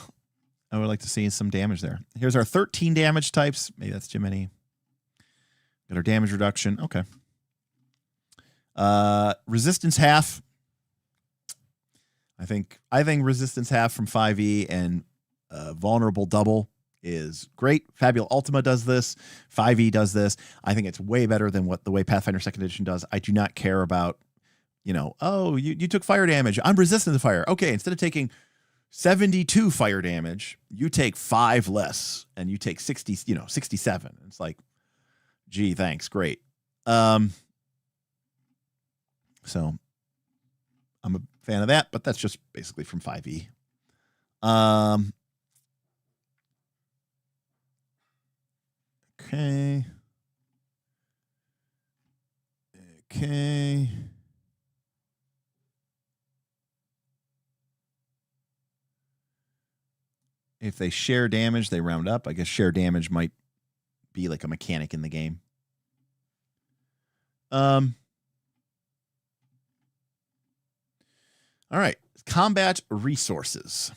S1: would like to see some damage there. Here's our 13 damage types. Maybe that's too many. Got our damage reduction. Okay. Resistance half. I think resistance half from 5e and vulnerable double is great. Fabula Ultima does this. 5e does this. I think it's way better than the way Pathfinder 2nd Edition does. I do not care about, you took fire damage. I'm resistant to fire. Okay, instead of taking 72 fire damage, you take 5 less, and you take 67. It's like, gee, thanks, great. So I'm a fan of that, but that's just basically from 5e. Okay. If they share damage, they round up. I guess share damage might be like a mechanic in the game. All right. Combat resources.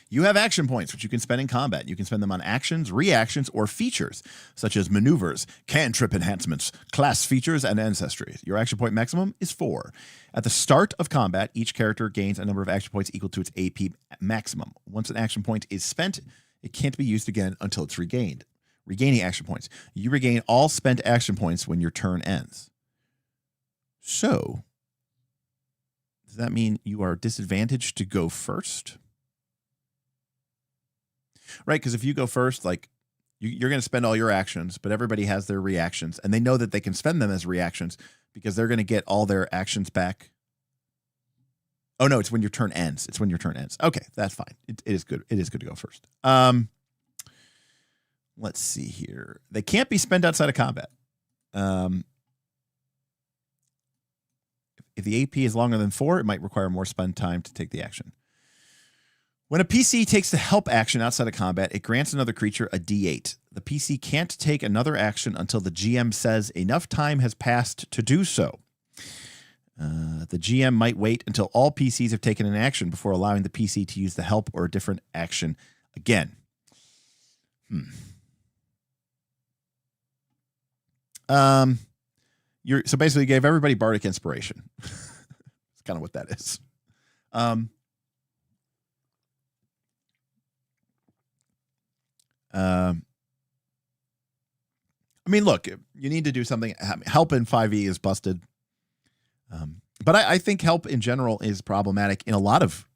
S1: You have action points, which you can spend in combat. You can spend them on actions, reactions, or features, such as maneuvers, cantrip enhancements, class features, and ancestry. Your action point maximum is 4. At the start of combat, each character gains a number of action points equal to its AP maximum. Once an action point is spent, it can't be used again until it's regained. Regaining action points. You regain all spent action points when your turn ends. So, does that mean you are disadvantaged to go first? Right, because if you go first, like, you're going to spend all your actions, but everybody has their reactions, and they know that they can spend them as reactions because they're going to get all their actions back. Oh, no, it's when your turn ends. Okay, that's fine. It is good. It is good to go first. Let's see here. They can't be spent outside of combat. If the AP is longer than 4, it might require more spend time to take the action. When a PC takes the help action outside of combat, it grants another creature a D8. The PC can't take another action until the GM says enough time has passed to do so. The GM might wait until all PCs have taken an action before allowing the PC to use the help or a different action again. So basically you gave everybody bardic inspiration. That's kind of what that is. I mean, look, you need to do something. Help in 5e is busted. But I think help in general is problematic in a lot of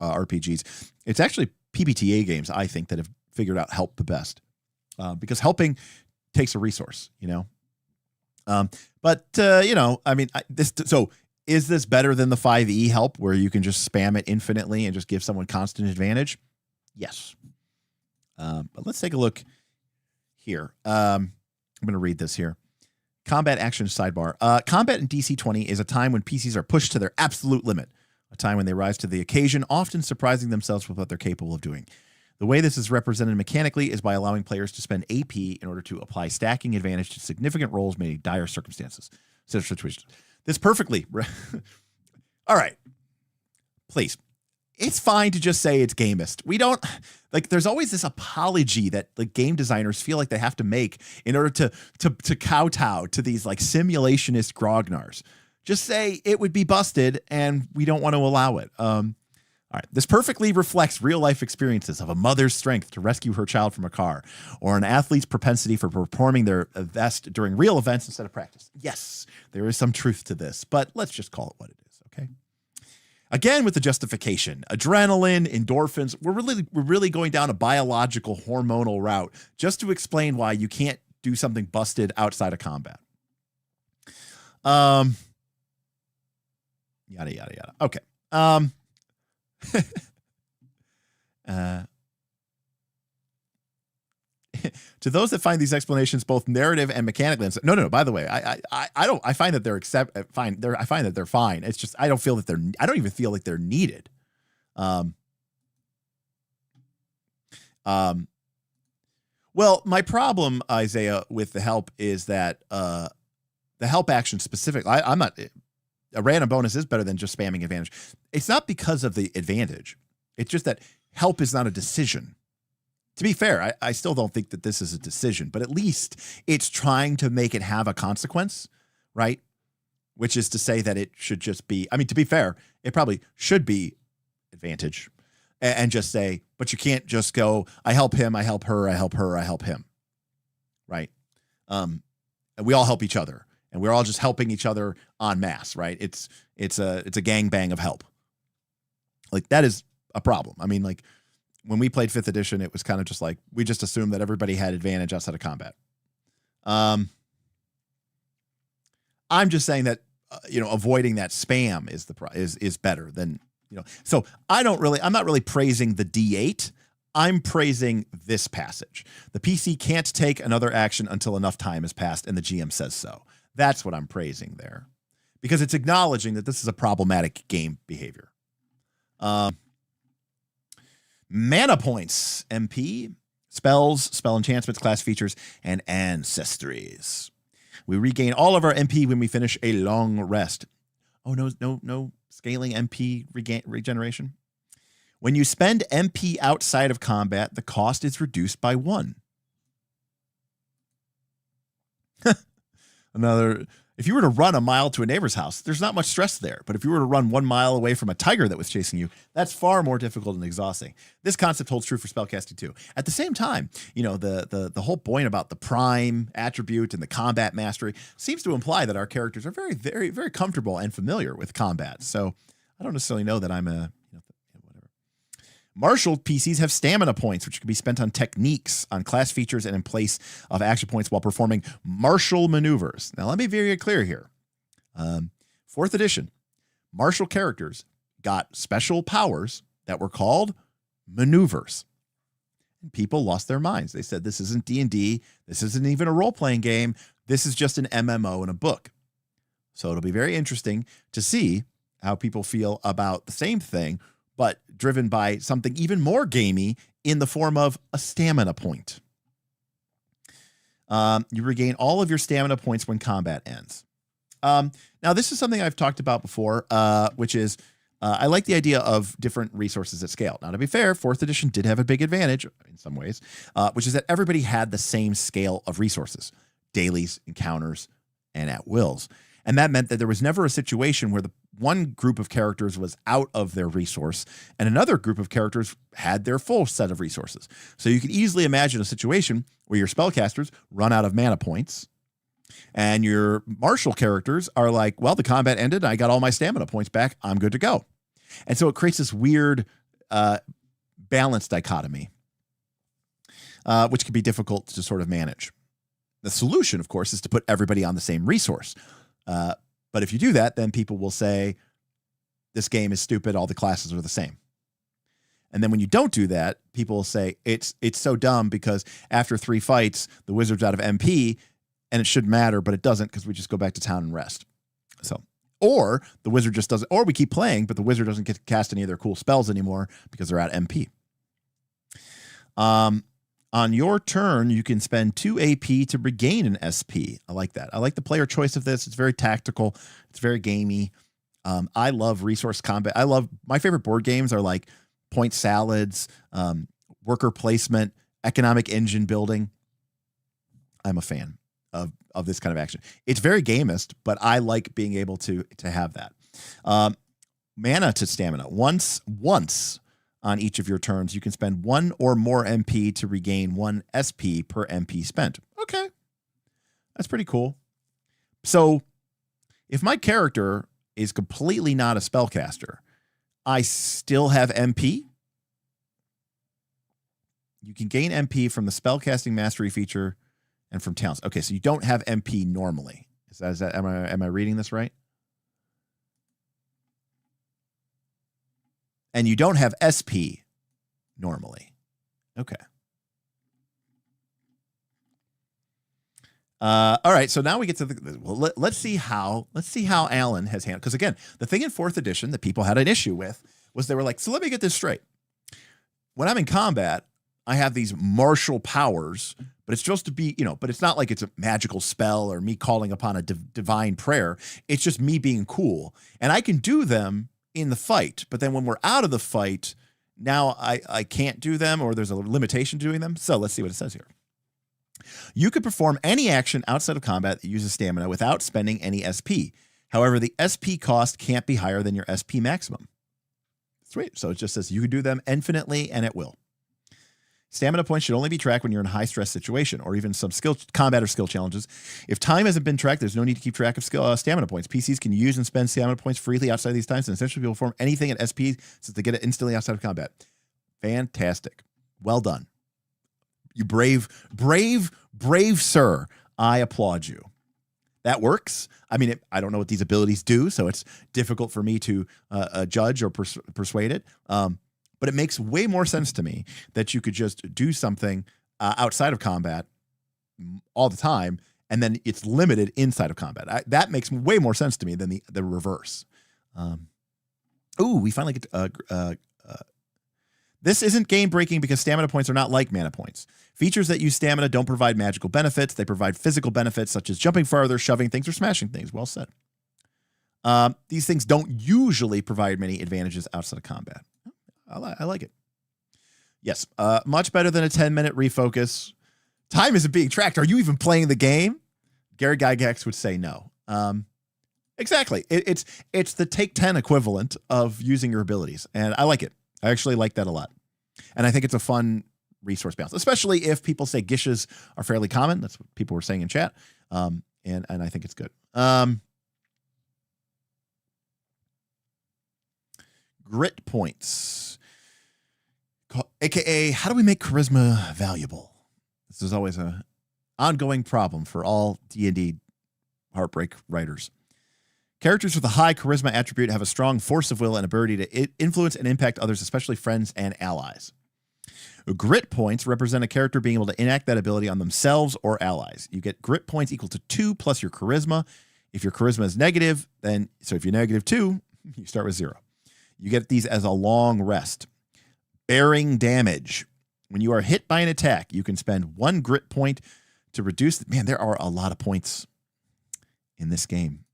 S1: RPGs. It's actually PBTA games, I think, that have figured out help the best. Because helping takes a resource, you know. But you know, I mean, so is this better than the 5e help where you can just spam it infinitely and just give someone constant advantage? Yes. But let's take a look here. I'm going to read this here. Combat action sidebar. Combat in DC20 is a time when PCs are pushed to their absolute limit, a time when they rise to the occasion, often surprising themselves with what they're capable of doing. The way this is represented mechanically is by allowing players to spend AP in order to apply stacking advantage to significant rolls made in dire circumstances. This perfectly. All right. Please. It's fine to just say it's gamist. We don't like, there's always this apology that like game designers feel like they have to make in order to kowtow to these like simulationist grognards. Just say it would be busted and we don't want to allow it. All right. This perfectly reflects real life experiences of a mother's strength to rescue her child from a car, or an athlete's propensity for performing their best during real events instead of practice. Yes, there is some truth to this, but let's just call it what it is. Okay. Again, with the justification, adrenaline, endorphins, we're really going down a biological hormonal route just to explain why you can't do something busted outside of combat. Yada, yada, yada. Okay. To those that find these explanations both narrative and mechanical, no. By the way, I find that they're fine. I find that they're fine. It's just I don't even feel like they're needed. Well, my problem, Isaiah, with the help is that the help action specific. I'm not. A random bonus is better than just spamming advantage. It's not because of the advantage. It's just that help is not a decision. To be fair, I still don't think that this is a decision, but at least it's trying to make it have a consequence, right? Which is to say that it should just be, I mean, to be fair, it probably should be advantage and just say, but you can't just go, I help him, I help her, I help her, I help him, right? And we all help each other. And we're all just helping each other en masse, right? It's a gangbang of help. Like that is a problem. I mean, like when we played 5th edition, it was kind of just like we just assumed that everybody had advantage outside of combat. I'm just saying that avoiding that spam is better than So I'm not really praising the D8. I'm praising this passage. The PC can't take another action until enough time has passed, and the GM says so. That's what I'm praising there, because it's acknowledging that this is a problematic game behavior. Mana points, MP, spells, spell enchantments, class features, and ancestries. We regain all of our MP when we finish a long rest. Oh, no scaling MP regeneration. When you spend MP outside of combat, the cost is reduced by 1. If you were to run a mile to a neighbor's house, there's not much stress there. But if you were to run 1 mile away from a tiger that was chasing you, that's far more difficult and exhausting. This concept holds true for spellcasting too. At the same time, the whole point about the prime attribute and the combat mastery seems to imply that our characters are very, very, very comfortable and familiar with combat. So I don't necessarily know that I'm whatever. Martial PCs have stamina points, which can be spent on techniques, on class features, and in place of action points while performing martial maneuvers. Now, let me be very clear here. 4th edition, martial characters got special powers that were called maneuvers. And people lost their minds. They said, this isn't D&D. This isn't even a role-playing game. This is just an MMO and a book. So it'll be very interesting to see how people feel about the same thing, but driven by something even more gamey in the form of a stamina point. You regain all of your stamina points when combat ends. Now, this is something I've talked about before, which is I like the idea of different resources at scale. Now, to be fair, 4th edition did have a big advantage in some ways, which is that everybody had the same scale of resources, dailies, encounters, and at wills. And that meant that there was never a situation where one group of characters was out of their resource and another group of characters had their full set of resources. So you can easily imagine a situation where your spellcasters run out of mana points and your martial characters are like, well, the combat ended. I got all my stamina points back. I'm good to go. And so it creates this weird balance dichotomy, which can be difficult to sort of manage. The solution, of course, is to put everybody on the same resource. But if you do that, then people will say, this game is stupid. All the classes are the same. And then when you don't do that, people will say, it's so dumb because after 3 fights, the wizard's out of MP and it should matter, but it doesn't because we just go back to town and rest. So, or the wizard just doesn't, or we keep playing, but the wizard doesn't get to cast any of their cool spells anymore because they're at MP. On your turn, you can spend 2 AP to regain an SP. I like that. I like the player choice of this. It's very tactical. It's very gamey. I love resource combat. My favorite board games are like point salads, worker placement, economic engine building. I'm a fan of this kind of action. It's very gamist, but I like being able to have that. Mana to stamina. Once on each of your turns, you can spend 1 or more MP to regain 1 SP per MP spent. Okay. That's pretty cool. So if my character is completely not a spellcaster, I still have MP. You can gain MP from the spellcasting mastery feature and from talents. Okay, so you don't have MP normally. Is that am I reading this right? And you don't have SP normally. Okay. All right. So now we get to let's see how Alan has handled. Because again, the thing in 4th edition that people had an issue with was they were like, so let me get this straight. When I'm in combat, I have these martial powers, but it's supposed to be, but it's not like it's a magical spell or me calling upon a divine prayer. It's just me being cool. And I can do them in the fight, but then when we're out of the fight, now I can't do them, or there's a limitation to doing them. So let's see what it says here. You could perform any action outside of combat that uses stamina without spending any SP. However, the SP cost can't be higher than your SP maximum. Sweet. So it just says you can do them infinitely and at will. Stamina points should only be tracked when you're in a high-stress situation or even some combat or skill challenges. If time hasn't been tracked, there's no need to keep track of stamina points. PCs can use and spend stamina points freely outside these times, and essentially people perform anything at SP since they get it instantly outside of combat. Fantastic. Well done. You brave sir. I applaud you. That works. I mean, I don't know what these abilities do, so it's difficult for me to judge or persuade it. But it makes way more sense to me that you could just do something outside of combat all the time, and then it's limited inside of combat. That makes way more sense to me than the reverse. We finally get this isn't game breaking because stamina points are not like mana points. Features that use stamina don't provide magical benefits. They provide physical benefits such as jumping farther, shoving things, or smashing things. Well said. These things don't usually provide many advantages outside of combat. I like it. Yes. Much better than a 10-minute refocus. Time isn't being tracked. Are you even playing the game? Gary Gygax would say no. Exactly. It's the take 10 equivalent of using your abilities. And I like it. I actually like that a lot. And I think it's a fun resource balance, especially if people say gishes are fairly common. That's what people were saying in chat. And I think it's good. Grit points. AKA, how do we make charisma valuable? This is always an ongoing problem for all D&D Heartbreak writers. Characters with a high charisma attribute have a strong force of will and ability to influence and impact others, especially friends and allies. Grit points represent a character being able to enact that ability on themselves or allies. You get grit points equal to 2 plus your charisma. If your charisma is negative, so if you're -2, you start with 0. You get these as a long rest. Bearing damage. When you are hit by an attack, you can spend 1 grit point to reduce. Man, there are a lot of points in this game.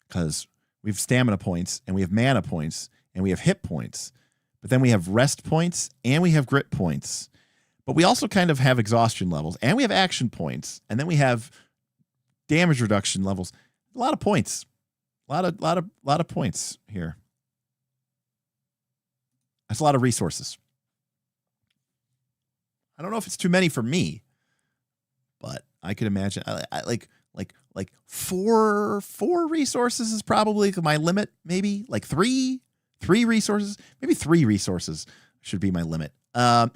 S1: Because we have stamina points, and we have mana points, and we have hit points. But then we have rest points, and we have grit points. But we also kind of have exhaustion levels, and we have action points. And then we have damage reduction levels. A lot of points. lot of points here. That's a lot of resources. I don't know if it's too many for me, but I could imagine I like four resources is probably my limit. Maybe like three resources. Maybe 3 resources should be my limit. No,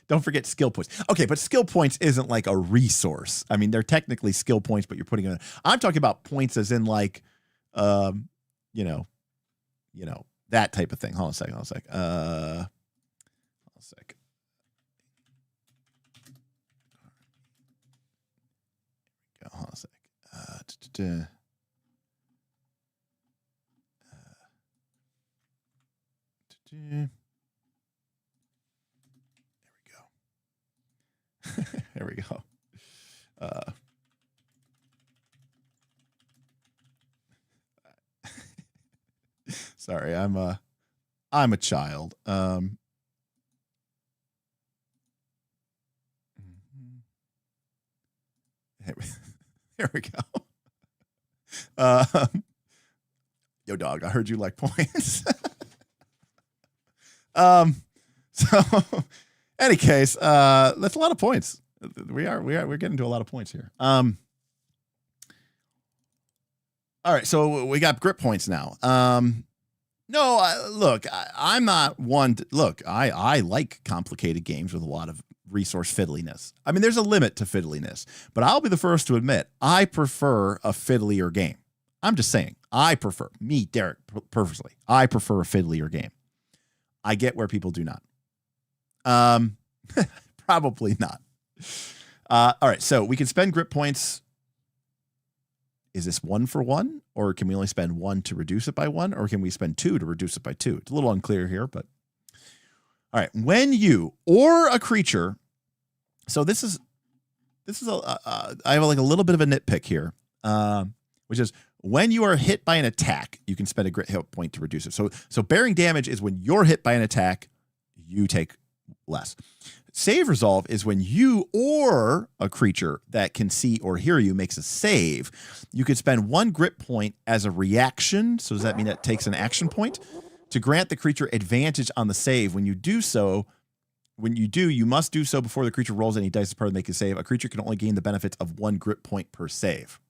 S1: don't forget skill points. Okay, but skill points isn't like a resource. I mean, they're technically skill points, but you're putting in. I'm talking about points as in like, you know, that type of thing. Hold on a second. Hold on a sec. Hold on a sec. There we go. Sorry, I'm a child. There we go. Yo, dog, I heard you like points. So, any case, that's a lot of points. We're getting to a lot of points here. All right, so we got grip points now. No, look, I'm not one. I like complicated games with a lot of resource fiddliness. I mean, there's a limit to fiddliness, but I'll be the first to admit I prefer a fiddlier game. I'm just saying, me, Derek, personally, I prefer a fiddlier game. I get where people do not. Probably not. All right, so we can spend grip points. Is this 1 for 1, or can we only spend 1 to reduce it by 1, or can we spend 2 to reduce it by 2? It's a little unclear here, but all right. When you or a creature, so this is I have like a little bit of a nitpick here, which is when you are hit by an attack, you can spend a grit hit point to reduce it. So bearing damage is when you're hit by an attack, you take less. Save resolve is when you or a creature that can see or hear you makes a save. You could spend 1 grit point as a reaction. So does that mean that takes an action point to grant the creature advantage on the save? When you do, you must do so before the creature rolls any dice as part of make a save. A creature can only gain the benefits of 1 grit point per save.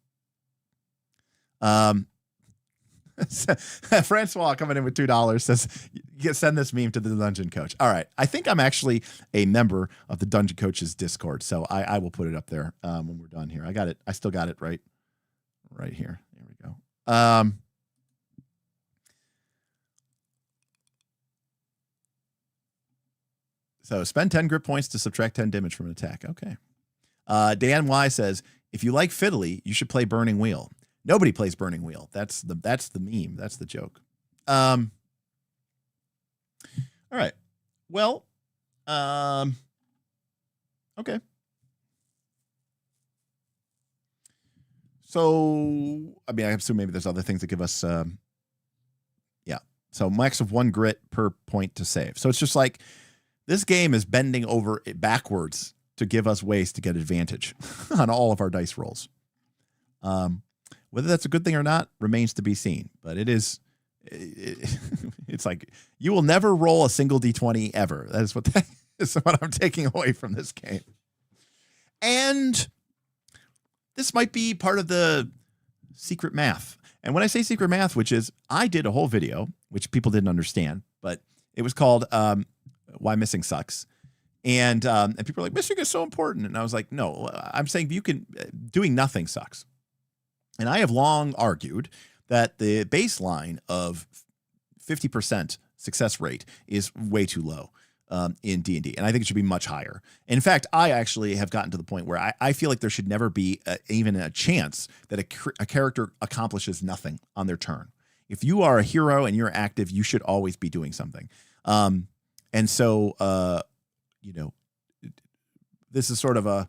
S1: Francois coming in with $2 says, send this meme to the Dungeon Coach. All right. I think I'm actually a member of the Dungeon Coach's Discord, so I will put it up there when we're done here. I got it. I still got it right here. There we go. So spend 10 grip points to subtract 10 damage from an attack. Okay. Dan Y says, if you like fiddly, you should play Burning Wheel. Nobody plays Burning Wheel. That's the meme. That's the joke. All right. Well, okay. So, I mean, I assume maybe there's other things that give us, yeah. So max of 1 grit per point to save. So it's just like this game is bending over it backwards to give us ways to get advantage on all of our dice rolls. Whether that's a good thing or not remains to be seen, but it's like you will never roll a single D20 ever. That is what I'm taking away from this game. And this might be part of the secret math. And when I say secret math, which is I did a whole video, which people didn't understand, but it was called Why Missing Sucks. And people are like, missing is so important. And I was like, no, I'm saying doing nothing sucks. And I have long argued that the baseline of 50% success rate is way too low in D&D. And I think it should be much higher. In fact, I actually have gotten to the point where I feel like there should never be even a chance that a character accomplishes nothing on their turn. If you are a hero and you're active, you should always be doing something. And so, this is sort of a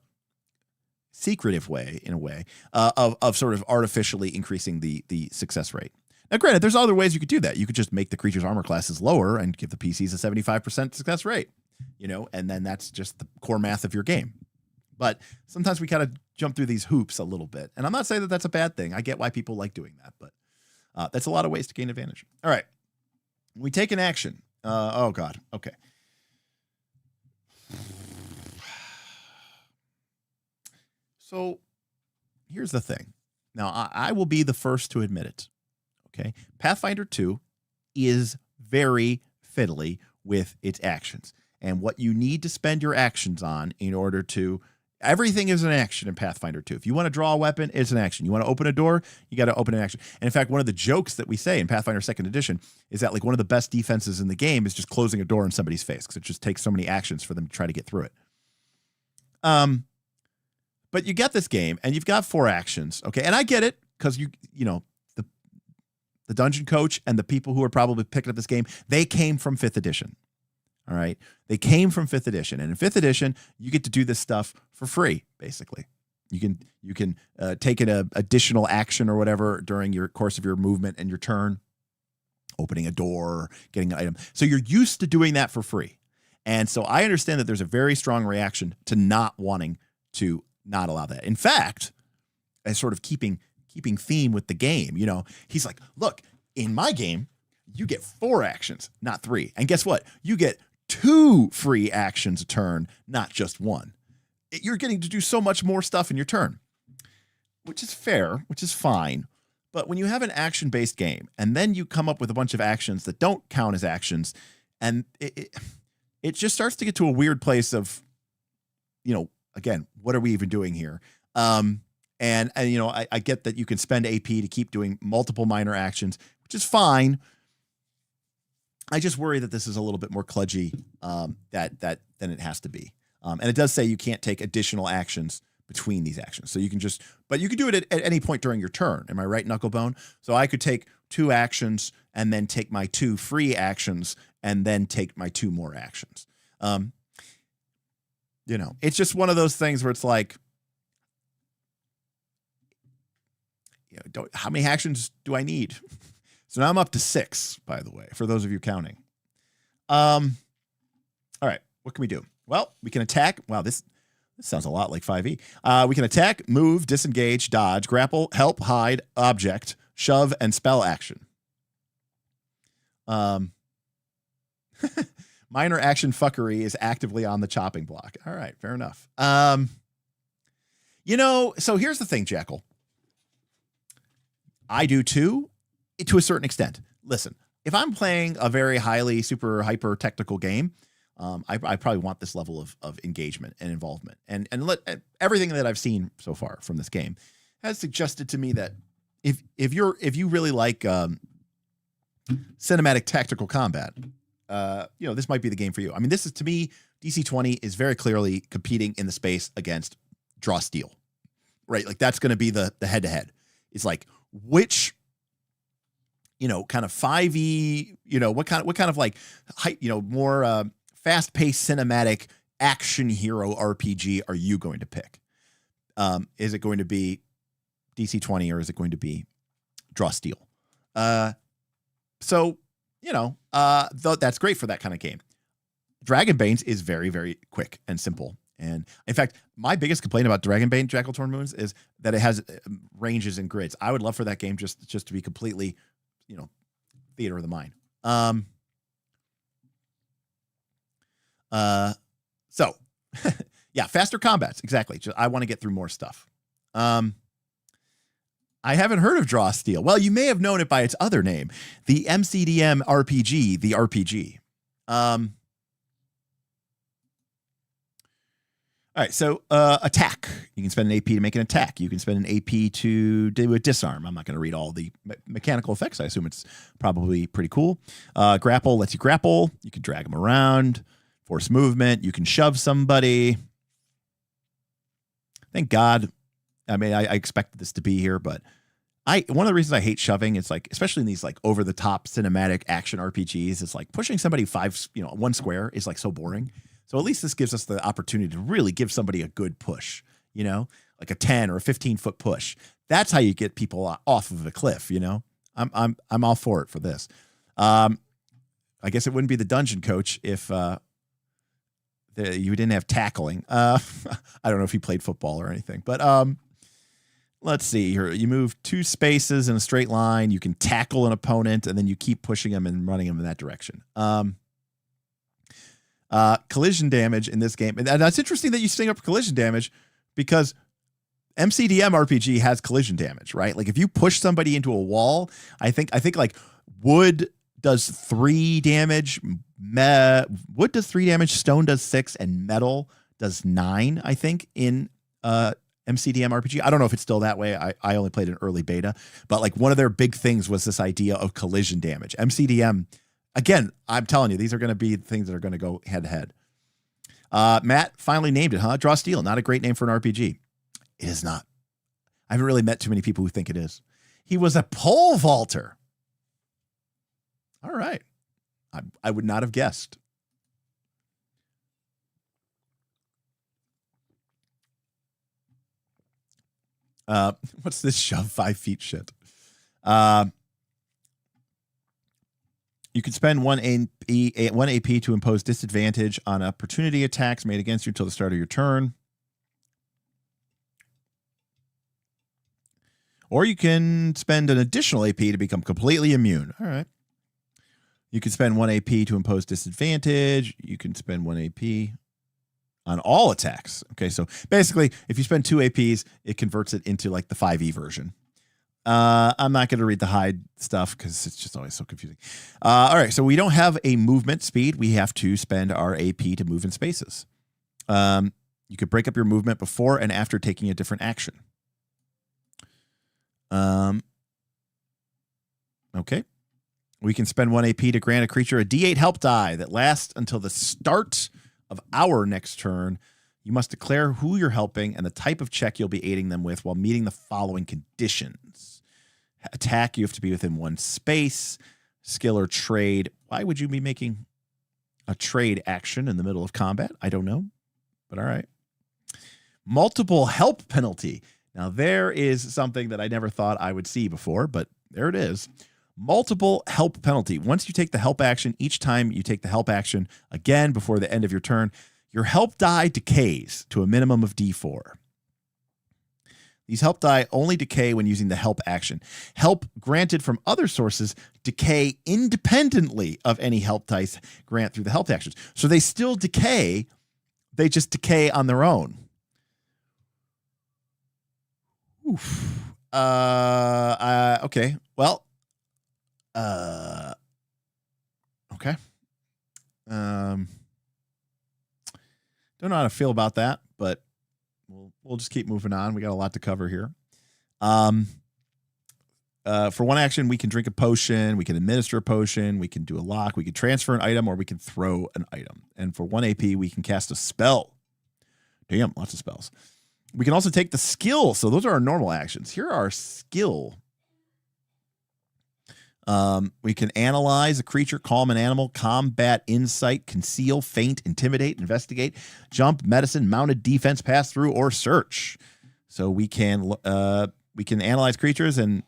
S1: secretive way, in a way, of sort of artificially increasing the success rate. Now, granted, there's other ways you could do that. You could just make the creature's armor classes lower and give the PCs a 75% success rate, and then that's just the core math of your game. But sometimes we kind of jump through these hoops a little bit. And I'm not saying that that's a bad thing. I get why people like doing that. But That's a lot of ways to gain advantage. All right. We take an action. Oh, God. Okay. So here's the thing. Now, I will be the first to admit it. Okay. Pathfinder 2 is very fiddly with its actions and what you need to spend your actions on in order to. Everything is an action in Pathfinder 2. If you want to draw a weapon, it's an action. You want to open a door, you got to open an action. And in fact, one of the jokes that we say in Pathfinder 2nd Edition is that like one of the best defenses in the game is just closing a door in somebody's face because it just takes so many actions for them to try to get through it. But you get this game and you've got 4 actions. Okay. And I get it because you know, the dungeon coach and the people who are probably picking up this game, they came from 5th edition. All right. They came from 5th edition, and in 5th edition, you get to do this stuff for free. Basically, you can take an additional action or whatever during your course of your movement and your turn, opening a door, getting an item. So you're used to doing that for free. And so I understand that there's a very strong reaction to not wanting to not allow that. In fact, as sort of keeping theme with the game, you know, he's like, look, in my game, you get 4 actions, not 3. And guess what? You get 2 free actions a turn, not just 1. You're getting to do so much more stuff in your turn, which is fair, which is fine. But when you have an action-based game and then you come up with a bunch of actions that don't count as actions, and it just starts to get to a weird place of, you know, again, what are we even doing here? And you know, I get that you can spend AP to keep doing multiple minor actions, which is fine. I just worry that this is a little bit more kludgy than it has to be. And it does say you can't take additional actions between these actions. So you can but you can do it at any point during your turn. Am I right, Knucklebone? So I could take 2 actions and then take my 2 free actions and then take my 2 more actions. You know, it's just one of those things where it's like, you know, how many actions do I need? So now I'm up to 6, by the way, for those of you counting. All right, what can we do? Well, we can attack. Wow, this sounds a lot like 5e. We can attack, move, disengage, dodge, grapple, help, hide, object, shove, and spell action. Minor action fuckery is actively on the chopping block. All right, fair enough. You know, so here's the thing, Jackal. I do too, to a certain extent. Listen, if I'm playing a very highly, super, hyper technical game, I probably want this level of engagement and involvement. And everything that I've seen so far from this game has suggested to me that if you really like cinematic tactical combat, you know, this might be the game for you. I mean, this is, to me, DC20 is very clearly competing in the space against DrawSteel, right? Like that's going to be the head to head. It's like, which, you know, kind of 5e, you know, what kind of like, you know, more fast-paced cinematic action hero RPG are you going to pick? Is it going to be DC20 or is it going to be DrawSteel? So, you know, that's great for that kind of game. Dragonbane's is very, very quick and simple. And in fact, my biggest complaint about Dragonbane Jackal Torn Moons is that it has ranges and grids. I would love for that game just to be completely, you know, theater of the mind. So yeah, faster combats. Exactly. I want to get through more stuff. I haven't heard of DrawSteel. Well, you may have known it by its other name, the MCDM RPG, the RPG. All right, so attack. You can spend an AP to make an attack. You can spend an AP to do a disarm. I'm not going to read all the mechanical effects. I assume it's probably pretty cool. Grapple lets you grapple. You can drag them around. Force movement. You can shove somebody. Thank God. I mean, I expected this to be here, but one of the reasons I hate shoving is like, especially in these like over the top cinematic action RPGs, it's like pushing somebody 1 square is like so boring. So at least this gives us the opportunity to really give somebody a good push, you know, like a 10 or a 15-foot push. That's how you get people off of a cliff, you know. I'm all for it for this. I guess it wouldn't be the dungeon coach if you didn't have tackling. I don't know if he played football or anything, but let's see here. You move 2 spaces in a straight line. You can tackle an opponent, and then you keep pushing them and running them in that direction. Collision damage in this game. And that's interesting that you sting up collision damage because MCDM RPG has collision damage, right? Like if you push somebody into a wall, I think like wood does 3 damage, wood does 3 damage, stone does 6, and metal does 9, I think, in MCDM RPG. I don't know if it's still that way. I only played an early beta, but like one of their big things was this idea of collision damage. MCDM, again, I'm telling you, these are going to be things that are going to go head to head. Matt finally named it, huh? DrawSteel, not a great name for an RPG. It is not. I haven't really met too many people who think it is. He was a pole vaulter. All right. I would not have guessed. What's this shove 5 feet shit? You can spend 1 AP to impose disadvantage on opportunity attacks made against you until the start of your turn. Or you can spend an additional AP to become completely immune. All right. You can spend 1 AP to impose disadvantage. You can spend 1 AP on all attacks. Okay, so basically, if you spend 2 APs, it converts it into like the 5e version. I'm not going to read the hide stuff because it's just always so confusing. All right, so we don't have a movement speed. We have to spend our AP to move in spaces. You could break up your movement before and after taking a different action. Okay. We can spend 1 AP to grant a creature a D8 help die that lasts until the start of our next turn. You must declare who you're helping and the type of check you'll be aiding them with while meeting the following conditions. Attack, you have to be within 1 space. Skill or trade. Why would you be making a trade action in the middle of combat? I don't know, but all right. Multiple help penalty. Now, there is something that I never thought I would see before, but there it is. Multiple help penalty. Once you take the help action, each time you take the help action again before the end of your turn, your help die decays to a minimum of D4. These help die only decay when using the help action. Help granted from other sources decay independently of any help dice grant through the help actions. So they still decay, they just decay on their own. Oof. Okay. Well, okay. Don't know how to feel about that, but we'll just keep moving on. We got a lot to cover here. For 1 action, we can drink a potion, we can administer a potion, we can do a lock, we can transfer an item, or we can throw an item. And for 1 AP, we can cast a spell. Damn, lots of spells. We can also take the skill. So those are our normal actions. Here are our skill. We can analyze a creature, calm an animal, combat, insight, conceal, feint, intimidate, investigate, jump, medicine, mounted, defense, pass through, or search. So we can analyze creatures and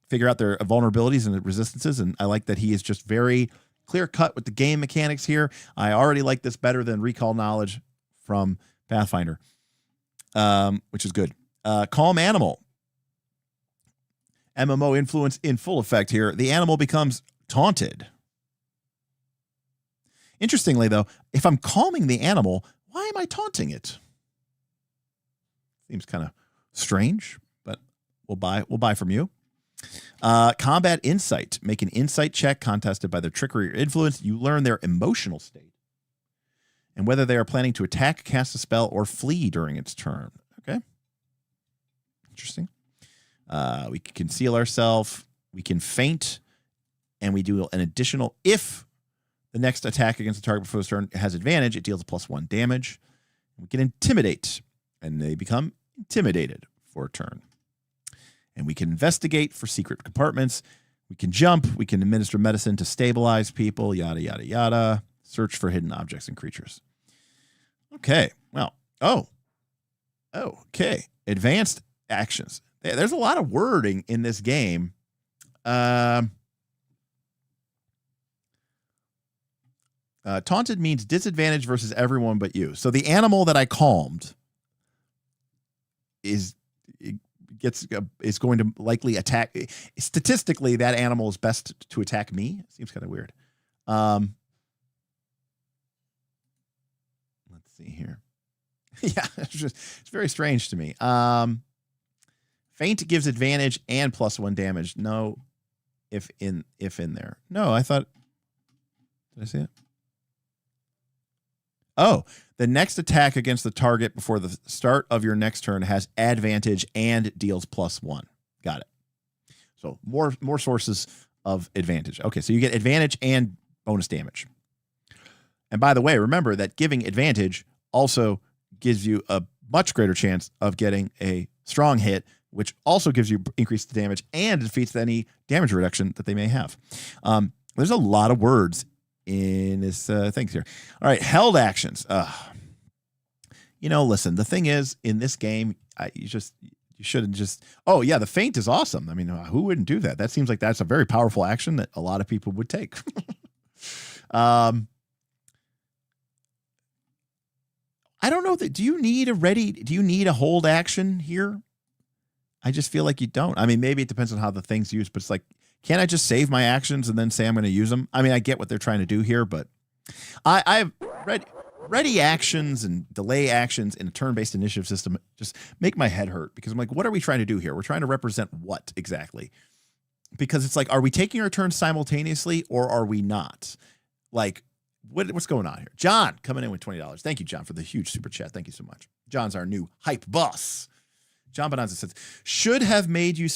S1: figure out their vulnerabilities and resistances. And I like that he is just very clear cut with the game mechanics here. I already like this better than recall knowledge from Pathfinder, which is good. Calm animal. MMO influence in full effect here. The animal becomes taunted. Interestingly, though, if I'm calming the animal, why am I taunting it? Seems kind of strange, but we'll buy from you. Combat insight. Make an insight check contested by their trickery or influence. You learn their emotional state and whether they are planning to attack, cast a spell, or flee during its turn. Okay. Interesting. We can conceal ourselves, we can feint, and we do an additional, if the next attack against the target before the turn has advantage, it deals a +1 damage. We can intimidate, and they become intimidated for a turn. And we can investigate for secret compartments. We can jump, we can administer medicine to stabilize people, yada, yada, yada. Search for hidden objects and creatures. Okay, well, okay. Advanced actions. There's a lot of wording in this game. Taunted means disadvantage versus everyone but you. So the animal that I calmed is going to likely attack. Statistically, that animal is best to attack me. Seems kind of weird. Let's see here. Yeah, it's very strange to me. Feint gives advantage and +1 damage. No, if in there. No, I thought. Did I see it? Oh, the next attack against the target before the start of your next turn has advantage and deals +1. Got it. So more sources of advantage. Okay, so you get advantage and bonus damage. And by the way, remember that giving advantage also gives you a much greater chance of getting a strong hit, which also gives you increased damage and defeats any damage reduction that they may have. There's a lot of words in this thing here. All right, held actions. Listen, the thing is, in this game, you shouldn't just, oh yeah, the feint is awesome. I mean, who wouldn't do that? That seems like that's a very powerful action that a lot of people would take. I don't know that. Do you need a hold action here? I just feel like you don't. I mean, maybe it depends on how the thing's used, but it's like, can't I just save my actions and then say I'm going to use them? I mean, I get what they're trying to do here, but I've ready actions and delay actions in a turn-based initiative system just make my head hurt, because I'm like, what are we trying to do here? We're trying to represent what exactly? Because it's like, are we taking our turns simultaneously or are we not? Like, what's going on here? John coming in with $20. Thank you, John, for the huge super chat. Thank you so much. John's our new hype boss. John Bonanza says, should have made you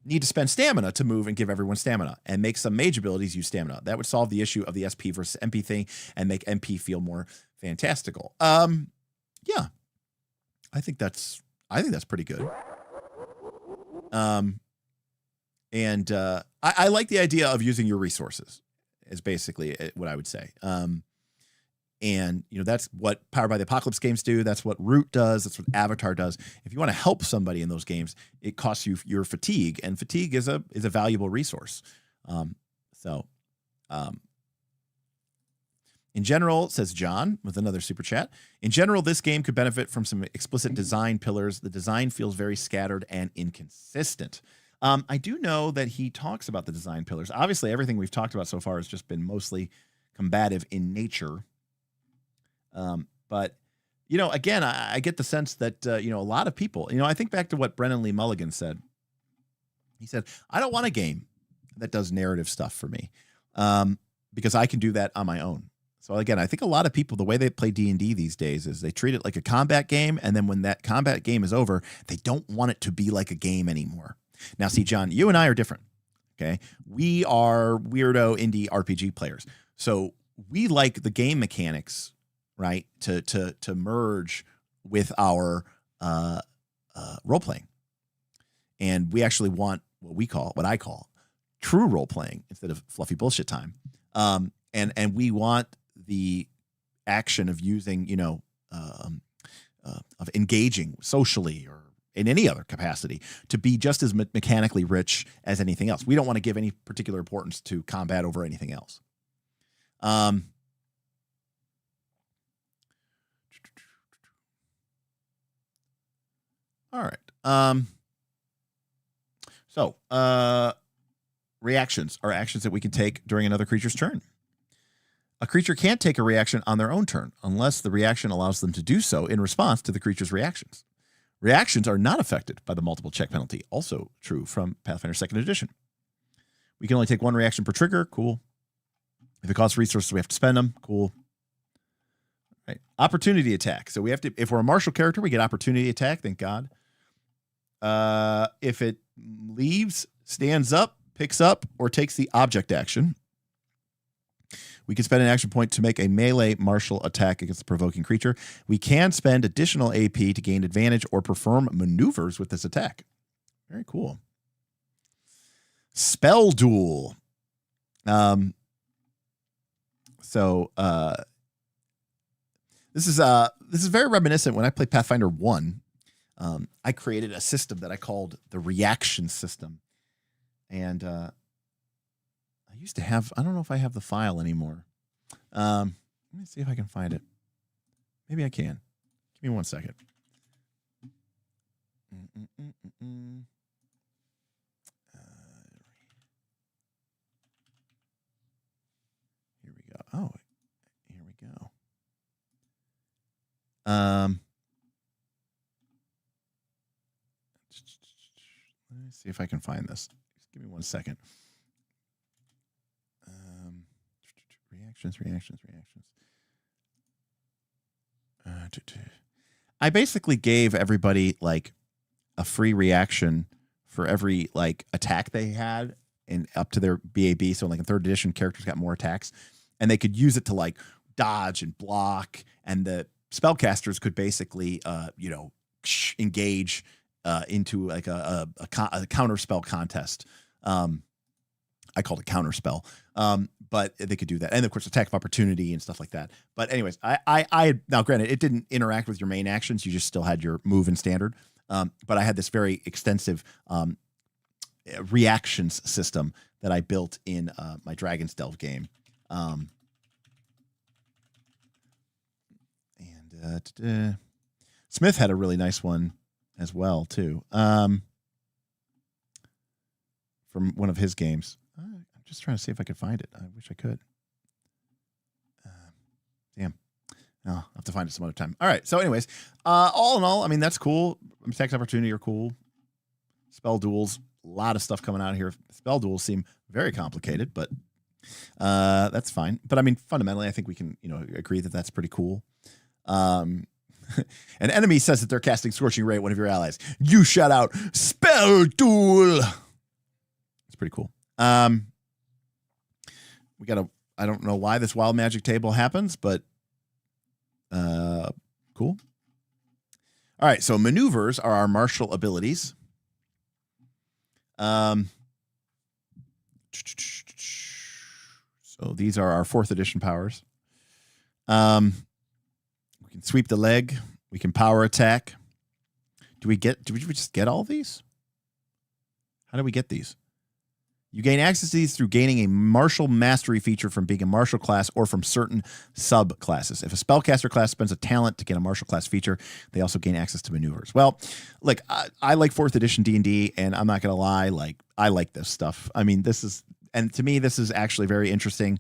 S1: need to spend stamina to move and give everyone stamina, and make some mage abilities use stamina. That would solve the issue of the SP versus MP thing and make MP feel more fantastical. Yeah, I think that's pretty good. And I like the idea of using your resources is basically what I would say. And that's what Powered by the Apocalypse games do. That's what Root does. That's what Avatar does. If you want to help somebody in those games, it costs you your fatigue, and fatigue is a valuable resource. In general, says John with another super chat, in general, this game could benefit from some explicit design pillars. The design feels very scattered and inconsistent. I do know that he talks about the design pillars. Obviously, everything we've talked about so far has just been mostly combative in nature. But, again, I get the sense that, a lot of people, I think back to what Brennan Lee Mulligan said. He said, I don't want a game that does narrative stuff for me, because I can do that on my own. So again, I think a lot of people, the way they play D&D these days is they treat it like a combat game. And then when that combat game is over, they don't want it to be like a game anymore. Now, see, John, you and I are different. Okay. We are weirdo indie RPG players. So we like the game mechanics, right, to merge with our role playing, and we actually want what I call true role playing instead of fluffy bullshit time. And we want the action of using, of engaging socially or in any other capacity to be just as mechanically rich as anything else. We don't want to give any particular importance to combat over anything else. All right. So reactions are actions that we can take during another creature's turn. A creature can't take a reaction on their own turn unless the reaction allows them to do so in response to the creature's reactions. Reactions are not affected by the multiple check penalty. Also true from Pathfinder 2nd Edition. We can only take one reaction per trigger. Cool. If it costs resources, we have to spend them. Cool. Right. Opportunity attack. So we have to, if we're a martial character, we get opportunity attack. Thank God. If it leaves, stands up, picks up, or takes the object action, we can spend an action point to make a melee martial attack against a provoking creature. We can spend additional AP to gain advantage or perform maneuvers with this attack. Very cool. Spell duel. This is very reminiscent. When I played Pathfinder 1, I created a system that I called the reaction system. And I used to have, I don't know if I have the file anymore. Let me see if I can find it. Maybe I can. Give me 1 second. Here we go. Oh, here we go. Let me see if I can find this. Just give me 1 second. Reactions. I basically gave everybody like a free reaction for every like attack they had and up to their BAB. So like in 3rd edition, characters got more attacks, and they could use it to like dodge and block, and the spellcasters could basically engage into like a counter spell contest. I called it counter spell. But they could do that. And of course, attack of opportunity and stuff like that. But anyways, I now granted, it didn't interact with your main actions. You just still had your move in standard. But I had this very extensive reactions system that I built in my Dragon's Delve game. Smith had a really nice one as well, too, from one of his games. I'm just trying to see if I could find it. I wish I could. Damn. I'll have to find it some other time. All right. So anyways, all in all, I mean, that's cool. Attacks of opportunity are cool. Spell duels, a lot of stuff coming out here. Spell duels seem very complicated, but that's fine. But I mean, fundamentally, I think we can, agree that that's pretty cool. An enemy says that they're casting Scorching Ray at one of your allies. You shout out, Spell Duel. It's pretty cool. We got I don't know why this wild magic table happens, but cool. All right, so maneuvers are our martial abilities. So these are our 4th edition powers. We can sweep the leg. We can power attack. Did we just get all these? How do we get these? You gain access to these through gaining a martial mastery feature from being a martial class or from certain subclasses. If a spellcaster class spends a talent to get a martial class feature, they also gain access to maneuvers. Well, like I like 4th edition D&D, and I'm not going to lie, like I like this stuff. I mean, and to me, this is actually very interesting.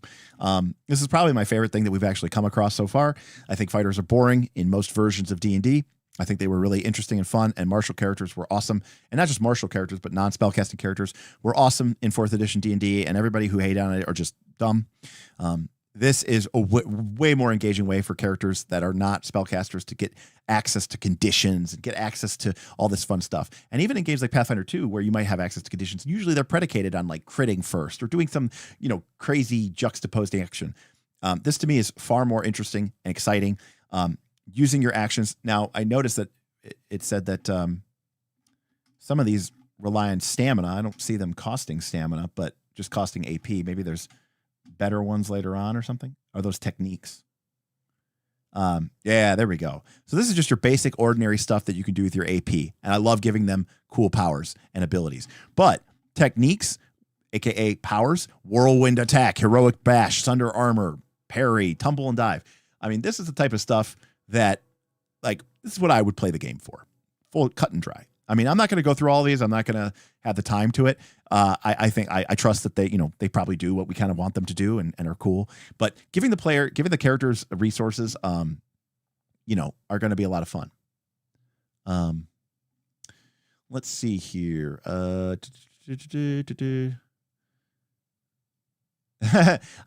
S1: This is probably my favorite thing that we've actually come across so far. I think fighters are boring in most versions of D&D. I think they were really interesting and fun, and martial characters were awesome. And not just martial characters, but non-spellcasting characters were awesome in 4th edition D&D, and everybody who hate on it are just dumb. This is a way more engaging way for characters that are not spellcasters to get access to conditions and get access to all this fun stuff. And even in games like Pathfinder 2, where you might have access to conditions, usually they're predicated on like critting first or doing some, crazy juxtaposed action. This to me is far more interesting and exciting. Using your actions. Now, I noticed that it said that some of these rely on stamina. I don't see them costing stamina, but just costing AP. Maybe there's better ones later on or something. Are those techniques? Yeah, there we go. So this is just your basic ordinary stuff that you can do with your AP. And I love giving them cool powers and abilities. But techniques, aka powers, whirlwind attack, heroic bash, sunder armor, parry, tumble and dive. I mean, this is the type of stuff that, like, this is what I would play the game for. Full cut and dry. I mean, I'm not going to go through all these. I'm not going to have the time to it. I think I trust that they probably do what we kind of want them to do and are cool. But giving the characters resources, are going to be a lot of fun. Let's see here. I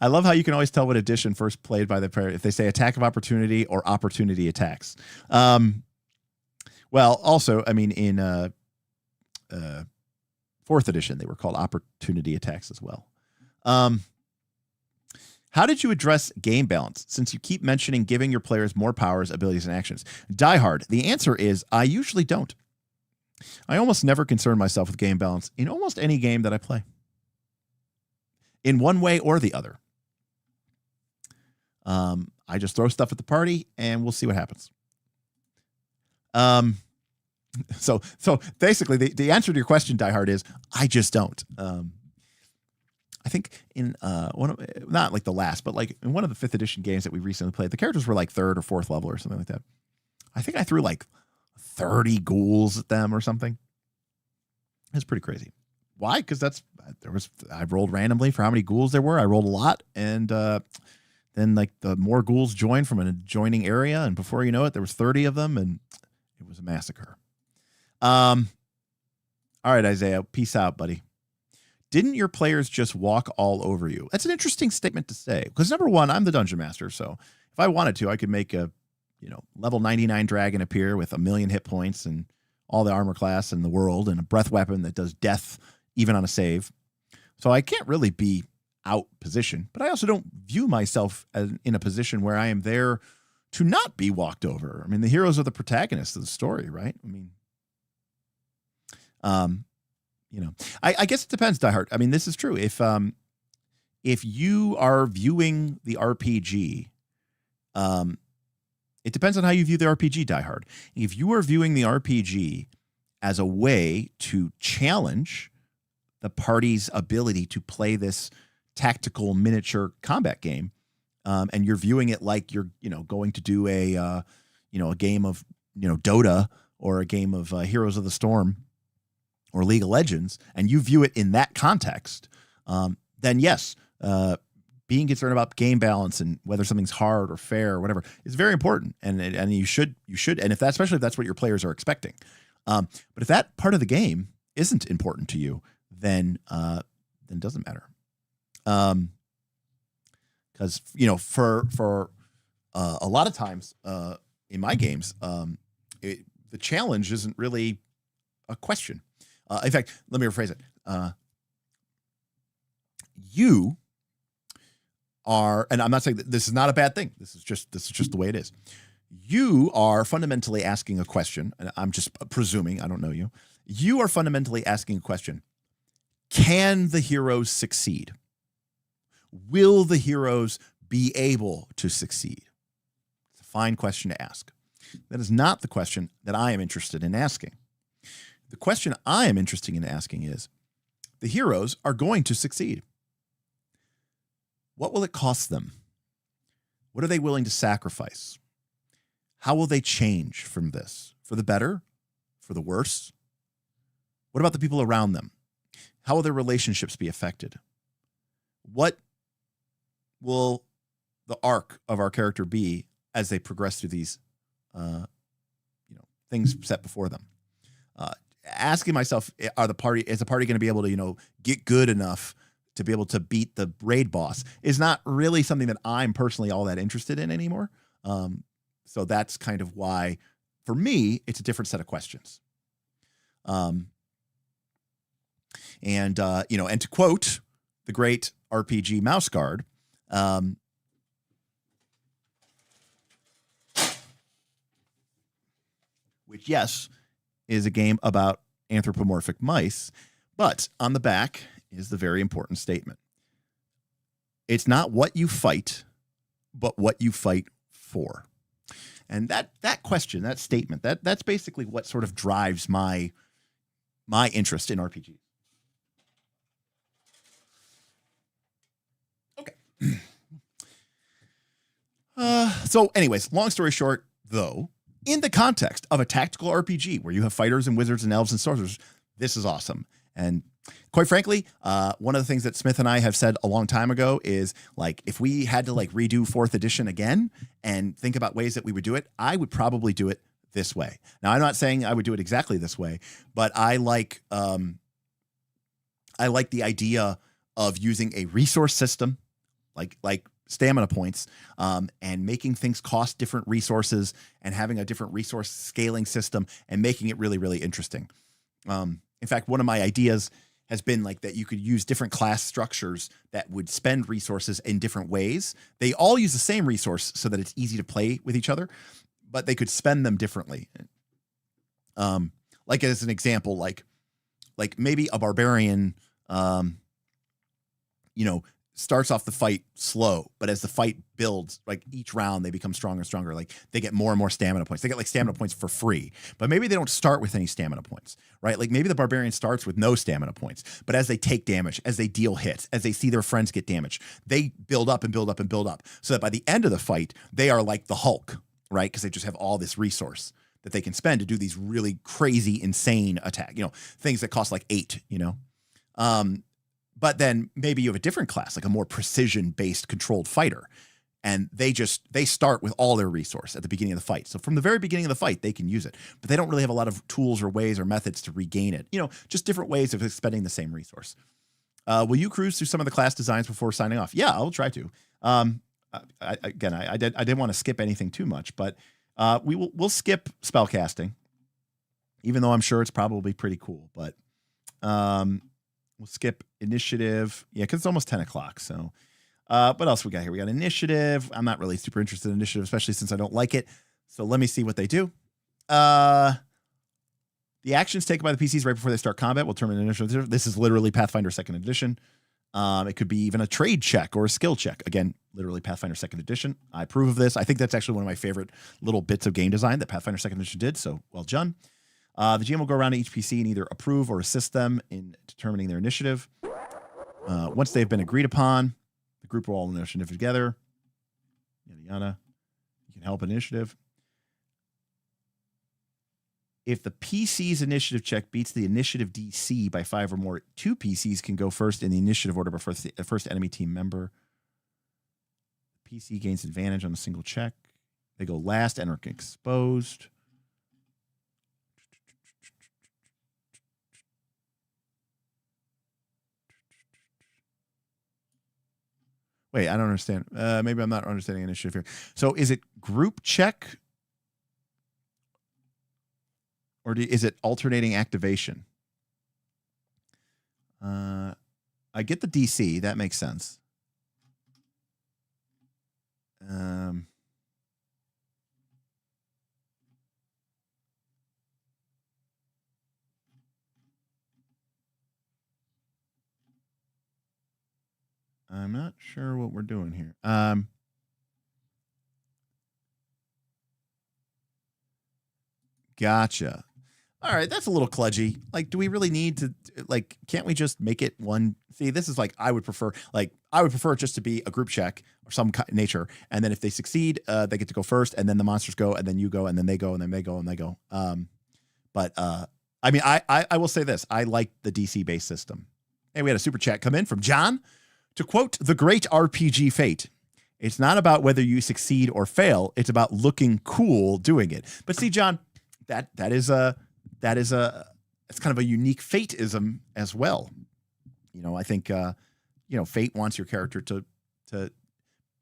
S1: love how you can always tell what edition first played by the player if they say attack of opportunity or opportunity attacks. Well, also, I mean, in 4th edition, they were called opportunity attacks as well. How did you address game balance since you keep mentioning giving your players more powers, abilities, and actions? Diehard, the answer is I usually don't. I almost never concern myself with game balance in almost any game that I play, in one way or the other. I just throw stuff at the party and we'll see what happens. So basically the answer to your question, Diehard, is I just don't. I think in not like the last, but like in one of the 5th edition games that we recently played, the characters were like 3rd or 4th level or something like that. I think I threw like 30 ghouls at them or something. It's pretty crazy. Why? Because I rolled randomly for how many ghouls there were. I rolled a lot, and then like the more ghouls joined from an adjoining area, and before you know it, there was 30 of them, and it was a massacre. All right, Isaiah, peace out, buddy. Didn't your players just walk all over you? That's an interesting statement to say, because number one, I'm the dungeon master, so if I wanted to, I could make a level 99 dragon appear with 1,000,000 hit points and all the armor class in the world, and a breath weapon that does death even on a save. So I can't really be out position, but I also don't view myself as in a position where I am there to not be walked over. I mean, the heroes are the protagonists of the story, right? I mean, I guess it depends, Daggerheart. I mean, this is true. If you are viewing the RPG, it depends on how you view the RPG, Daggerheart. If you are viewing the RPG as a way to challenge the party's ability to play this tactical miniature combat game, and you're viewing it like you're going to do a game of Dota or a game of Heroes of the Storm or League of Legends, and you view it in that context, then yes, being concerned about game balance and whether something's hard or fair or whatever is very important, and you should, and especially if that's what your players are expecting. But if that part of the game isn't important to you, then it doesn't matter. Because for a lot of times in my games, the challenge isn't really a question. In fact, let me rephrase it. You are, and I'm not saying that this is not a bad thing. This is just the way it is. You are fundamentally asking a question, and I'm just presuming, I don't know you. You are fundamentally asking a question. Can the heroes succeed? Will the heroes be able to succeed? It's a fine question to ask. That is not the question that I am interested in asking. The question I am interested in asking is, the heroes are going to succeed. What will it cost them? What are they willing to sacrifice? How will they change from this? For the better? For the worse? What about the people around them? How will their relationships be affected? What will the arc of our character be as they progress through these things set before them? Asking myself, is the party going to be able to get good enough to be able to beat the raid boss, is not really something that I'm personally all that interested in anymore. So that's kind of why, for me, it's a different set of questions. And to quote the great RPG Mouse Guard, which, yes, is a game about anthropomorphic mice, but on the back is the very important statement. It's not what you fight, but what you fight for. And that question, that statement, that's basically what sort of drives my interest in RPGs. Okay. So anyways, long story short, though, in the context of a tactical RPG where you have fighters and wizards and elves and sorcerers, this is awesome. And quite frankly, one of the things that Smith and I have said a long time ago is, like, if we had to redo 4th edition again and think about ways that we would do it, I would probably do it this way. Now, I'm not saying I would do it exactly this way, but I like the idea of using a resource system, like stamina points, and making things cost different resources and having a different resource scaling system and making it really, really interesting. In fact, one of my ideas has been that you could use different class structures that would spend resources in different ways. They all use the same resource so that it's easy to play with each other, but they could spend them differently. Like as an example, like maybe a barbarian, starts off the fight slow, but as the fight builds, each round they become stronger and stronger. They get more and more stamina points. They get stamina points for free, but maybe they don't start with any stamina points, right? Maybe the barbarian starts with no stamina points, but as they take damage, as they deal hits, as they see their friends get damage, they build up and build up and build up, so that by the end of the fight, they are like the Hulk, right? Because they just have all this resource. that they can spend to do these really crazy, insane attack, things that cost like 8, but then maybe you have a different class, like a more precision-based controlled fighter. And they start with all their resource at the beginning of the fight. So from the very beginning of the fight, they can use it, but they don't really have a lot of tools or ways or methods to regain it. Just different ways of expending the same resource. Will you cruise through some of the class designs before signing off? Yeah, I'll try to. I didn't want to skip anything too much, but we'll skip spellcasting, even though I'm sure it's probably pretty cool. But we'll skip initiative. Yeah, because it's almost 10 o'clock. So what else we got here? We got initiative. I'm not really super interested in initiative, especially since I don't like it. So let me see what they do. The actions taken by the PCs right before they start combat will determine initiative. This is literally Pathfinder 2nd Edition. It could be even a trade check or a skill check. Again, literally Pathfinder 2nd Edition. I approve of this. I think that's actually one of my favorite little bits of game design that Pathfinder 2nd Edition did. So well done. The GM will go around to each PC and either approve or assist them in determining their initiative. Once they've been agreed upon, the group will all initiative together. Yada yada. You can help initiative. If the PC's initiative check beats the initiative DC by 5 or more, 2 PCs can go first in the initiative order before the first enemy team member. PC gains advantage on a single check. They go last and are exposed. Wait, I don't understand. Maybe I'm not understanding initiative here. So is it group check? Or is it alternating activation? I get the DC. That makes sense. I'm not sure what we're doing here. Gotcha. All right, that's a little kludgy. Like, do we really need to, can't we just make it one? See, this is I would prefer it just to be a group check or some nature. And then if they succeed, they get to go first, and then the monsters go, and then you go, and then they go, and then they go, and they go. But I mean, I will say this. I like the DC-based system. And we had a super chat come in from John. To quote the great RPG Fate, it's not about whether you succeed or fail. It's about looking cool doing it. But see, John, it's kind of a unique Fateism as well. I think, Fate wants your character to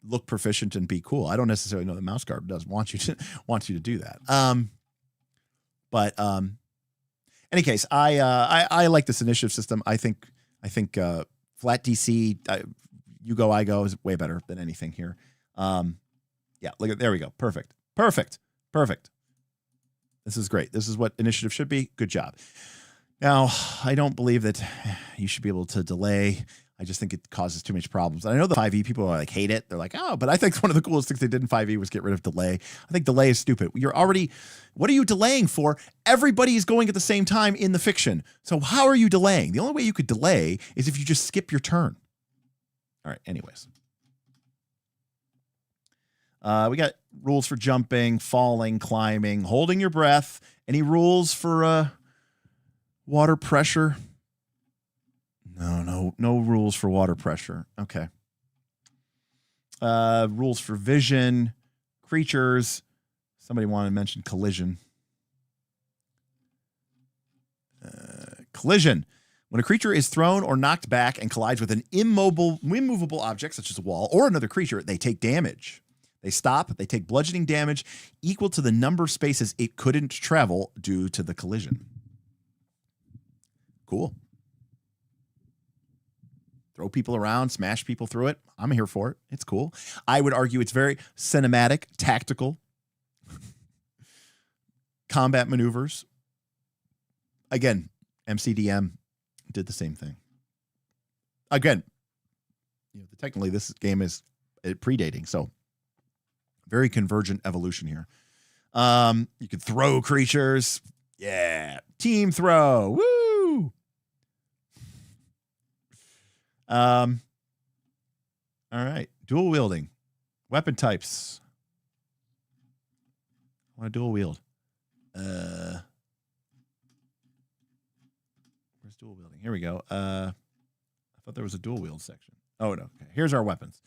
S1: look proficient and be cool. I don't necessarily know that Mouse Guard does want you to do that. But any case, I like this initiative system. I think flat DC, you go, I go is way better than anything here. Yeah, there we go. Perfect. This is great. This is what initiative should be. Good job. Now, I don't believe that you should be able to delay. I just think it causes too much problems. And I know the 5e people are hate it. They're like, oh, but I think one of the coolest things they did in 5e was get rid of delay. I think delay is stupid. What are you delaying for? Everybody is going at the same time in the fiction. So how are you delaying? The only way you could delay is if you just skip your turn. All right, anyways. We got rules for jumping, falling, climbing, holding your breath. Any rules for water pressure? No rules for water pressure. Okay. Rules for vision, creatures. Somebody wanted to mention collision. Collision. When a creature is thrown or knocked back and collides with an immovable object, such as a wall, or another creature, they take damage. They stop. They take bludgeoning damage equal to the number of spaces it couldn't travel due to the collision. Cool. Throw people around, smash people through it. I'm here for it. It's cool. I would argue it's very cinematic, tactical. Combat maneuvers. Again, MCDM did the same thing. Again, technically this game is predating, so very convergent evolution here. You could throw creatures. Yeah. Team throw. Woo! All right. Dual wielding. Weapon types. I want to dual wield. Where's dual wielding? Here we go. I thought there was a dual wield section. Oh, no. Okay. Here's our weapons.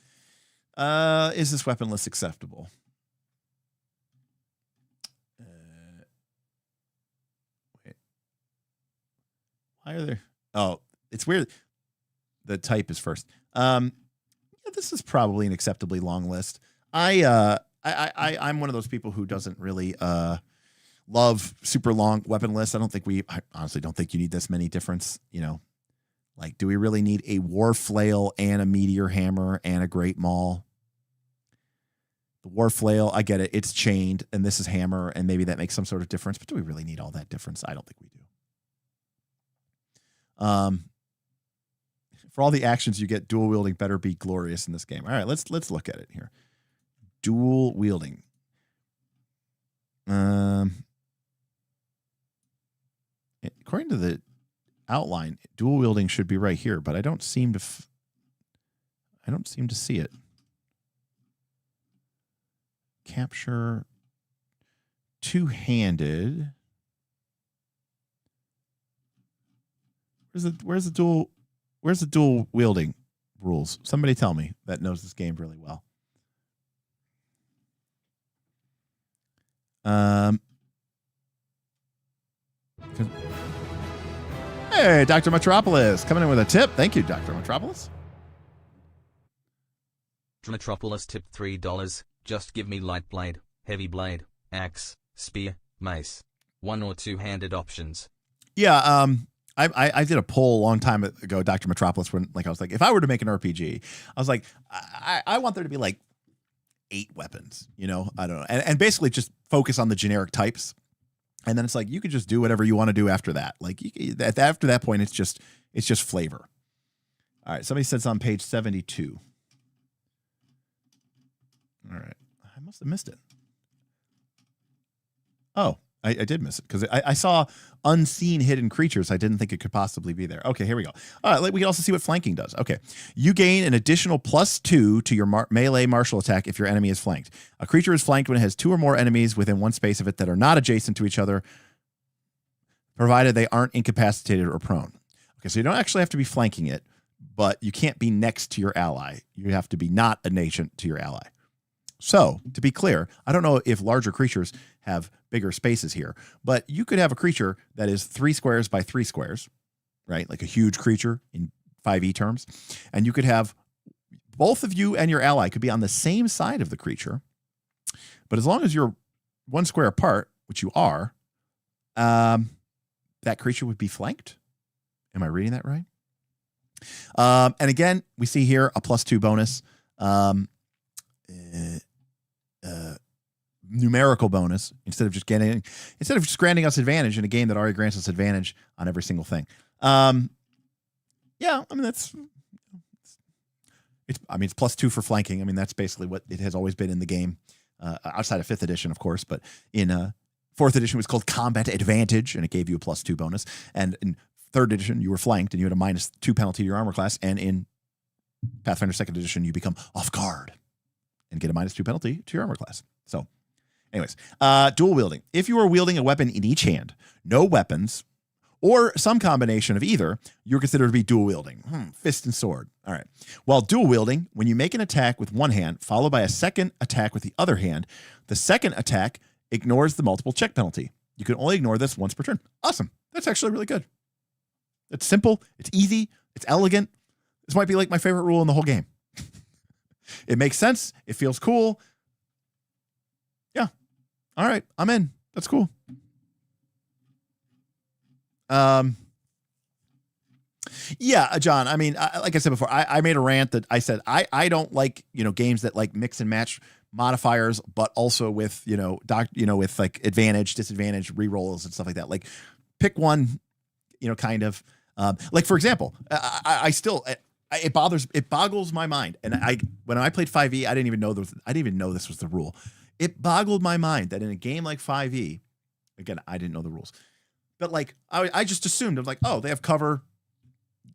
S1: Is this weapon list acceptable? Wait. Why are there? Oh, it's weird. The type is first. Yeah, this is probably an acceptably long list. I'm one of those people who doesn't really love super long weapon lists. I honestly don't think you need this many difference. Like, do we really need a war flail and a meteor hammer and a great maul? The war flail, I get it. It's chained, and this is hammer, and maybe that makes some sort of difference. But do we really need all that difference? I don't think we do. For all the actions you get, dual wielding better be glorious in this game. All right, let's look at it here. Dual wielding. According to the outline, dual wielding should be right here, but I don't seem to see it. Capture two-handed. Where's the dual wielding rules? Somebody tell me that knows this game really well. Hey, Dr. Metropolis, coming in with a tip. Thank you, Dr. Metropolis.
S3: Metropolis tip $3. Just give me light blade, heavy blade, axe, spear, mace. One or two-handed options.
S1: Yeah, I did a poll a long time ago, Dr. Metropolis, when I was like, if I were to make an RPG, I was like, I want there to be like 8 weapons, I don't know. And basically just focus on the generic types. And then it's like, you could just do whatever you want to do after that. Like after that point, it's just flavor. All right. Somebody said it's on page 72. All right. I must have missed it. Oh, I did miss it because I saw unseen hidden creatures. I didn't think it could possibly be there. Okay, here we go. All right, we can also see what flanking does. Okay, you gain an additional +2 to your melee martial attack if your enemy is flanked. A creature is flanked when it has 2 or more enemies within one space of it that are not adjacent to each other, provided they aren't incapacitated or prone. Okay, so you don't actually have to be flanking it, but you can't be next to your ally. You have to be not adjacent to your ally. So, to be clear, I don't know if larger creatures have bigger spaces here, but you could have a creature that is 3 squares by 3 squares, right? Like a huge creature in 5e terms. And you could have both of you and your ally could be on the same side of the creature. But as long as you're 1 square apart, which you are, that creature would be flanked. Am I reading that right? And again, we see here a +2 bonus. Numerical bonus instead of just granting us advantage in a game that already grants us advantage on every single thing. Yeah, I mean it's +2 for flanking. I mean that's basically what it has always been in the game, outside of 5th edition, of course. But in 4th edition, it was called Combat Advantage, and it gave you a +2 bonus. And in 3rd edition, you were flanked, and you had a -2 penalty to your armor class. And in Pathfinder 2nd edition, you become off guard and get a -2 penalty to your armor class. So, anyways, dual wielding. If you are wielding a weapon in each hand, no weapons, or some combination of either, you're considered to be dual wielding. Fist and sword. All right. While dual wielding, when you make an attack with one hand, followed by a second attack with the other hand, the second attack ignores the multiple check penalty. You can only ignore this once per turn. Awesome. That's actually really good. It's simple. It's easy. It's elegant. This might be like my favorite rule in the whole game. It makes sense. It feels cool. Yeah. All right. I'm in. That's cool. Yeah, John, I mean, like I said before, I made a rant that I said, I don't like, games that like mix and match modifiers, but also with, with like advantage, disadvantage, rerolls and stuff like that. Like pick one, kind of, like for example, it boggles my mind. And when I played 5e, I didn't even know this was the rule. It boggled my mind that in a game like 5e, again, I didn't know the rules, but like, I just assumed I was like, oh, they have cover.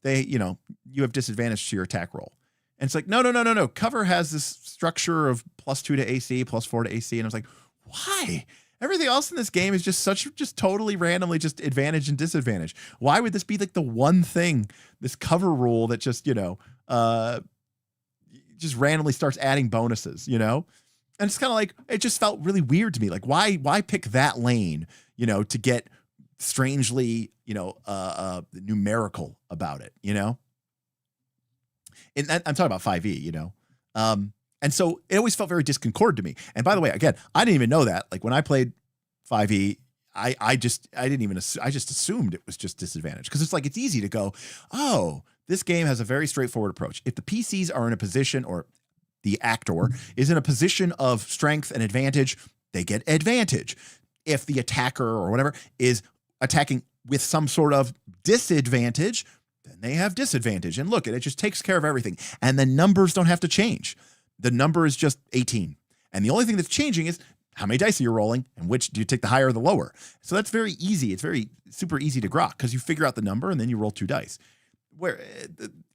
S1: You have disadvantage to your attack roll. And it's like, no. Cover has this structure of +2 to AC, +4 to AC. And I was like, why? Everything else in this game is just totally randomly just advantage and disadvantage. Why would this be like the one thing, this cover rule that just, just randomly starts adding bonuses, And it's kind of like, it just felt really weird to me. Like, why pick that lane, to get strangely, numerical about it, And I'm talking about 5e, And so it always felt very disconcord to me. And by the way, again, I didn't even know that. Like when I played 5e, I just assumed it was just disadvantage, because it's like, it's easy to go, oh, this game has a very straightforward approach. If the PCs are in a position, or the actor is in a position of strength and advantage, they get advantage. If the attacker or whatever is attacking with some sort of disadvantage, then they have disadvantage. And look, it just takes care of everything. And the numbers don't have to change. The number is just 18. And the only thing that's changing is how many dice are you rolling, and which do you take, the higher or the lower. So that's very easy. It's very super easy to grok, because you figure out the number and then you roll 2 dice. Where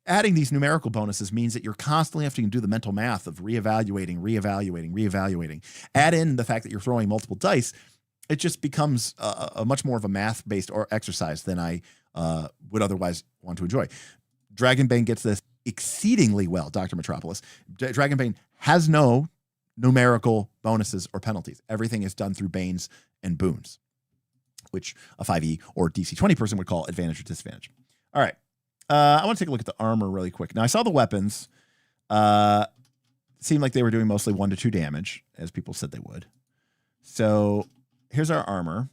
S1: adding these numerical bonuses means that you're constantly having to do the mental math of reevaluating. Add in the fact that you're throwing multiple dice. It just becomes a much more of a math-based or exercise than I would otherwise want to enjoy. Dragonbane gets this exceedingly well, Dr. Metropolis. Dragonbane has no numerical bonuses or penalties. Everything is done through banes and boons, which a 5e or DC20 person would call advantage or disadvantage. All right. I want to take a look at the armor really quick. Now, I saw the weapons. Seemed like they were doing mostly 1 to 2 damage, as people said they would. So here's our armor.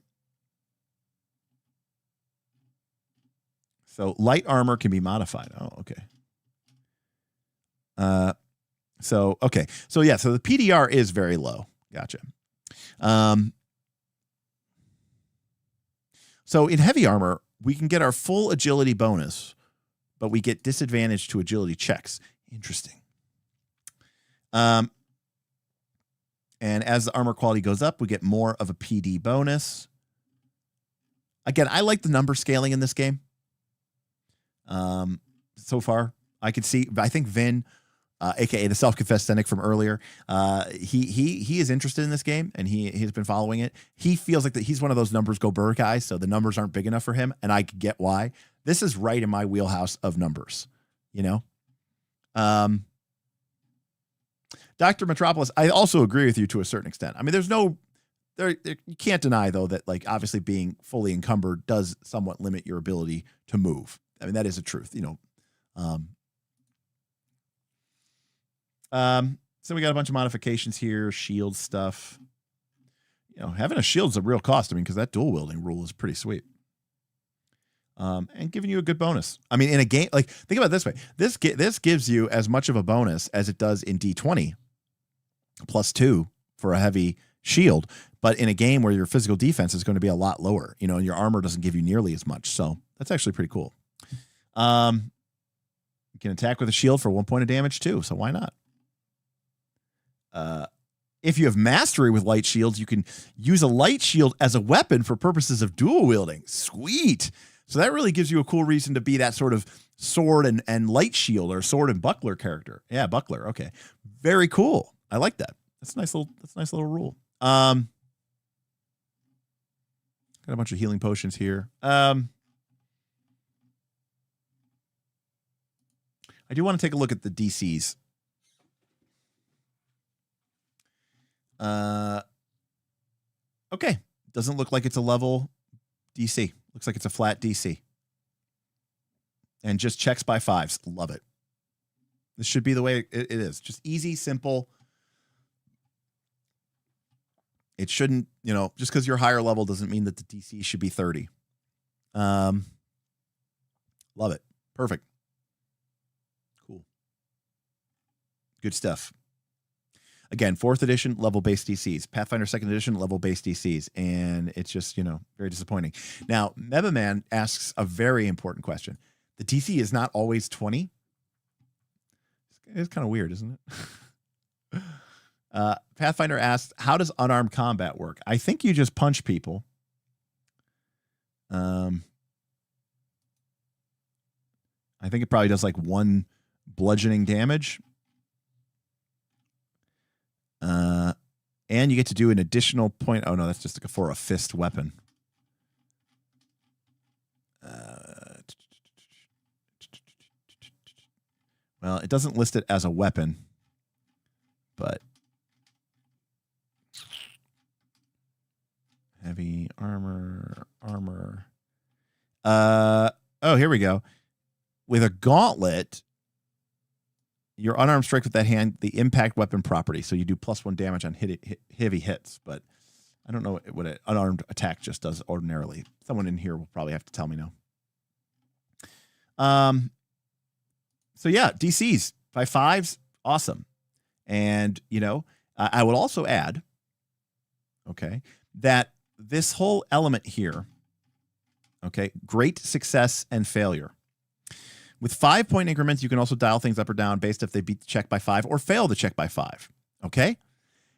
S1: So light armor can be modified. Oh, okay. So the PDR is very low. Gotcha. So in heavy armor, we can get our full agility bonus, but we get disadvantage to agility checks. Interesting. And as the armor quality goes up, we get more of a PD bonus. Again, I like the number scaling in this game. So far, I think Vin, aka the self-confessed cynic from earlier, he is interested in this game, and he's been following it. He feels like that he's one of those numbers go burr guys, so the numbers aren't big enough for him, and I get why. This is right in my wheelhouse of numbers, Dr. Metropolis, I also agree with you to a certain extent. I mean, you can't deny, though, that like obviously being fully encumbered does somewhat limit your ability to move. I mean, that is a truth, So we got a bunch of modifications here, shield stuff. Having a shield is a real cost. I mean, because that dual wielding rule is pretty sweet. And giving you a good bonus. I mean, in a game, like, think about it this way. This gives you as much of a bonus as it does in D20, +2 for a heavy shield. But in a game where your physical defense is going to be a lot lower, and your armor doesn't give you nearly as much. So that's actually pretty cool. You can attack with a shield for 1 point of damage too. So why not? If you have mastery with light shields, you can use a light shield as a weapon for purposes of dual wielding. Sweet. So that really gives you a cool reason to be that sort of sword and light shield, or sword and buckler character. Yeah, buckler. Okay. Very cool. I like that. That's a nice little rule. Got a bunch of healing potions here. I do want to take a look at the DCs. Okay. Doesn't look like it's a level DC. Looks like it's a flat DC. And just checks by 5s. Love it. This should be the way it is. Just easy, simple. It shouldn't, just because you're higher level doesn't mean that the DC should be 30. Love it. Perfect. Cool. Good stuff. Again, 4th edition, level-based DCs. Pathfinder 2nd edition, level-based DCs. And it's just, very disappointing. Now, Mebaman asks a very important question. The DC is not always 20. It's kind of weird, isn't it? Pathfinder asks, how does unarmed combat work? I think you just punch people. I think it probably does like 1 bludgeoning damage. And you get to do an additional point. Oh, no, that's just for a fist weapon. Well, it doesn't list it as a weapon, but heavy armor. Oh, here we go. With a gauntlet, your unarmed strike with that hand, the impact weapon property. So you do +1 damage on heavy hits, but I don't know what an unarmed attack just does ordinarily. Someone in here will probably have to tell me now. So yeah, DCs by 5s, awesome. And, you know, I would also add, okay, that this whole element here, okay, great success and failure. With 5-point increments, you can also dial things up or down based if they beat the check by 5 or fail the check by 5, okay?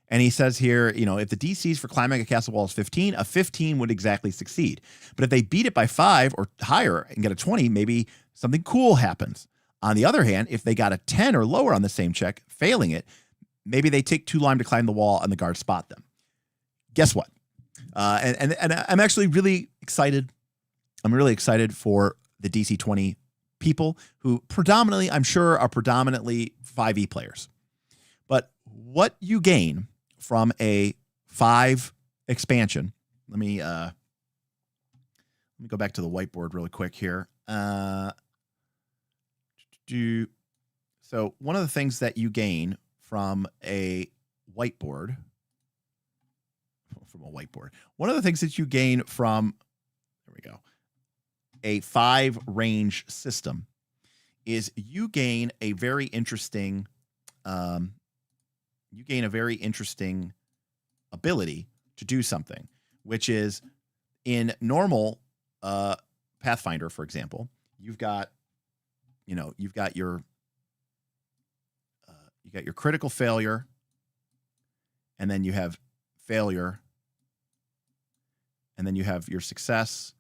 S1: And he says here, you know, if the DCs for climbing a castle wall is 15, a 15 would exactly succeed. But if they beat it by 5 or higher and get a 20, maybe something cool happens. On the other hand, if they got a 10 or lower on the same check, failing it, maybe they take too long to climb the wall and the guards spot them. Guess what? And I'm actually really excited. I'm really excited for the DC20 people who predominantly, I'm sure, are predominantly 5e players. But what you gain from a 5 expansion, let me go back to the whiteboard really quick here. So one of the things that you gain from a whiteboard, one of the things that you gain from, there we go, a 5 range system is you gain a very interesting, ability to do something, which is in normal Pathfinder, for example, you've got your critical failure, and then you have failure, and then you have your success,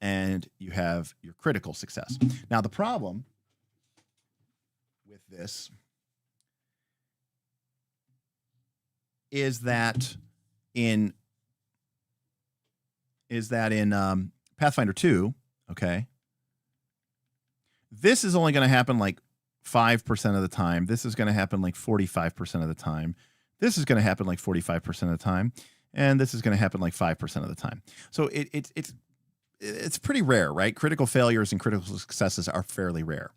S1: and you have your critical success. Now, the problem with this is that in Pathfinder 2, okay, this is only going to happen like 5% of the time. This is going to happen like 45% of the time. This is going to happen like 45% of the time. And this is going to happen like 5% of the time. So it's pretty rare, right? Critical failures and critical successes are fairly rare.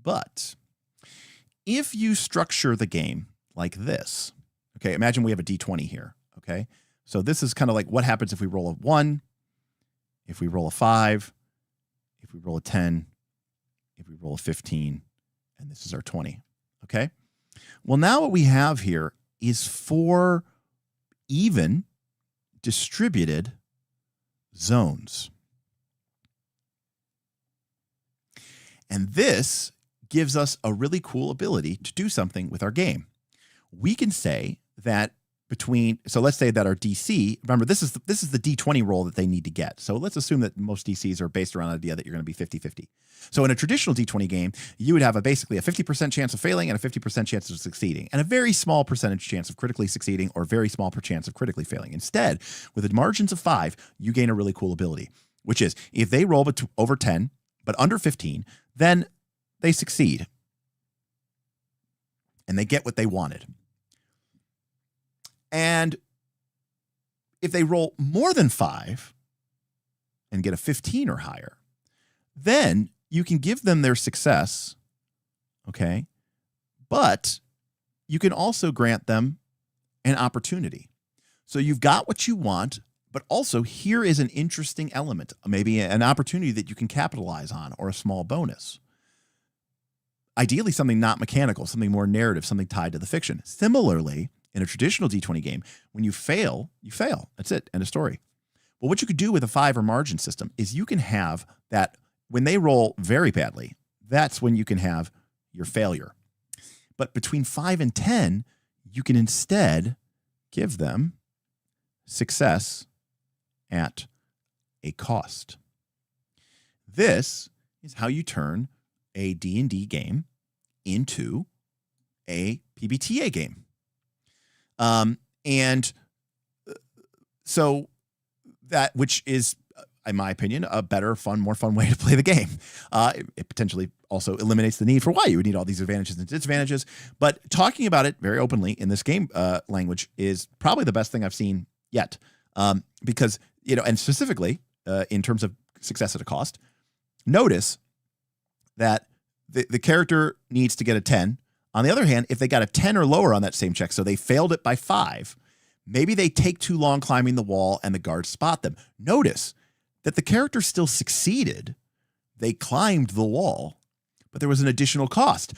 S1: But if you structure the game like this, okay, imagine we have a D20 here, okay? So this is kind of like what happens if we roll a 1, if we roll a 5, if we roll a 10, if we roll a 15, and this is our 20, okay? Well, now what we have here is 4 even distributed zones. And this gives us a really cool ability to do something with our game. We can say that so let's say that our DC, remember, this is the D20 roll that they need to get. So let's assume that most DCs are based around the idea that you're going to be 50-50. So in a traditional D20 game, you would have basically a 50% chance of failing and a 50% chance of succeeding, and a very small percentage chance of critically succeeding or very small chance of critically failing. Instead, with the margins of 5, you gain a really cool ability, which is if they roll over 10, but under 15, then they succeed. And they get what they wanted. And if they roll more than 5 and get a 15 or higher, then you can give them their success, okay? But you can also grant them an opportunity. So you've got what you want, but also here is an interesting element, maybe an opportunity that you can capitalize on or a small bonus. Ideally, something not mechanical, something more narrative, something tied to the fiction. Similarly, in a traditional D20 game, when you fail, you fail. That's it. End of story. Well, what you could do with a 5 or margin system is you can have that when they roll very badly, that's when you can have your failure. But between 5 and 10, you can instead give them success at a cost. This is how you turn a D&D game into a PBTA game. And so that, which is, in my opinion, a better, more fun way to play the game. It potentially also eliminates the need for why you would need all these advantages and disadvantages. But talking about it very openly in this game language is probably the best thing I've seen yet. Because, and specifically in terms of success at a cost, notice that the character needs to get a 10. On the other hand, if they got a 10 or lower on that same check, so they failed it by 5, maybe they take too long climbing the wall and the guards spot them. Notice that the character still succeeded. They climbed the wall, but there was an additional cost.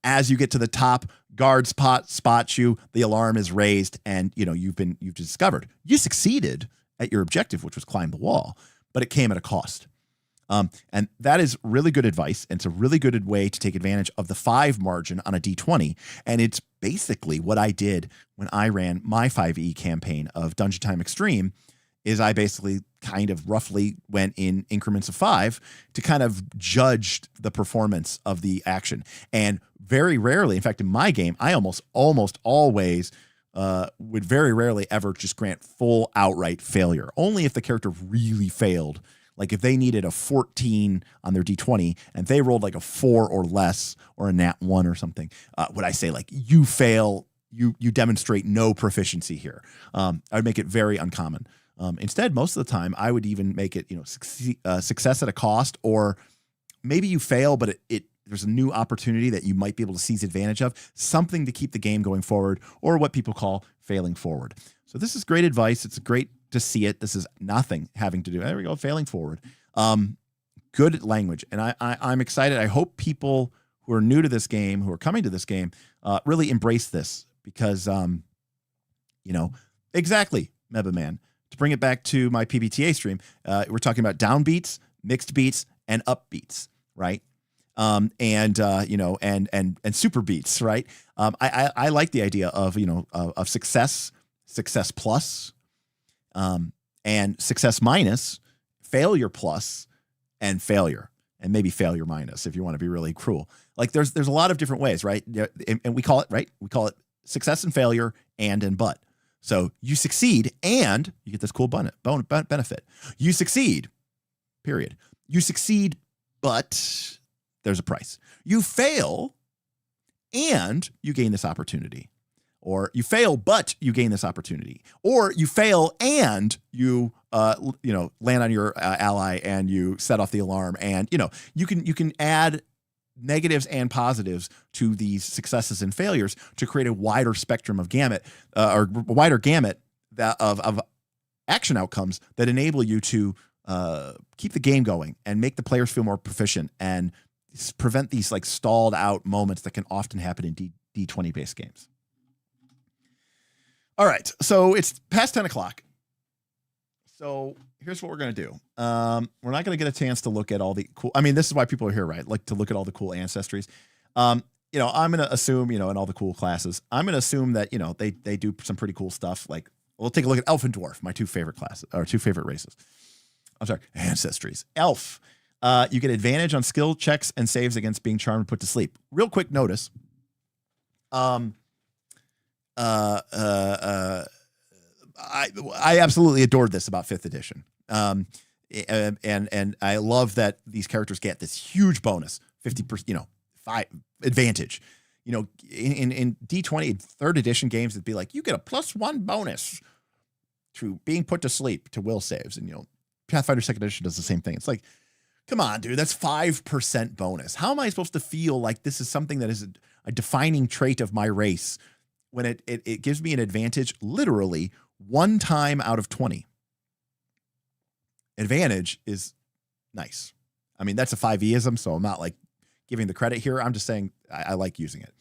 S1: As you get to the top, guards spot you, the alarm is raised, and you've discovered you succeeded at your objective, which was climb the wall, but it came at a cost. And that is really good advice. And it's a really good way to take advantage of the 5 margin on a D20. And it's basically what I did when I ran my 5e campaign of Dungeon Time Extreme. Is I basically kind of roughly went in increments of 5 to kind of judge the performance of the action. And very rarely, in fact, in my game, I almost always would very rarely ever just grant full outright failure. Only if the character really failed. Like if they needed a 14 on their D20 and they rolled like a 4 or less or a nat 1 or something, would I say like, you fail, you demonstrate no proficiency here. I would make it very uncommon. Instead, most of the time, I would even make it, success at a cost, or maybe you fail, but there's a new opportunity that you might be able to seize advantage of, something to keep the game going forward, or what people call failing forward. So this is great advice. It's great to see it. This is nothing having to do. There we go, failing forward. Good language, and I'm excited. I hope people who are new to this game, who are coming to this game, really embrace this because, exactly, Meba Man. To bring it back to my PBTA stream, we're talking about downbeats, mixed beats, and upbeats, right? And super beats, right? I like the idea of success plus, and success minus, failure plus, and failure, and maybe failure minus if you want to be really cruel. Like there's a lot of different ways, right? And we call it, right? We call it success and failure and but. So you succeed and you get this cool benefit. You succeed, period. You succeed, but there's a price. You fail and you gain this opportunity. Or you fail, but you gain this opportunity. Or you fail and you, land on your ally and you set off the alarm. And, you can add negatives and positives to these successes and failures to create a wider spectrum of gamut, or wider gamut of action outcomes that enable you to keep the game going and make the players feel more proficient and prevent these like stalled out moments that can often happen in D20 based games. All right, so it's past 10 o'clock. So here's what we're going to do. We're not going to get a chance to look at all the cool, this is why people are here, right? Like to look at all the cool ancestries. I'm going to assume, in all the cool classes, I'm going to assume that, they do some pretty cool stuff. Like we'll take a look at Elf and Dwarf, my two favorite classes or two favorite races. I'm sorry, ancestries. Elf, you get advantage on skill checks and saves against being charmed and put to sleep. Real quick notice. I absolutely adored this about 5th edition. And I love that these characters get this huge bonus, 50%, 5 advantage. In D20 3rd edition games, it'd be like, you get a +1 bonus to being put to sleep to will saves. And, Pathfinder 2nd edition does the same thing. It's like, come on, dude, that's 5% bonus. How am I supposed to feel like this is something that is a defining trait of my race when it gives me an advantage literally 1 time out of 20? Advantage is nice. That's a 5e-ism, so I'm not like giving the credit here. I'm just saying I like using it.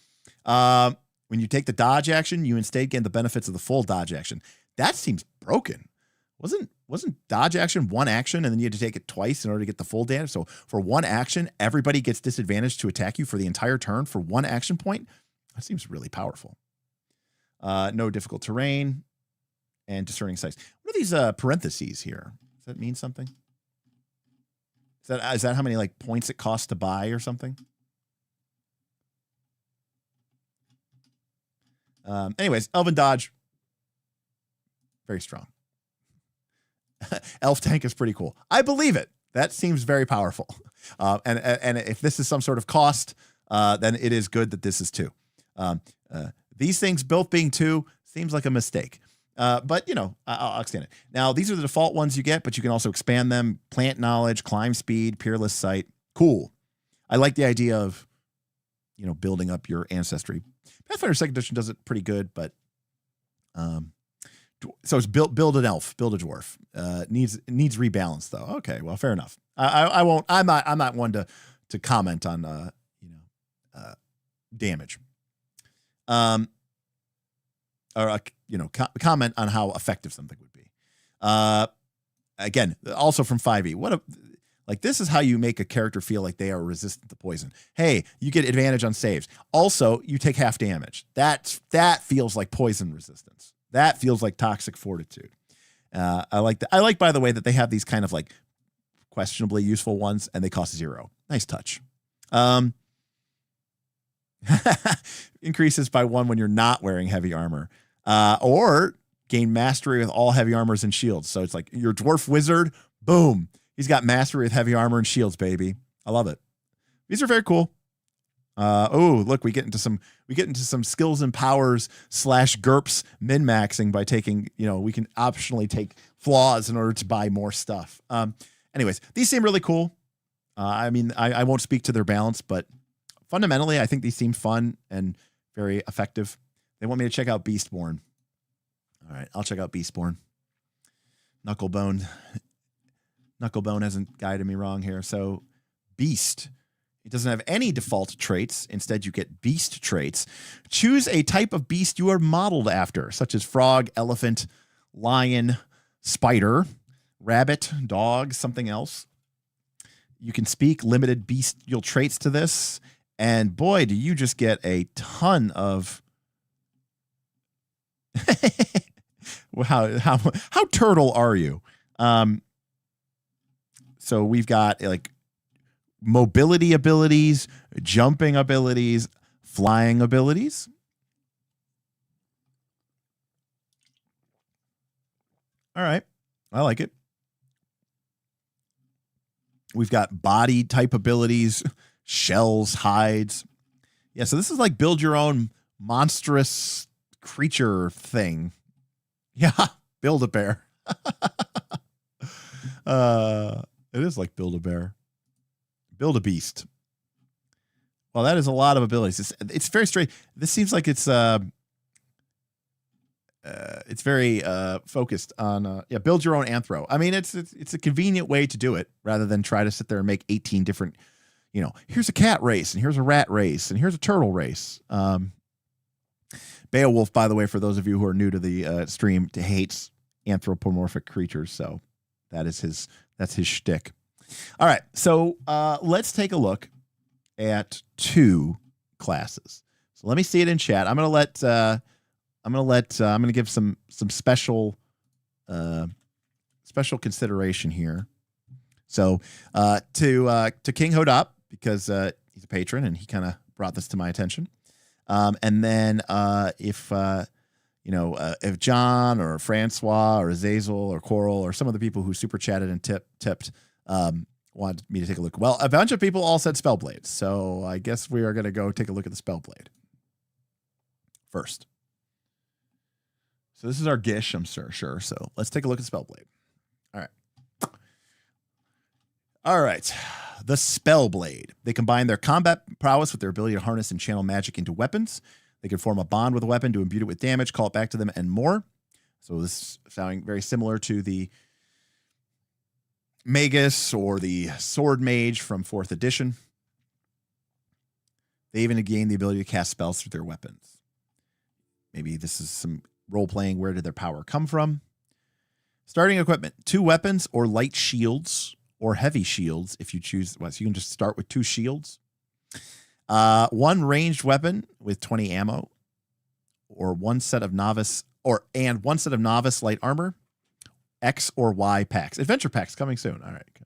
S1: When you take the dodge action, you instead gain the benefits of the full dodge action. That seems broken. Wasn't dodge action 1 action and then you had to take it twice in order to get the full damage? So for 1 action, everybody gets disadvantage to attack you for the entire turn for 1 action point? That seems really powerful. No difficult terrain and discerning sights. What are these parentheses here? Does that mean something? Is that how many like points it costs to buy or something? Anyways, Elven Dodge, Very strong. Elf tank is pretty cool. I believe it. That seems very powerful. And if this is some sort of cost, then it is good that this is 2. These things both being 2 seems like a mistake. But, you know, I'll extend it. Now, these are the default ones you get, but you can also expand them. Plant knowledge, climb speed, peerless sight. Cool. I like the idea of, you know, building up your ancestry. Pathfinder 2nd Edition does it pretty good, but so it's build an elf, build a dwarf. Needs rebalance though. Okay, well, fair enough. I won't. I'm not one to comment on damage. Or comment on how effective something would be. Again, also from 5e. This is how you make a character feel like they are resistant to poison. Hey, you get advantage on saves. Also, you take half damage. That feels like poison resistance. That feels like toxic fortitude. I like, by the way, that they have these kind of like questionably useful ones and they cost 0. Nice touch. Increases by 1 when you're not wearing heavy armor. Or gain mastery with all heavy armors and shields. So it's like your dwarf wizard, boom. He's got mastery with heavy armor and shields, baby. I love it. These are very cool. Oh, look, we get into some skills and powers / GURPS min-maxing by taking, we can optionally take flaws in order to buy more stuff. Anyways, these seem really cool. I won't speak to their balance, but fundamentally, I think these seem fun and very effective. They want me to check out Beastborn. All right, I'll check out Beastborn. Knucklebone hasn't guided me wrong here. So Beast. It doesn't have any default traits. Instead, you get beast traits. Choose a type of beast you are modeled after, such as frog, elephant, lion, spider, rabbit, dog, something else. You can speak limited bestial traits to this. And boy, do you just get a ton of... How turtle are you? So we've got like mobility abilities, jumping abilities, flying abilities. All right. I like it. We've got body type abilities, shells, hides. Yeah, so this is like build your own monstrous creature thing. Yeah, build a bear. It is like build a bear. Build a beast. Well, that is a lot of abilities. It's very straight. This seems like it's very focused on build your own anthro. I mean, it's a convenient way to do it rather than try to sit there and make 18 different, here's a cat race and here's a rat race and here's a turtle race. Beowulf, by the way, for those of you who are new to the stream, hates anthropomorphic creatures, so that's his shtick. All right, so let's take a look at 2 classes. So let me see it in chat. I'm gonna give some special consideration here. So to King Hodop, because he's a patron and he kind of brought this to my attention. And then if John or Francois or Azazel or Coral or some of the people who super chatted and tipped wanted me to take a look. Well, a bunch of people all said Spellblade, so I guess we are going to go take a look at the Spellblade first. So this is our Gish, I'm sure. So let's take a look at Spellblade. All right. The Spellblade. They combine their combat prowess with their ability to harness and channel magic into weapons. They can form a bond with a weapon to imbue it with damage, call it back to them, and more. So this is sounding very similar to the Magus or the Sword Mage from 4th edition. They even gain the ability to cast spells through their weapons. Maybe this is some role-playing. Where did their power come from? Starting equipment. 2 weapons or light shields or heavy shields if you choose. Well, so you can just start with 2 shields. 1 ranged weapon with 20 ammo, or 1 set of novice light armor. X or Y packs. Adventure packs coming soon. All right. Okay.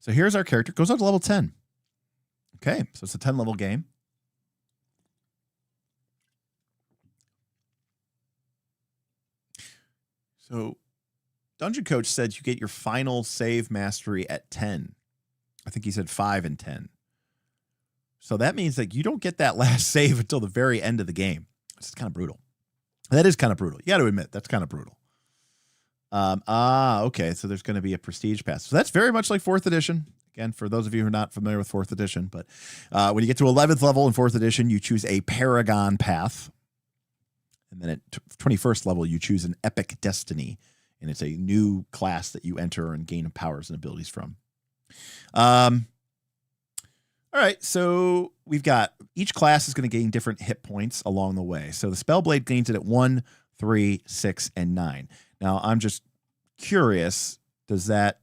S1: So here's our character. Goes up to level 10. Okay. So it's a 10 level game. So Dungeon Coach said you get your final save mastery at 10. I think he said 5 and 10. So that means that you don't get that last save until the very end of the game. It's kind of brutal. That is kind of brutal. You got to admit, that's kind of brutal. Okay. So there's going to be a prestige pass. So that's very much like 4th edition. Again, for those of you who are not familiar with 4th edition, but when you get to 11th level in 4th edition, you choose a Paragon path. And then at 21st level, you choose an Epic Destiny. And it's a new class that you enter and gain powers and abilities from. All right, so we've got each class is going to gain different hit points along the way. So the Spellblade gains it at 1, 3, 6, and 9. Now, I'm just curious, does that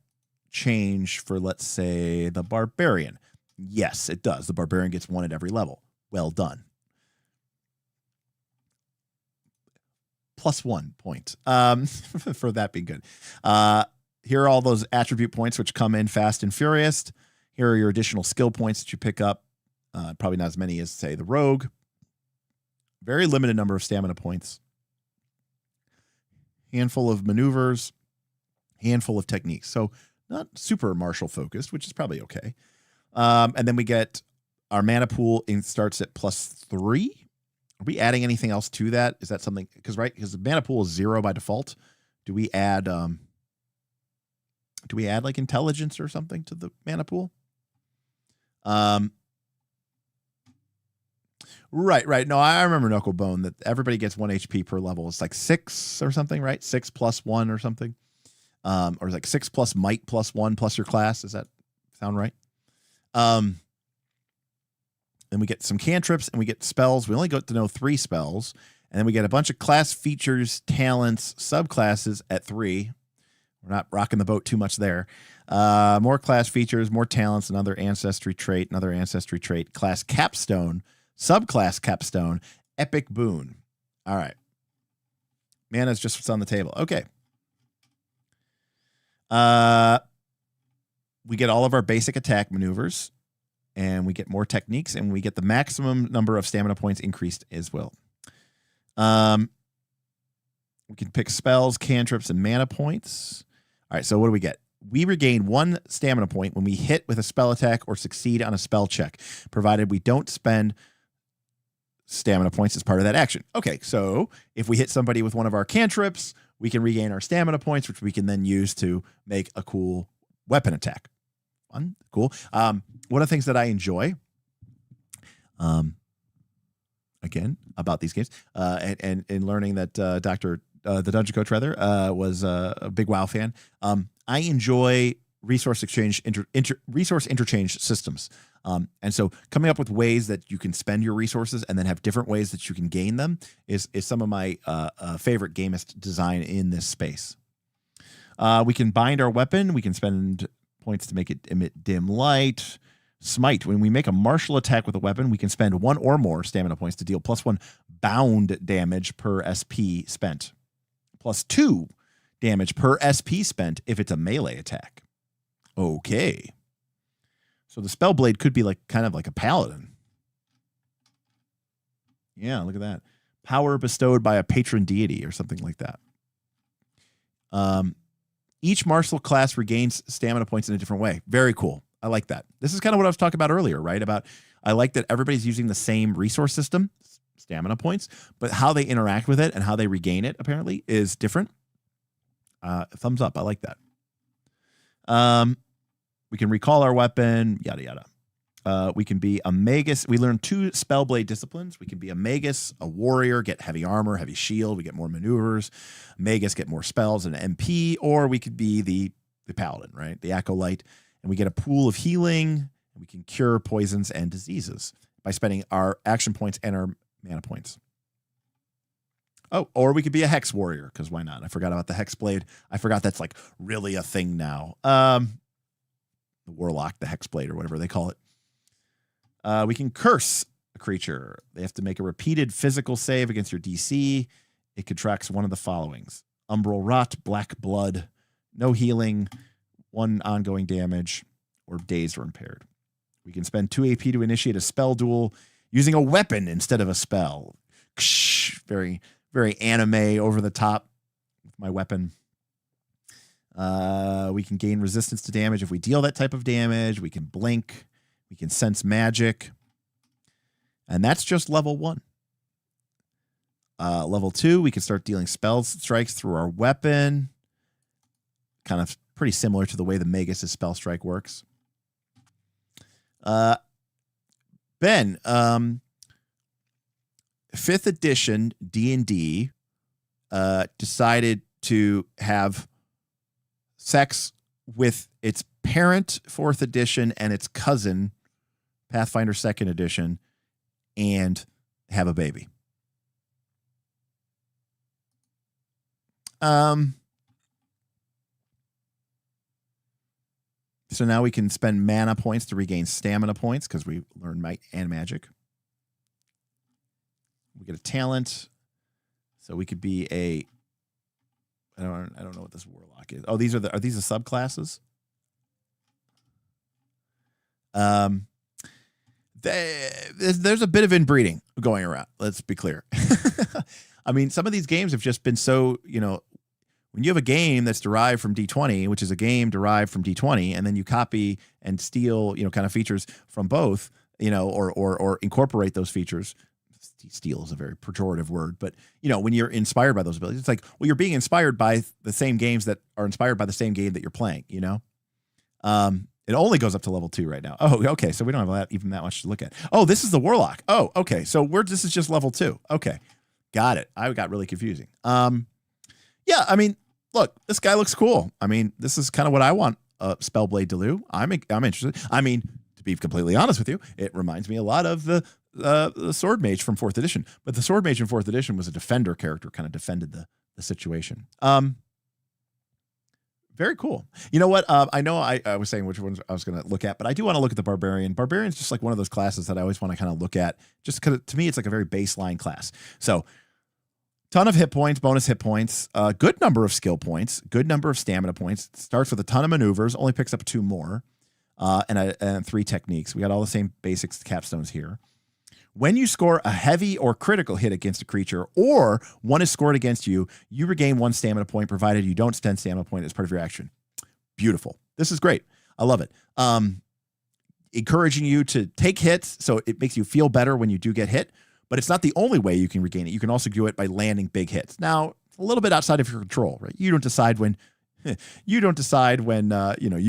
S1: change for, let's say, the Barbarian? Yes, it does. The Barbarian gets 1 at every level. Well done. +1 point for that being good. Here are all those attribute points which come in fast and furious. Here are your additional skill points that you pick up. Probably not as many as, say, the Rogue. Very limited number of stamina points. Handful of maneuvers. Handful of techniques. So not super martial focused, which is probably okay. And then we get our mana pool starts at +3. Are we adding anything else to that? Is that something? Because the mana pool is 0 by default. Do we add like intelligence or something to the mana pool? Right. No, I remember Knucklebone that everybody gets 1 HP per level. It's like 6 or something, right? 6 + 1 or something. Or like 6 plus might +1 plus your class. Does that sound right? Then we get some cantrips and we get spells. We only get to know 3 spells. And then we get a bunch of class features, talents, subclasses at 3. We're not rocking the boat too much there. More class features, more talents, another ancestry trait, class capstone, subclass capstone, epic boon. All right. Mana's just what's on the table. Okay. We get all of our basic attack maneuvers, and we get more techniques, and we get the maximum number of stamina points increased as well. We can pick spells, cantrips, and mana points. All right, so what do we get? We regain 1 stamina point when we hit with a spell attack or succeed on a spell check, provided we don't spend stamina points as part of that action. Okay, so if we hit somebody with one of our cantrips, we can regain our stamina points, which we can then use to make a cool weapon attack. Fun, cool. One of the things that I enjoy, again, about these games, and learning that the Dungeon Coach was a big WoW fan. I enjoy resource interchange systems. And so coming up with ways that you can spend your resources and then have different ways that you can gain them is some of my favorite gamist design in this space. We can bind our weapon. We can spend points to make it emit dim light. Smite. When we make a martial attack with a weapon, we can spend 1 or more stamina points to deal +1 bound damage per SP spent. +2 damage per SP spent if it's a melee attack. Okay. So the Spellblade could be kind of like a paladin. Yeah, look at that. Power bestowed by a patron deity or something like that. Each martial class regains stamina points in a different way. Very cool. I like that. This is kind of what I was talking about earlier, right? I like that everybody's using the same resource system, stamina points, but how they interact with it and how they regain it apparently is different. Thumbs up. I like that. We can recall our weapon, yada, yada. We can be a magus. We learn 2 Spellblade disciplines. We can be a magus, a warrior, get heavy armor, heavy shield. We get more maneuvers. Magus get more spells and MP, or we could be the paladin, right? The acolyte. And we get a pool of healing. And we can cure poisons and diseases by spending our action points and our mana points. Oh, or we could be a hex warrior, because why not? I forgot about the hex blade. I forgot that's really a thing now. The warlock, the hex blade, or whatever they call it. We can curse a creature. They have to make a repeated physical save against your DC. It contracts one of the followings: umbral rot, black blood, no healing, 1 ongoing damage, or dazed or impaired. We can spend 2 AP to initiate a spell duel using a weapon instead of a spell. Very, very anime, over the top. with my weapon. We can gain resistance to damage if we deal that type of damage. We can blink. We can sense magic. And that's just level 1. Level 2, we can start dealing spell strikes through our weapon. Kind of pretty similar to the way the Magus' spell strike works. Ben, 5th edition D&D decided to have sex with its parent, 4th edition, and its cousin, Pathfinder 2nd edition, and have a baby. So now we can spend mana points to regain stamina points because we learn might and magic. We get a talent, so we could be a. I don't know what this warlock is. Oh, these are these the subclasses? There's a bit of inbreeding going around. Let's be clear. I mean, some of these games have just been so, when you have a game that's derived from D20, which is a game derived from D20, and then you copy and steal, kind of features from both, or incorporate those features. Steal is a very pejorative word, but when you're inspired by those abilities, it's like, well, you're being inspired by the same games that are inspired by the same game that you're playing. It only goes up to level 2 right now. Oh, okay. So we don't have even that much to look at. Oh, this is the warlock. Oh, okay. So this is just level 2. Okay, got it. I got really confusing. Yeah. I mean, look, this guy looks cool. I mean, this is kind of what I want Spellblade to do. I'm interested. I mean, to be completely honest with you, it reminds me a lot of the Sword Mage from 4th edition, but the Sword Mage in 4th edition was a defender character, kind of defended the situation. Very cool. You know what? I know I was saying which ones I was going to look at, but I do want to look at the Barbarian. Barbarian's just like one of those classes that I always want to kind of look at, just because to me it's like a very baseline class. So, ton of hit points, bonus hit points, good number of skill points, good number of stamina points. Starts with a ton of maneuvers, only picks up 2 more, and 3 techniques. We got all the same basics capstones here. When you score a heavy or critical hit against a creature, or one is scored against you, you regain 1 stamina point, provided you don't spend stamina point as part of your action. Beautiful. This is great. I love it. Encouraging you to take hits, so it makes you feel better when you do get hit, but it's not the only way you can regain it. You can also do it by landing big hits. Now, it's a little bit outside of your control, right? You don't decide when you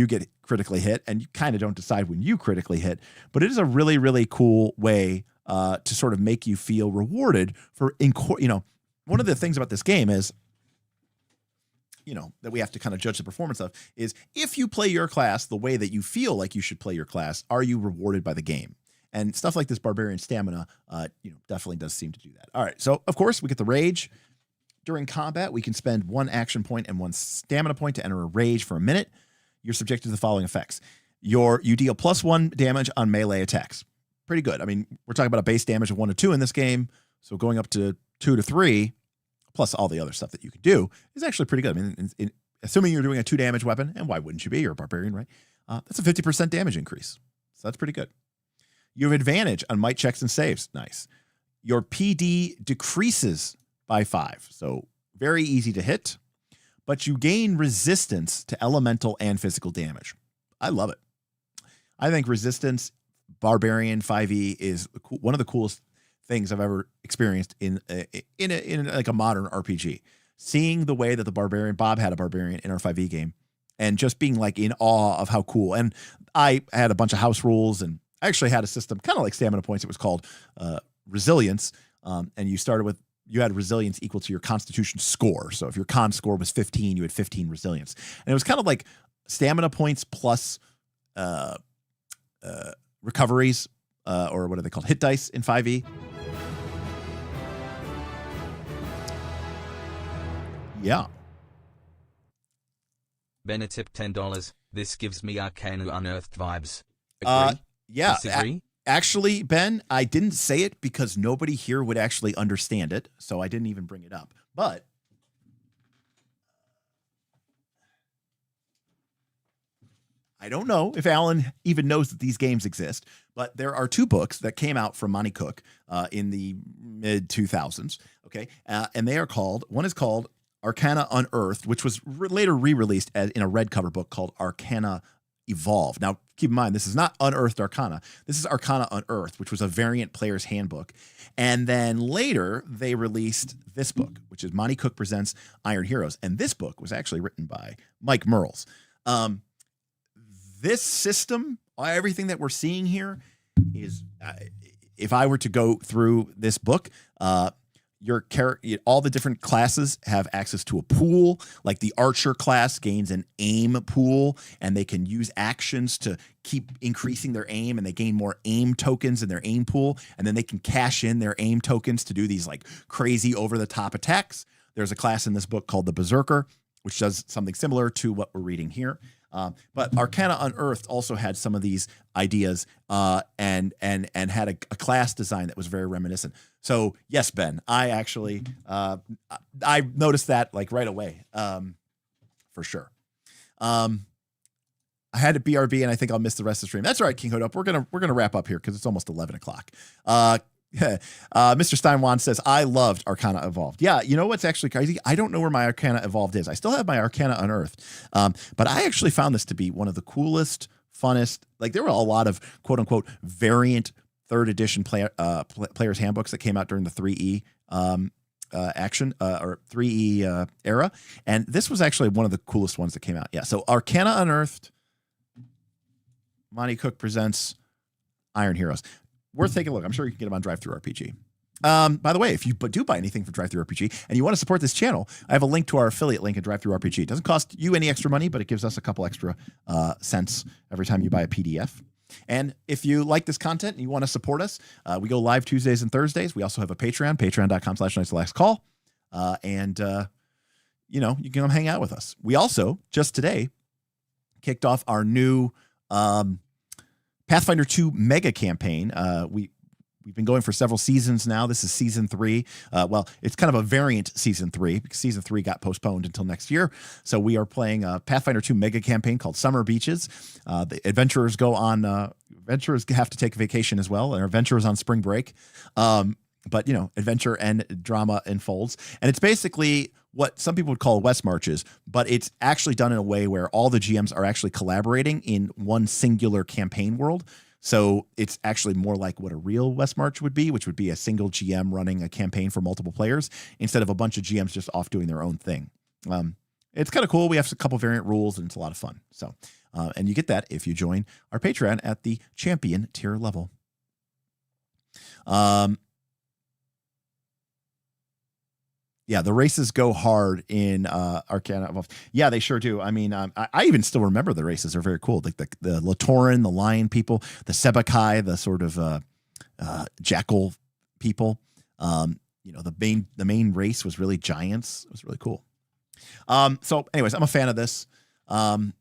S1: get critically hit, and you kind of don't decide when you critically hit, but it is a really, really cool way to sort of make you feel rewarded for, one of the things about this game is, that we have to kind of judge the performance of is if you play your class the way that you feel like you should play your class, are you rewarded by the game? And stuff like this Barbarian stamina, definitely does seem to do that. All right. So of course we get the rage. During combat, we can spend 1 action point and 1 stamina point to enter a rage for a minute. You're subjected to the following effects. You deal +1 damage on melee attacks. Pretty good. I mean, we're talking about a base damage of 1 to 2 in this game. So going up to 2 to 3, plus all the other stuff that you could do, is actually pretty good. I mean, assuming you're doing a 2 damage weapon, and why wouldn't you be? You're a barbarian, right? That's a 50% damage increase. So that's pretty good. You have advantage on might checks and saves. Nice. Your PD decreases by 5. So very easy to hit, but you gain resistance to elemental and physical damage. I love it. I think resistance Barbarian 5e is one of the coolest things I've ever experienced in like a modern RPG. Seeing the way that the Barbarian, Bob had a Barbarian in our 5e game, and just being like in awe of how cool. And I had a bunch of house rules, and I actually had a system kind of like stamina points. It was called resilience, and you had resilience equal to your constitution score. So if your con score was 15, you had 15 resilience, and it was kind of like stamina points plus recoveries, or what are they called? Hit dice in 5e. Yeah.
S3: Benetip $10. This gives me Arcana Unearthed vibes. Agree?
S1: Yeah.
S3: Disagree?
S1: Actually, Ben, I didn't say it because nobody here would actually understand it, so I didn't even bring it up. But I don't know if Alan even knows that these games exist, but there are 2 books that came out from Monty Cook in the mid-2000s, okay? And they are called, one is called Arcana Unearthed, which was later re-released in a red cover book called Arcana Evolved. Now, keep in mind, this is not Unearthed Arcana. This is Arcana Unearthed, which was a variant player's handbook. And then later, they released this book, which is Monty Cook Presents Iron Heroes. And this book was actually written by Mike Merles. This system, everything that we're seeing here is, if I were to go through this book, your character, all the different classes have access to a pool. Like the archer class gains an aim pool, and they can use actions to keep increasing their aim, and they gain more aim tokens in their aim pool, and then they can cash in their aim tokens to do these like crazy over the top attacks. There's a class in this book called the Berserker, which does something similar to what we're reading here. But Arcana Unearthed also had some of these ideas and had a class design that was very reminiscent. So yes, Ben, I actually I noticed that like right away, for sure. I had a BRB, and I think I'll miss the rest of the stream. That's all right, King Hood Up. We're gonna wrap up here because it's almost 11 o'clock. Mr. Steinwan says, I loved Arcana Evolved. Yeah, you know what's actually crazy? I don't know where my Arcana Evolved is. I still have my Arcana Unearthed. But I actually found this to be one of the coolest, funnest. Like, there were a lot of quote unquote variant third edition player's handbooks that came out during the 3E action or 3E era. And this was actually one of the coolest ones that came out. Yeah. So Arcana Unearthed, Monty Cook Presents Iron Heroes. Worth taking a look. I'm sure you can get them on DriveThruRPG. By the way, if you do buy anything from DriveThruRPG and you want to support this channel, I have a link to our affiliate link at DriveThruRPG. It doesn't cost you any extra money, but it gives us a couple extra cents every time you buy a PDF. And if you like this content and you want to support us, we go live Tuesdays and Thursdays. We also have a Patreon, patreon.com/nightsoflastcall. You know, you can come hang out with us. We also, just today, kicked off our new Pathfinder 2 mega campaign. We've been going for several seasons now. This is season 3. Well, it's kind of a variant season 3 because season 3 got postponed until next year. So we are playing a Pathfinder 2 mega campaign called Summer Beaches. The adventurers go on, adventurers have to take a vacation as well. And our adventurers on spring break. But, you know, adventure and drama unfolds. And it's basically what some people would call West Marches, but it's actually done in a way where all the GMs are actually collaborating in one singular campaign world. So it's actually more like what a real West March would be, which would be a single GM running a campaign for multiple players instead of a bunch of GMs just off doing their own thing. It's kind of cool. We have a couple variant rules, and it's a lot of fun. So, and you get that if you join our Patreon at the champion tier level. Yeah, the races go hard in Arcana Evolved. Yeah, they sure do. I mean, I even still remember the races. They're very cool. Like the Latoran, the lion people, the Sebakai, the sort of jackal people. You know, the main race was really giants. It was really cool. So anyways, I'm a fan of this. I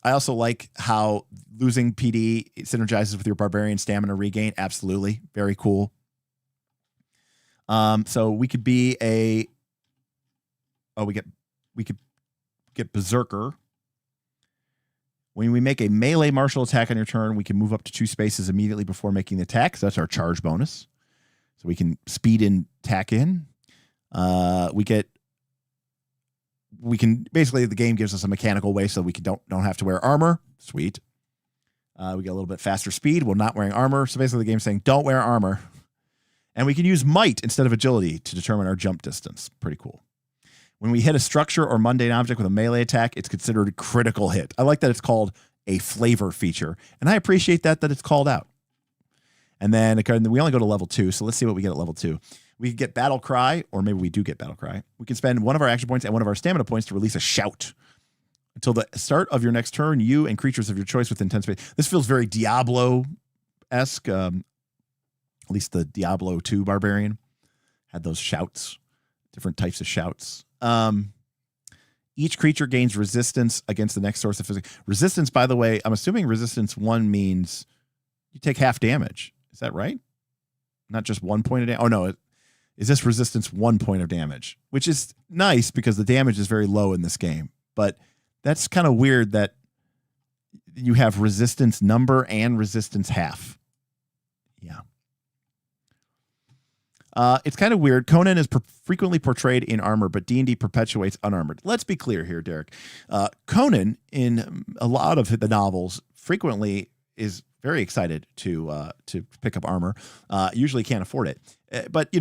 S1: also like how losing PD synergizes with your barbarian stamina regain. Absolutely. Very cool. So we could be we could get Berserker. When we make a melee martial attack on your turn, we can move up to 2 spaces immediately before making the attack. So that's our charge bonus. So we can speed and tack in. We can basically, the game gives us a mechanical way so we don't have to wear armor. Sweet. We get a little bit faster speed while not wearing armor. So basically the game's saying don't wear armor. And we can use might instead of agility to determine our jump distance. Pretty cool. When we hit a structure or mundane object with a melee attack, it's considered a critical hit. I like that it's called a flavor feature, and I appreciate that it's called out. And then we only go to level 2, so let's see what we get at level 2. We can get Battle Cry, or maybe we do get Battle Cry. We can spend one of our action points and one of our stamina points to release a shout. Until the start of your next turn, you and creatures of your choice within 10 space. This feels very Diablo-esque. At least the Diablo 2 Barbarian had those shouts, different types of shouts. Each creature gains resistance against the next source of physical. Resistance, by the way, I'm assuming resistance 1 means you take half damage. Is that right? Not just 1 point of damage. Oh, no. Is this resistance 1 point of damage? Which is nice because the damage is very low in this game. But that's kind of weird that you have resistance number and resistance half. Yeah. It's kind of weird. Conan is frequently portrayed in armor, but D&D perpetuates unarmored. Let's be clear here, Derek. Conan, in a lot of the novels, frequently is very excited to pick up armor. Usually can't afford it. But,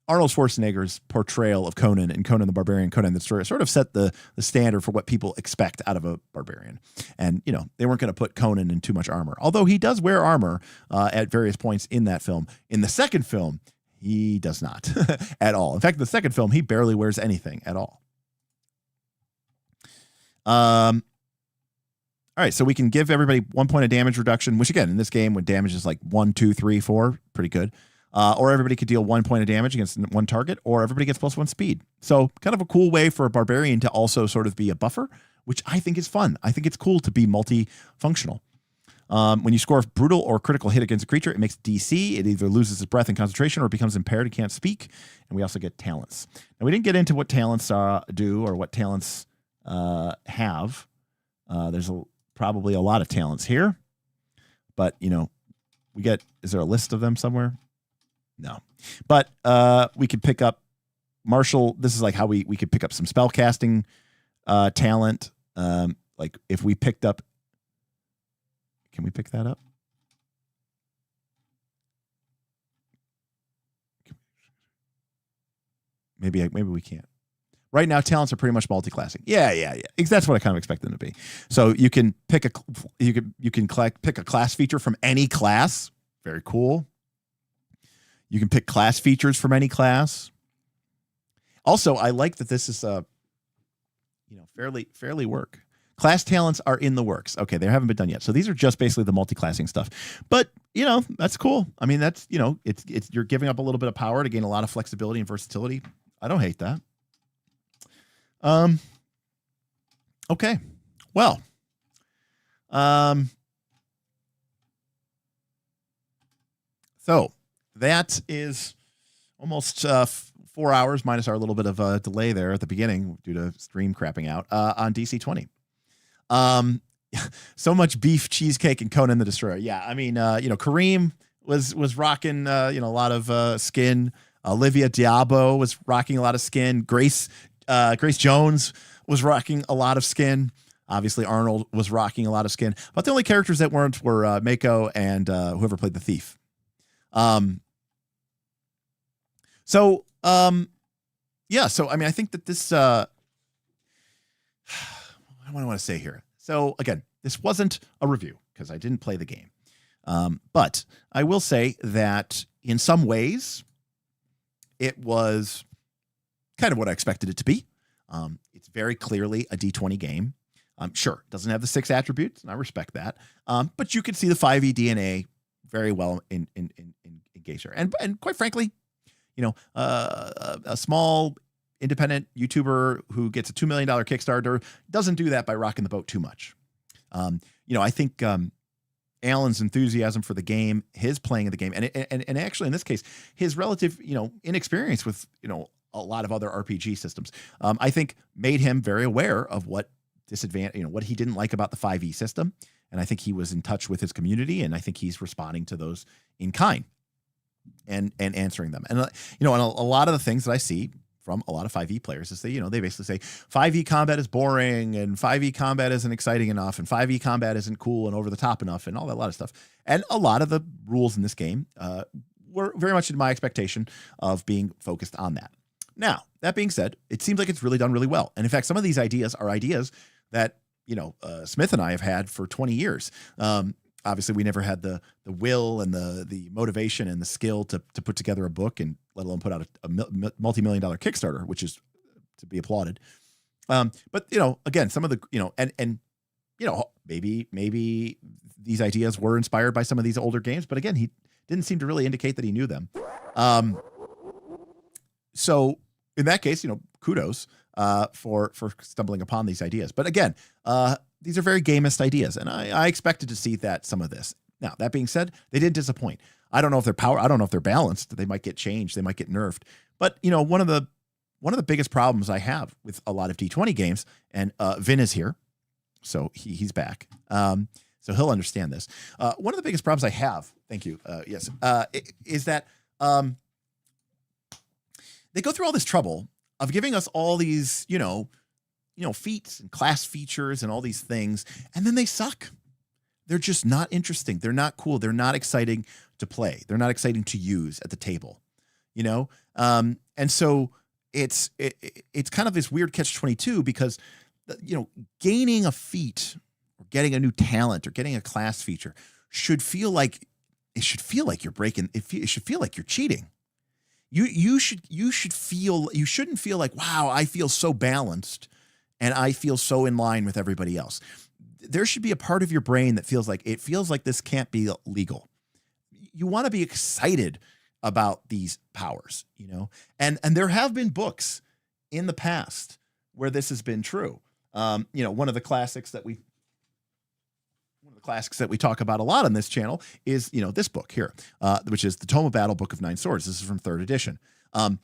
S1: Arnold Schwarzenegger's portrayal of Conan and Conan the Barbarian, Conan the Destroyer, sort of set the standard for what people expect out of a barbarian. And, they weren't going to put Conan in too much armor. Although he does wear armor at various points in that film. In the second film, he does not at all. In fact, in the second film, he barely wears anything at all. All right, so we can give everybody 1 point of damage reduction, which again, in this game, when damage is like 1, 2, 3, 4, pretty good. Or everybody could deal 1 point of damage against one target, or everybody gets +1 speed. So kind of a cool way for a barbarian to also sort of be a buffer, which I think is fun. I think it's cool to be multifunctional. When you score a brutal or critical hit against a creature, it makes DC. It either loses its breath and concentration or becomes impaired and can't speak. And we also get talents. Now, we didn't get into what talents do or what talents have. There's probably a lot of talents here. But, is there a list of them somewhere? No. But we could pick up martial. This is like how we could pick up some spell casting talent. Like if we picked up, can we pick that up? Maybe we can't. Right now, talents are pretty much multi-classing. Yeah. That's what I kind of expect them to be. So you can pick pick a class feature from any class. Very cool. You can pick class features from any class. Also, I like that this is fairly work. Class talents are in the works. Okay, they haven't been done yet. So these are just basically the multi-classing stuff. But, that's cool. I mean, that's, it's you're giving up a little bit of power to gain a lot of flexibility and versatility. I don't hate that. Okay. Well, so that is almost 4 hours minus our little bit of a delay there at the beginning due to stream crapping out on DC20. So much beef, cheesecake, and Conan the Destroyer. Yeah, I mean, Kareem was rocking, a lot of skin. Olivia Diabo was rocking a lot of skin. Grace Jones was rocking a lot of skin. Obviously, Arnold was rocking a lot of skin. But the only characters that weren't were Mako and whoever played the thief. So I mean, I think that this, what do I want to say here? So again, this wasn't a review because I didn't play the game. But I will say that in some ways it was kind of what I expected it to be. It's very clearly a D20 game. Sure, it doesn't have the 6 attributes, and I respect that. But you can see the 5e DNA very well in Geisha. And quite frankly, a small independent YouTuber who gets a $2 million Kickstarter doesn't do that by rocking the boat too much. I think Alan's enthusiasm for the game, his playing of the game, and actually in this case, his relative, inexperience with, a lot of other RPG systems, I think made him very aware of what what he didn't like about the 5e system. And I think he was in touch with his community, and I think he's responding to those in kind and answering them. And, and a lot of the things that I see from a lot of 5e players is they basically say 5e combat is boring and 5e combat isn't exciting enough and 5e combat isn't cool and over the top enough and all that lot of stuff. And a lot of the rules in this game were very much in my expectation of being focused on that. Now, that being said, it seems like it's really done really well. And in fact, some of these ideas are ideas that, Smith and I have had for 20 years. Obviously, we never had the will and the motivation and the skill to put together a book and let alone put out a multi-million-dollar Kickstarter, which is to be applauded. But again, some of the maybe these ideas were inspired by some of these older games, but again, he didn't seem to really indicate that he knew them. So in that case, kudos for stumbling upon these ideas. But again, these are very gamist ideas, and I expected to see some of this. Now, that being said, they did disappoint. I don't know if they're balanced. They might get changed. They might get nerfed. But one of the biggest problems I have with a lot of D20 games, and Vin is here, so he's back. So he'll understand this. One of the biggest problems I have, thank you, yes, is that they go through all this trouble of giving us all these, feats and class features and all these things, and then they suck. They're just not interesting. They're not cool. They're not exciting to play. They're not exciting to use at the table, And so it's kind of this weird catch-22 because, gaining a feat or getting a new talent or getting a class feature should feel like you're breaking. It should feel like you're cheating. You shouldn't feel like, wow, I feel so balanced and I feel so in line with everybody else. There should be a part of your brain that feels like this can't be legal. You want to be excited about these powers, and there have been books in the past where this has been true. One of the classics that we talk about a lot on this channel is, this book here, which is the Tome of Battle, Book of Nine Swords. This is from 3rd edition. And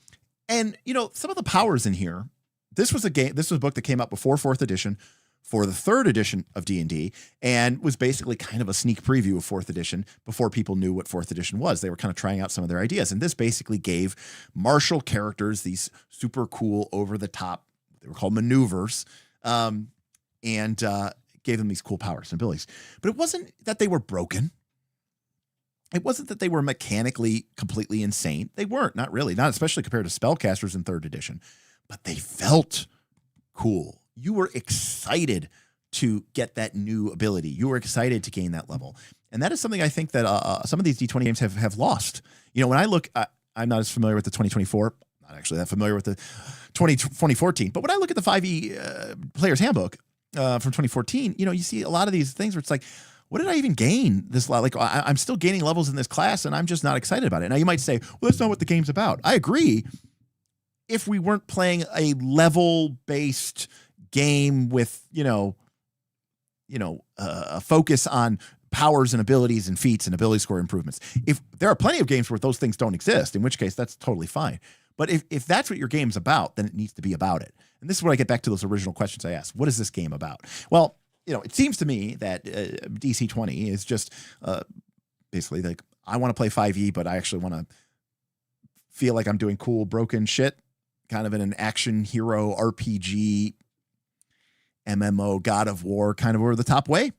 S1: some of the powers in here, this was a book that came out before 4th edition for the 3rd edition of D&D and was basically kind of a sneak preview of 4th edition before people knew what 4th edition was. They were kind of trying out some of their ideas. And this basically gave martial characters these super cool over the top, they were called maneuvers, and gave them these cool powers and abilities. But it wasn't that they were broken. It wasn't that they were mechanically completely insane. They weren't, not really, not especially compared to spellcasters in 3rd edition, but they felt cool. You were excited to get that new ability. You were excited to gain that level. And that is something I think that some of these D20 games have lost. When I look, I'm not as familiar with the 2024, not actually that familiar with the 2014, but when I look at the 5e Player's Handbook from 2014, you see a lot of these things where it's like, what did I even gain this? Like, I'm still gaining levels in this class and I'm just not excited about it. Now you might say, well, that's not what the game's about. I agree. If we weren't playing a level-based game with, a focus on powers and abilities and feats and ability score improvements. If there are plenty of games where those things don't exist, in which case that's totally fine. But if that's what your game's about, then it needs to be about it. And this is where I get back to those original questions I asked. What is this game about? Well, it seems to me that DC20 is just basically like, I want to play 5e, but I actually want to feel like I'm doing cool, broken shit, kind of in an action hero RPG MMO God of War kind of over the top way.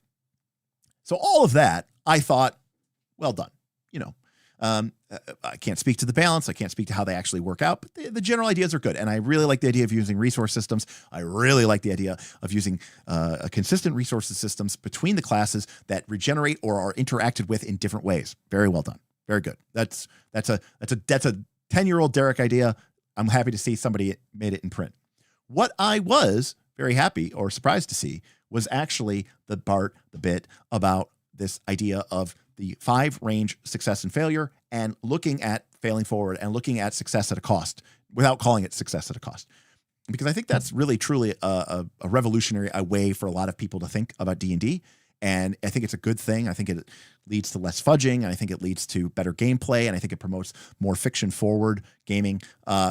S1: So all of that, I thought, well done. I can't speak to the balance. I can't speak to how they actually work out, but the general ideas are good. And I really like the idea of using resource systems. I really like the idea of using a consistent resources systems between the classes that regenerate or are interacted with in different ways. Very well done. Very good. That's a 10-year-old Derek idea. I'm happy to see somebody made it in print. What I was very happy or surprised to see was actually the bit about this idea of the 5 range success and failure and looking at failing forward and looking at success at a cost without calling it success at a cost. Because I think that's really, truly a revolutionary way for a lot of people to think about D&D. And I think it's a good thing. I think it leads to less fudging. I think it leads to better gameplay. And I think it promotes more fiction forward gaming,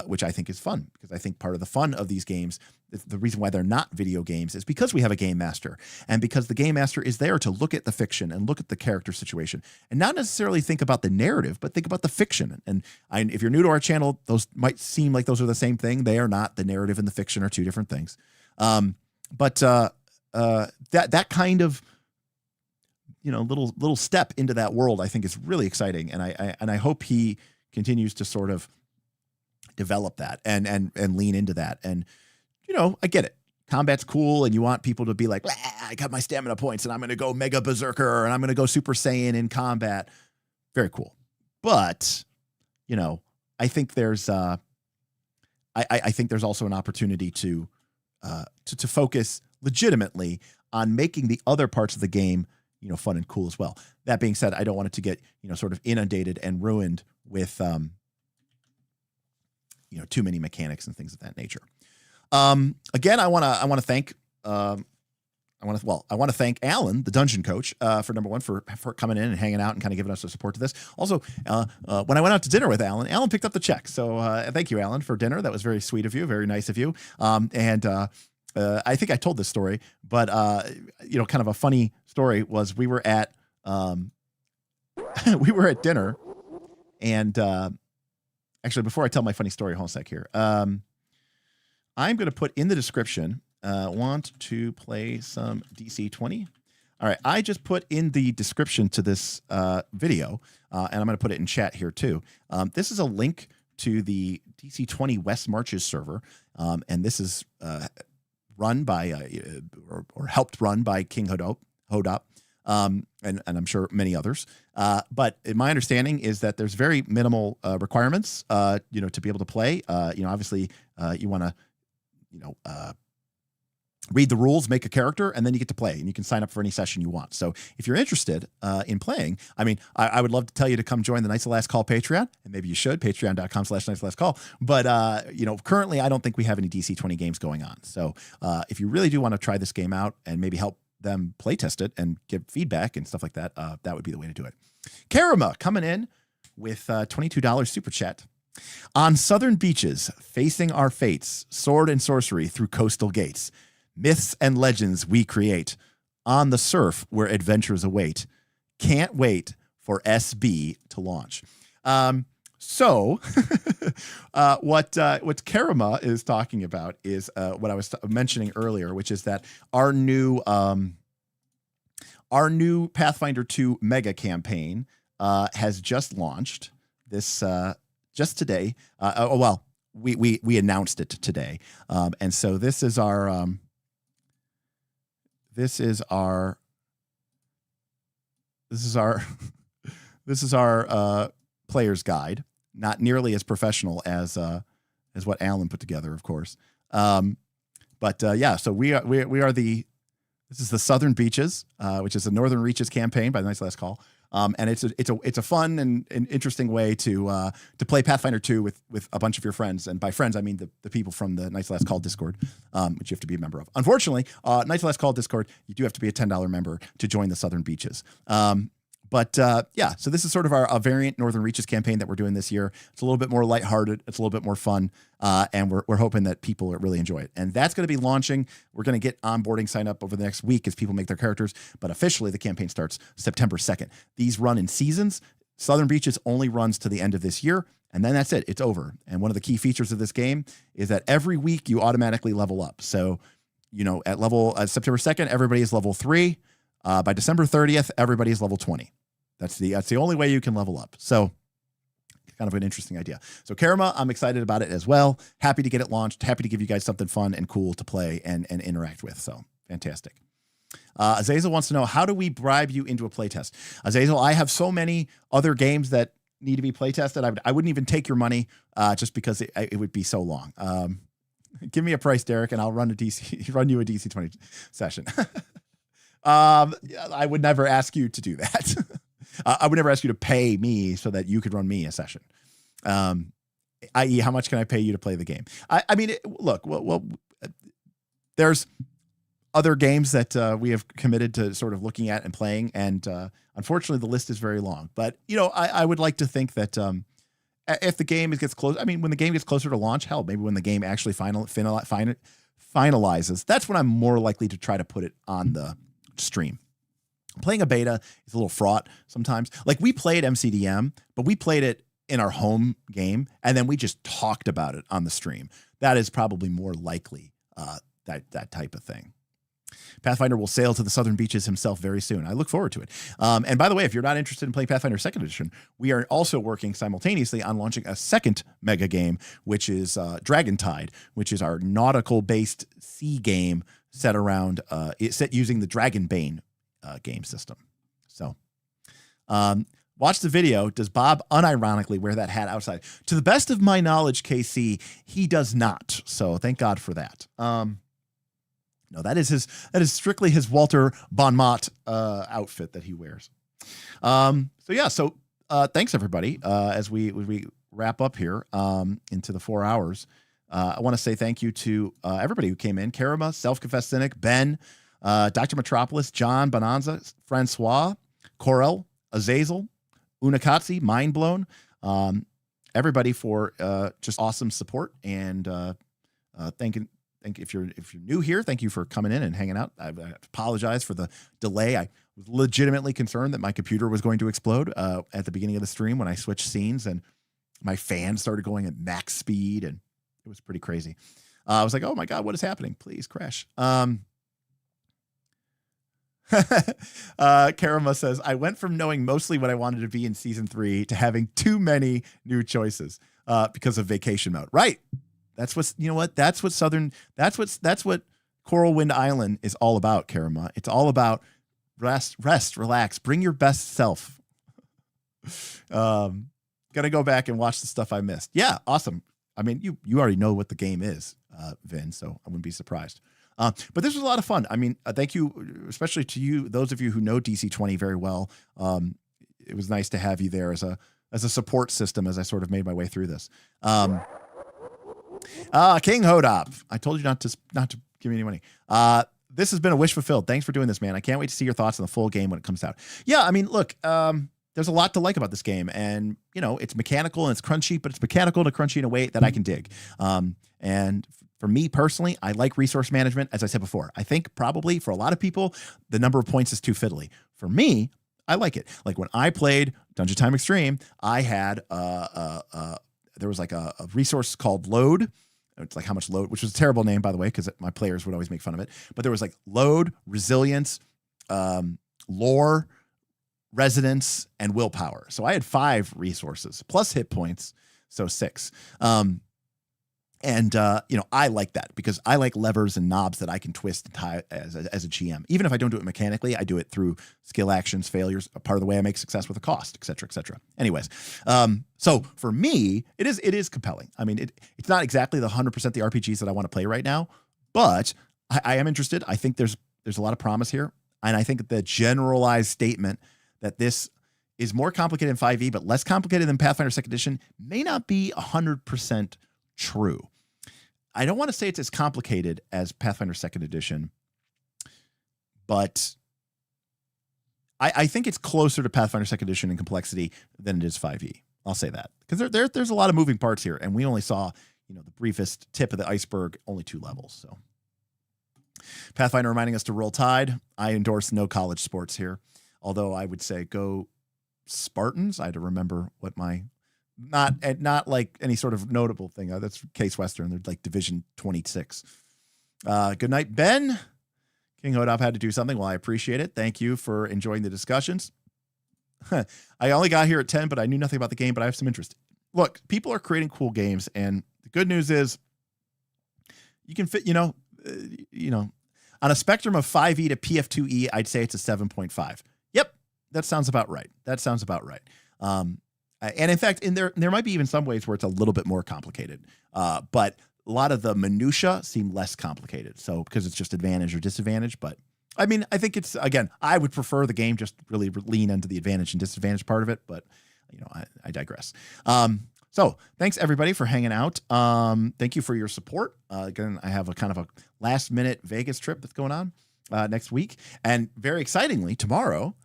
S1: which I think is fun, because I think part of the fun of these games, the reason why they're not video games, is because we have a game master, and because the game master is there to look at the fiction and look at the character situation and not necessarily think about the narrative, but think about the fiction. And if you're new to our channel, those might seem like those are the same thing. They are not. The narrative and the fiction are two different things. But that kind of, little step into that world, I think is really exciting. And I hope he continues to sort of develop that and lean into that. And, I get it. Combat's cool. And you want people to be like, I got my stamina points and I'm going to go mega berserker and I'm going to go Super Saiyan in combat. Very cool. But, I think there's, I think there's also an opportunity to focus legitimately on making the other parts of the game, fun and cool as well. That being said, I don't want it to get, sort of inundated and ruined with, too many mechanics and things of that nature. Again, I want to thank, I want to thank Alan, the dungeon coach, for number one, for coming in and hanging out and kind of giving us the support to this. Also, when I went out to dinner with Alan picked up the check. So, thank you, Alan, for dinner. That was very sweet of you. Very nice of you. I think I told this story, but, kind of a funny story was we were at dinner and, actually, before I tell my funny story, hold on a sec here. I'm going to put in the description, want to play some DC20. All right, I just put in the description to this video, and I'm going to put it in chat here too. This is a link to the DC20 West Marches server, and this is run by or helped run by King Hodop, and I'm sure many others. But my understanding is that there's very minimal requirements, to be able to play. Obviously, you want to, read the rules, make a character, and then you get to play, and you can sign up for any session you want. So if you're interested in playing, I would love to tell you to come join the Knights of Last Call Patreon, and maybe you should, patreon.com/Knights of Last Call. But, currently I don't think we have any DC20 games going on. So if you really do want to try this game out and maybe help them play test it and give feedback and stuff like that, that would be the way to do it. Karama coming in with $22 super chat. On southern beaches, facing our fates, sword and sorcery through coastal gates. Myths and legends we create on the surf where adventures await. Can't wait for SB to launch. So what Karama is talking about is what I was mentioning earlier, which is that our new Pathfinder 2 mega campaign has just launched this just today. We announced it today, and so this is our. This is our player's guide. Not nearly as professional as what Alan put together, of course. So this is the Southern Beaches, which is the Northern Reaches campaign by the Knights of Last Call. And it's a fun and interesting way to play Pathfinder 2 with a bunch of your friends, and by friends I mean the people from the Knights of Last Call Discord, which you have to be a member of. Unfortunately, Knights of Last Call Discord, you do have to be a $10 member to join the Southern Beaches. So this is sort of a variant Northern Reaches campaign that we're doing this year. It's a little bit more lighthearted. It's a little bit more fun. And we're hoping that people really enjoy it. And that's going to be launching. We're going to get onboarding sign up over the next week as people make their characters. But officially, the campaign starts September 2nd. These run in seasons. Southern Beaches only runs to the end of this year. And then that's it. It's over. And one of the key features of this game is that every week you automatically level up. So, at September 2nd, everybody is level 3. By December 30th, everybody is level 20. That's the only way you can level up. So kind of an interesting idea. So Karama, I'm excited about it as well. Happy to get it launched. Happy to give you guys something fun and cool to play and interact with. So fantastic. Azazel wants to know, how do we bribe you into a playtest? Azazel, I have so many other games that need to be playtested. I wouldn't even take your money just because it would be so long. Give me a price, Derek, and I'll run you a DC20 session. I would never ask you to do that. I would never ask you to pay me so that you could run me a session. I.e., how much can I pay you to play the game? There's other games that we have committed to sort of looking at and playing, and unfortunately, the list is very long. But I would like to think that if the game gets close, when the game gets closer to launch, hell, maybe when the game actually finalizes, that's when I'm more likely to try to put it on the stream. Playing a beta is a little fraught sometimes. Like, we played MCDM, but we played it in our home game, and then we just talked about it on the stream. That is probably more likely, that type of thing. Pathfinder will sail to the Southern Beaches himself very soon. I look forward to it. And by the way, if you're not interested in playing Pathfinder 2nd Edition, we are also working simultaneously on launching a second mega game, which is Dragon Tide, which is our nautical-based sea game set using the Dragonbane game system. So watch the video. Does Bob unironically wear that hat outside? To the best of my knowledge, KC, he does not. So thank God for that. No, that is strictly his Walter Bonmot outfit that he wears. So thanks everybody. As we wrap up here into the 4 hours, I want to say thank you to everybody who came in: Karama, Self-Confessed Cynic, Ben, Dr. Metropolis, John, Bonanza, Francois, Corel, Azazel, Unakatsi, Mindblown, everybody for just awesome support. And if you're new here, thank you for coming in and hanging out. I apologize for the delay. I was legitimately concerned that my computer was going to explode at the beginning of the stream when I switched scenes, and my fan started going at max speed, and it was pretty crazy. I was like, oh my God, what is happening? Please crash. Karama says, I went from knowing mostly what I wanted to be in season 3 to having too many new choices because of vacation mode. Right. That's what's, you know what? That's what Coral Wind Island is all about, Karama. It's all about rest, relax, bring your best self. Gonna go back and watch the stuff I missed. Yeah. Awesome. I mean, you already know what the game is, Vin, so I wouldn't be surprised. But this was a lot of fun. I mean, thank you, especially to you, those of you who know DC20 very well. It was nice to have you there as a support system as I sort of made my way through this. King Hodop, I told you not to give me any money. This has been a wish fulfilled. Thanks for doing this, man. I can't wait to see your thoughts on the full game when it comes out. Yeah, I mean, look, there's a lot to like about this game, and you know, it's mechanical and it's crunchy, but it's mechanical and crunchy in a way that I can dig. And for me personally, I like resource management. As I said before, I think probably for a lot of people, the number of points is too fiddly. For me, I like it. Like when I played Dungeon Time Extreme, I had there was like a resource called load. It's like how much load, which was a terrible name, by the way, because my players would always make fun of it. But there was like load, resilience, lore, resonance, and willpower. So I had 5 resources plus hit points, so 6. And you know, I like that because I like levers and knobs that I can twist and tie as a GM. Even if I don't do it mechanically, I do it through skill actions, failures, a part of the way I make success with a cost, et cetera, et cetera. Anyways, so for me, it is compelling. I mean, it's not exactly the 100% the RPGs that I want to play right now, but I am interested. I think there's a lot of promise here, and I think the generalized statement that this is more complicated than 5e, but less complicated than Pathfinder 2nd Edition may not be 100% true. I don't want to say it's as complicated as Pathfinder 2nd Edition, but I think it's closer to Pathfinder 2nd Edition in complexity than it is 5e. I'll say that because there's a lot of moving parts here, and we only saw, you know, the briefest tip of the iceberg, only 2 levels. So Pathfinder reminding us to roll tide. I endorse no college sports here, although I would say go Spartans. I had to remember what my not like any sort of notable thing. That's Case Western. They're like Division 26. Good night, Ben. King Hodop had to do something. Well, I appreciate it. Thank you for enjoying the discussions. I only got here at 10, but I knew nothing about the game, but I have some interest. Look, people are creating cool games, and the good news is you can fit, you know, on a spectrum of 5e to PF2e, I'd say it's a 7.5. Yep, that sounds about right. And in fact, there might be even some ways where it's a little bit more complicated, but a lot of the minutia seem less complicated. So because it's just advantage or disadvantage, but I mean, I think it's, again, I would prefer the game just really lean into the advantage and disadvantage part of it, but you know, I digress. So thanks everybody for hanging out. Thank you for your support. Again, I have a kind of a last minute Vegas trip that's going on next week, and very excitingly tomorrow,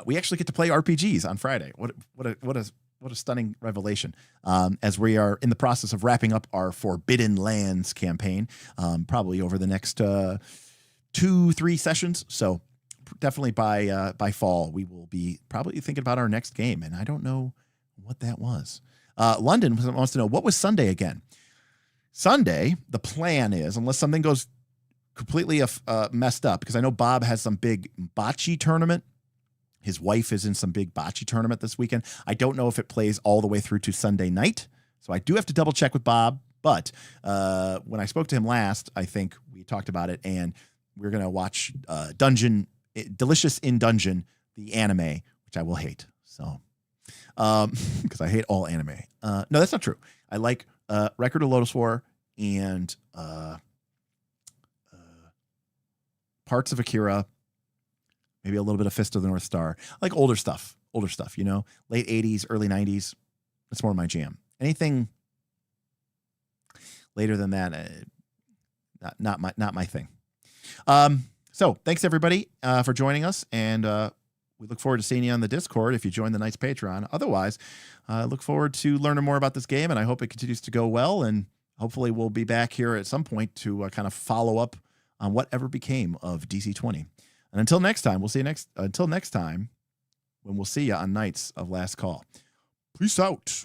S1: we actually get to play RPGs on Friday. What a stunning revelation. As we are in the process of wrapping up our Forbidden Lands campaign, probably over the next 2-3 sessions. So definitely by fall, we will be probably thinking about our next game. And I don't know what that was. London wants to know, what was Sunday again? Sunday, the plan is, unless something goes completely messed up, because I know Bob has some big bocce tournament. His wife is in some big bocce tournament this weekend. I don't know if it plays all the way through to Sunday night. So I do have to double check with Bob. But when I spoke to him last, I think we talked about it, and we're going to watch Delicious in Dungeon, the anime, which I will hate. So, because I hate all anime. No, that's not true. I like Record of Lodoss War and parts of Akira. Maybe a little bit of Fist of the North Star. I like older stuff, you know, late 80s, early 90s. That's more my jam. Anything later than that, not my thing. So thanks everybody for joining us, and we look forward to seeing you on the Discord if you join the Knights Patreon. Otherwise, I look forward to learning more about this game, and I hope it continues to go well, and hopefully we'll be back here at some point to kind of follow up on whatever became of DC20. And until next time, we'll see you until next time when we'll see you on Knights of Last Call. Peace out.